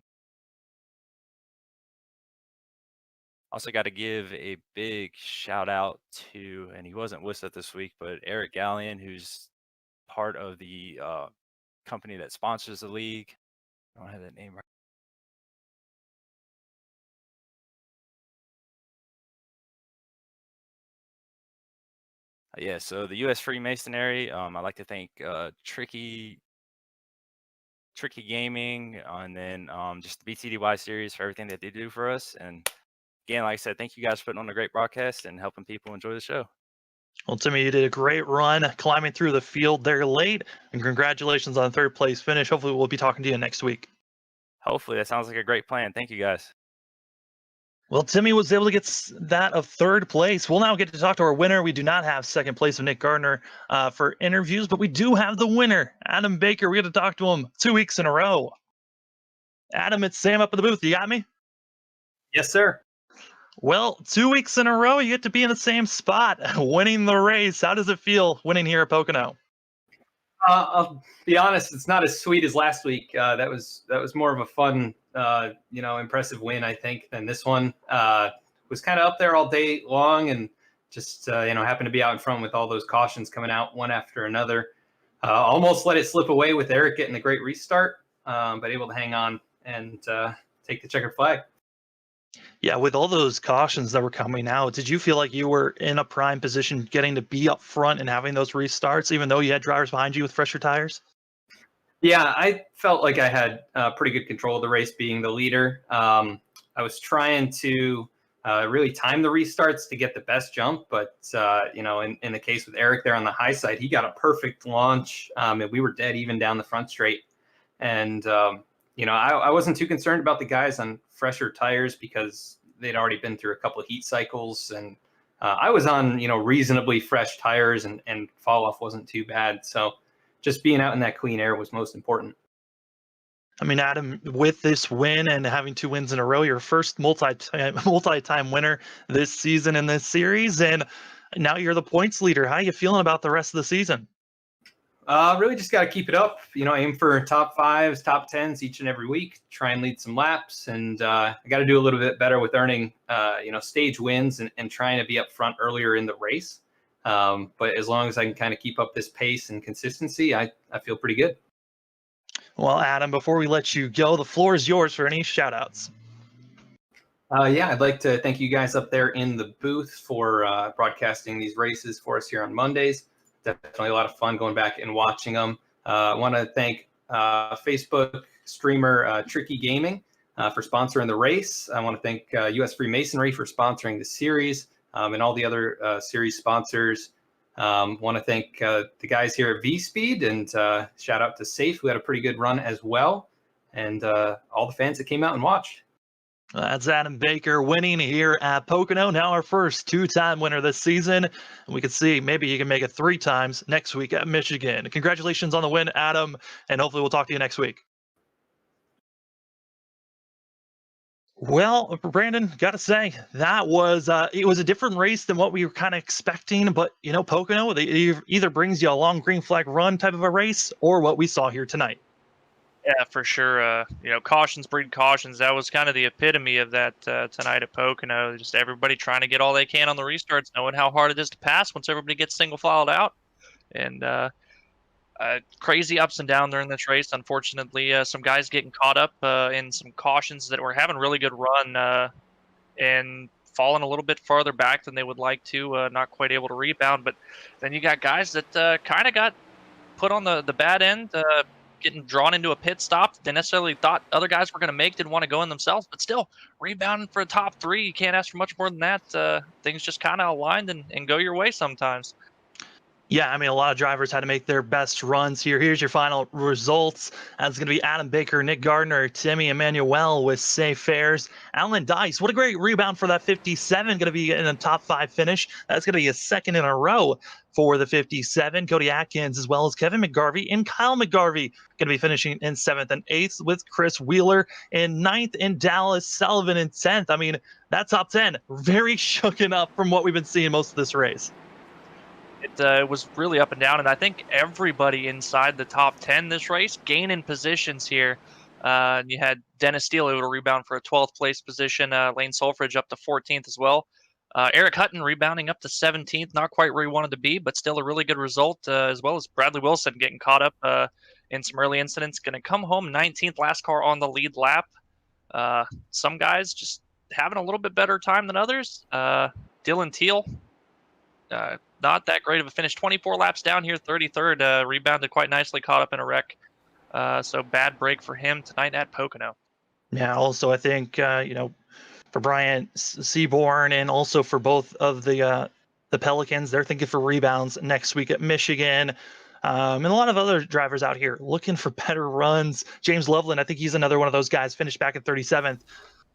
got to give a big shout out to, and he wasn't with us this week, but Eric Gallion, who's part of the company that sponsors the league. I don't have that name right. Yeah, so the U.S. Freemasonry. I'd like to thank TRRICKY Gaming, and then just the BTDY series for everything that they do for us. And again, like I said, thank you guys for putting on a great broadcast and helping people enjoy the show. Well, Timmy, you did a great run climbing through the field there late, and congratulations on 3rd place finish. Hopefully we'll be talking to you next week. Hopefully, that sounds like a great plan. Thank you guys. Well, Timmy was able to get that of 3rd place. We'll now get to talk to our winner. We do not have 2nd place of Nick Gardner for interviews, but we do have the winner, Adam Baker. We get to talk to him 2 weeks in a row. Adam, it's Sam up in the booth. You got me? Yes, sir. Well, 2 weeks in a row, you get to be in the same spot, winning the race. How does it feel winning here at Pocono? I'll be honest, it's not as sweet as last week. That was more of a fun, impressive win, I think, than this one. Was kind of up there all day long, and just happened to be out in front with all those cautions coming out one after another. Almost let it slip away with Eric getting a great restart, but able to hang on and take the checkered flag. Yeah, with all those cautions that were coming out, did you feel like you were in a prime position getting to be up front and having those restarts, even though you had drivers behind you with fresher tires? Yeah, I felt like I had pretty good control of the race being the leader. I was trying to really time the restarts to get the best jump, but, in the case with Eric there on the high side, he got a perfect launch, and we were dead even down the front straight. And I wasn't too concerned about the guys on fresher tires because they'd already been through a couple of heat cycles, and I was on, reasonably fresh tires, and fall off wasn't too bad. So just being out in that clean air was most important. I mean, Adam, with this win and having 2 wins in a row, your first multi-time winner this season in this series, and now you're the points leader. How are you feeling about the rest of the season? Really just got to keep it up. Aim for top 5s, top 10s each and every week. Try and lead some laps, and I got to do a little bit better with earning, stage wins and trying to be up front earlier in the race. But as long as I can kind of keep up this pace and consistency, I feel pretty good. Well, Adam, before we let you go, the floor is yours for any shout-outs. Yeah, I'd like to thank you guys up there in the booth for broadcasting these races for us here on Mondays. Definitely a lot of fun going back and watching them. I want to thank Facebook streamer Tricky Gaming for sponsoring the race. I want to thank US Freemasonry for sponsoring the series, and all the other series sponsors. Want to thank the guys here at V-Speed, and shout out to Safe, who had a pretty good run as well, and all the fans that came out and watched. That's Adam Baker winning here at Pocono. Now our first 2-time winner this season. We can see maybe he can make it 3 times next week at Michigan. Congratulations on the win, Adam, and hopefully we'll talk to you next week. Well, Brandon, gotta say that was it was a different race than what we were kind of expecting. But Pocono, it either brings you a long green flag run type of a race, or what we saw here tonight. Yeah, for sure. Cautions breed cautions. That was kind of the epitome of that tonight at Pocono. Just everybody trying to get all they can on the restarts, knowing how hard it is to pass once everybody gets single filed out. And crazy ups and downs during this race. Unfortunately, some guys getting caught up in some cautions that were having really good run and falling a little bit farther back than they would like to, not quite able to rebound. But then you got guys that kind of got put on the bad end, getting drawn into a pit stop. They necessarily thought other guys were going to make, didn't want to go in themselves, but still rebounding for a top 3. You can't ask for much more than that. Things just kind of aligned and go your way sometimes. Yeah, I mean, a lot of drivers had to make their best runs here. Here's your final results. That's going to be Adam Baker, Nick Gardner, Timmy Emmanuel with safe fares. Alan Dice, what a great rebound for that 57. Going to be in a top 5 finish. That's going to be a second in a row for the 57. Cody Atkins, as well as Kevin McGarvey and Kyle McGarvey, going to be finishing in 7th and 8th, with Chris Wheeler in 9th and Dallas Sullivan in 10th. I mean, that top 10 very shooken up from what we've been seeing most of this race. It was really up and down, and I think everybody inside the top 10 this race gaining positions here. You had Dennis Steele able to rebound for a 12th place position, Lane Solfridge up to 14th as well. Eric Hutton rebounding up to 17th, not quite where he wanted to be, but still a really good result, as well as Bradley Wilson getting caught up in some early incidents. Going to come home 19th, last car on the lead lap. Some guys just having a little bit better time than others. Dylan Teal, not that great of a finish. 24 laps down here, 33rd, rebounded quite nicely, caught up in a wreck. So bad break for him tonight at Pocono. Yeah, also I think, for Bryant Seaborn and also for both of the Pelicans, they're thinking for rebounds next week at Michigan. And a lot of other drivers out here looking for better runs. James Loveland, I think he's another one of those guys, finished back at 37th.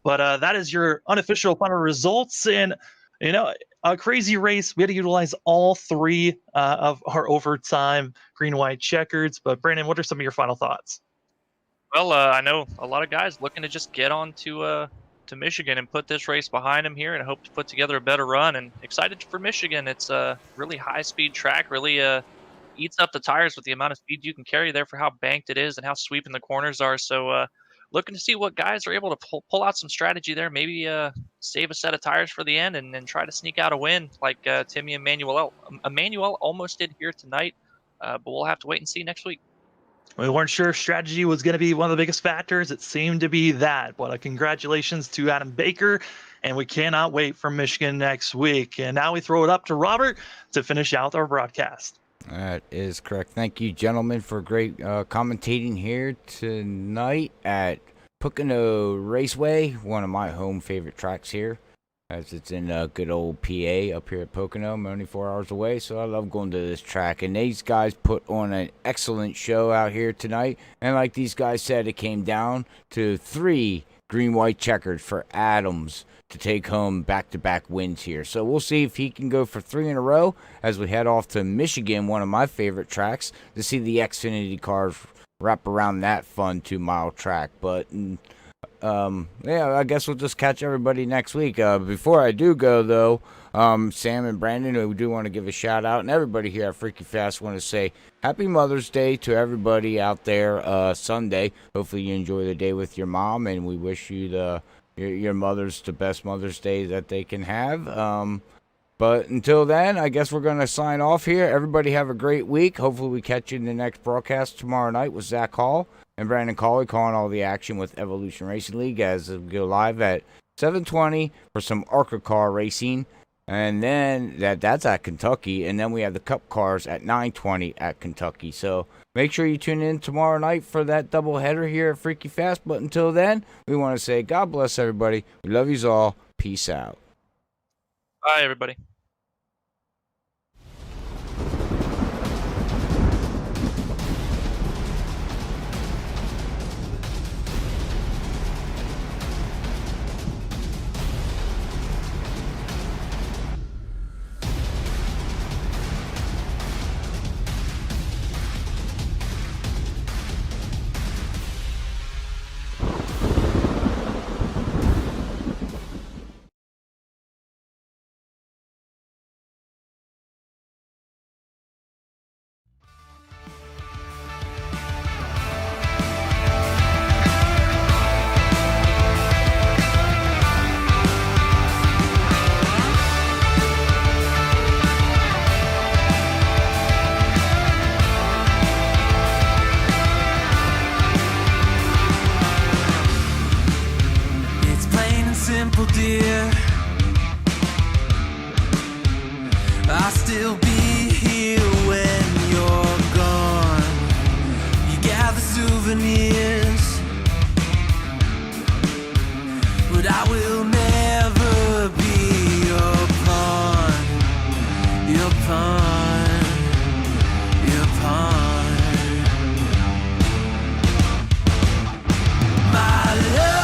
But that is your unofficial final results. And, a crazy race. We had to utilize all 3 of our overtime green, white checkers. But Brandon, what are some of your final thoughts? Well, I know a lot of guys looking to just get on to Michigan and put this race behind them here and hope to put together a better run. And excited for Michigan. It's a really high-speed track, really eats up the tires with the amount of speed you can carry there for how banked it is and how sweeping the corners are. So looking to see what guys are able to pull out some strategy there, maybe save a set of tires for the end and then try to sneak out a win like Timmy Emmanuel almost did here tonight. But we'll have to wait and see next week. We weren't sure if strategy was going to be one of the biggest factors. It seemed to be that. But congratulations to Adam Baker, and we cannot wait for Michigan next week. And now we throw it up to Robert to finish out our broadcast. That is correct. Thank you, gentlemen, for great commentating here tonight at Pocono Raceway, one of my home favorite tracks here. as it's in good old PA up here at Pocono. I'm only 4 hours away, so I love going to this track. And these guys put on an excellent show out here tonight. And like these guys said, it came down to 3 green-white checkers for Adams to take home back-to-back wins here. So we'll see if he can go for 3 in a row as we head off to Michigan, one of my favorite tracks, to see the Xfinity cars wrap around that fun 2-mile track. But yeah, I guess we'll just catch everybody next week. Before I do go, though, Sam and Brandon, we do want to give a shout out, and everybody here at Freaky Fast want to say Happy Mother's Day to everybody out there Sunday. Hopefully you enjoy the day with your mom, and we wish you your mother's the best Mother's Day that they can have. But until then, I guess we're going to sign off here. Everybody have a great week. Hopefully we catch you in the next broadcast tomorrow night with Zach Hall and Brandon Colley calling all the action with Evolution Racing League as we go live at 7:20 for some ARCA car racing. And then that's at Kentucky. And then we have the Cup cars at 9:20 at Kentucky. So make sure you tune in tomorrow night for that doubleheader here at Freaky Fast. But until then, we want to say God bless everybody. We love yous all. Peace out. Bye, everybody. Simple, dear. I'll still be here when you're gone. You gather souvenirs, but I will never be your pawn. Your pawn. Your pawn. My love.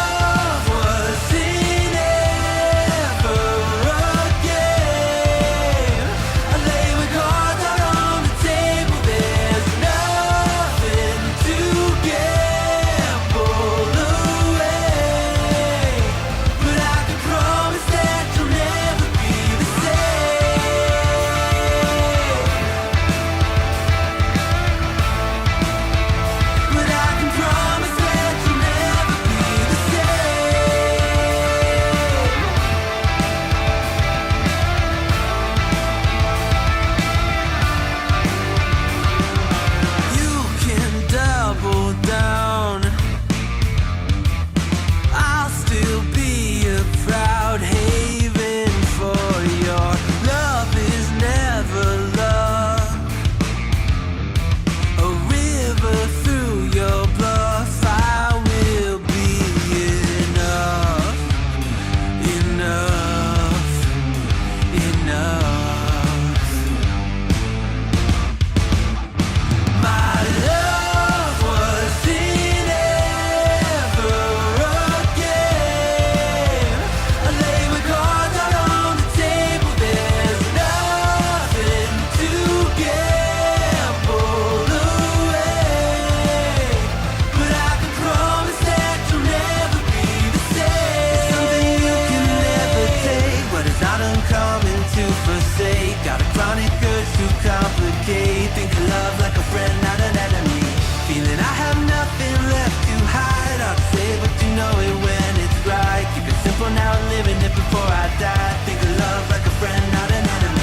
Think of love like a friend, not an enemy. Feeling I have nothing left to hide. I'll say, but you know it when it's right. Keep it simple now, living it before I die. Think of love like a friend, not an enemy.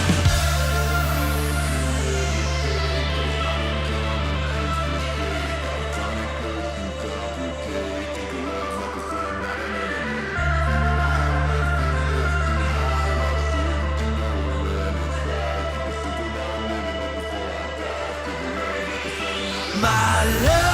My love.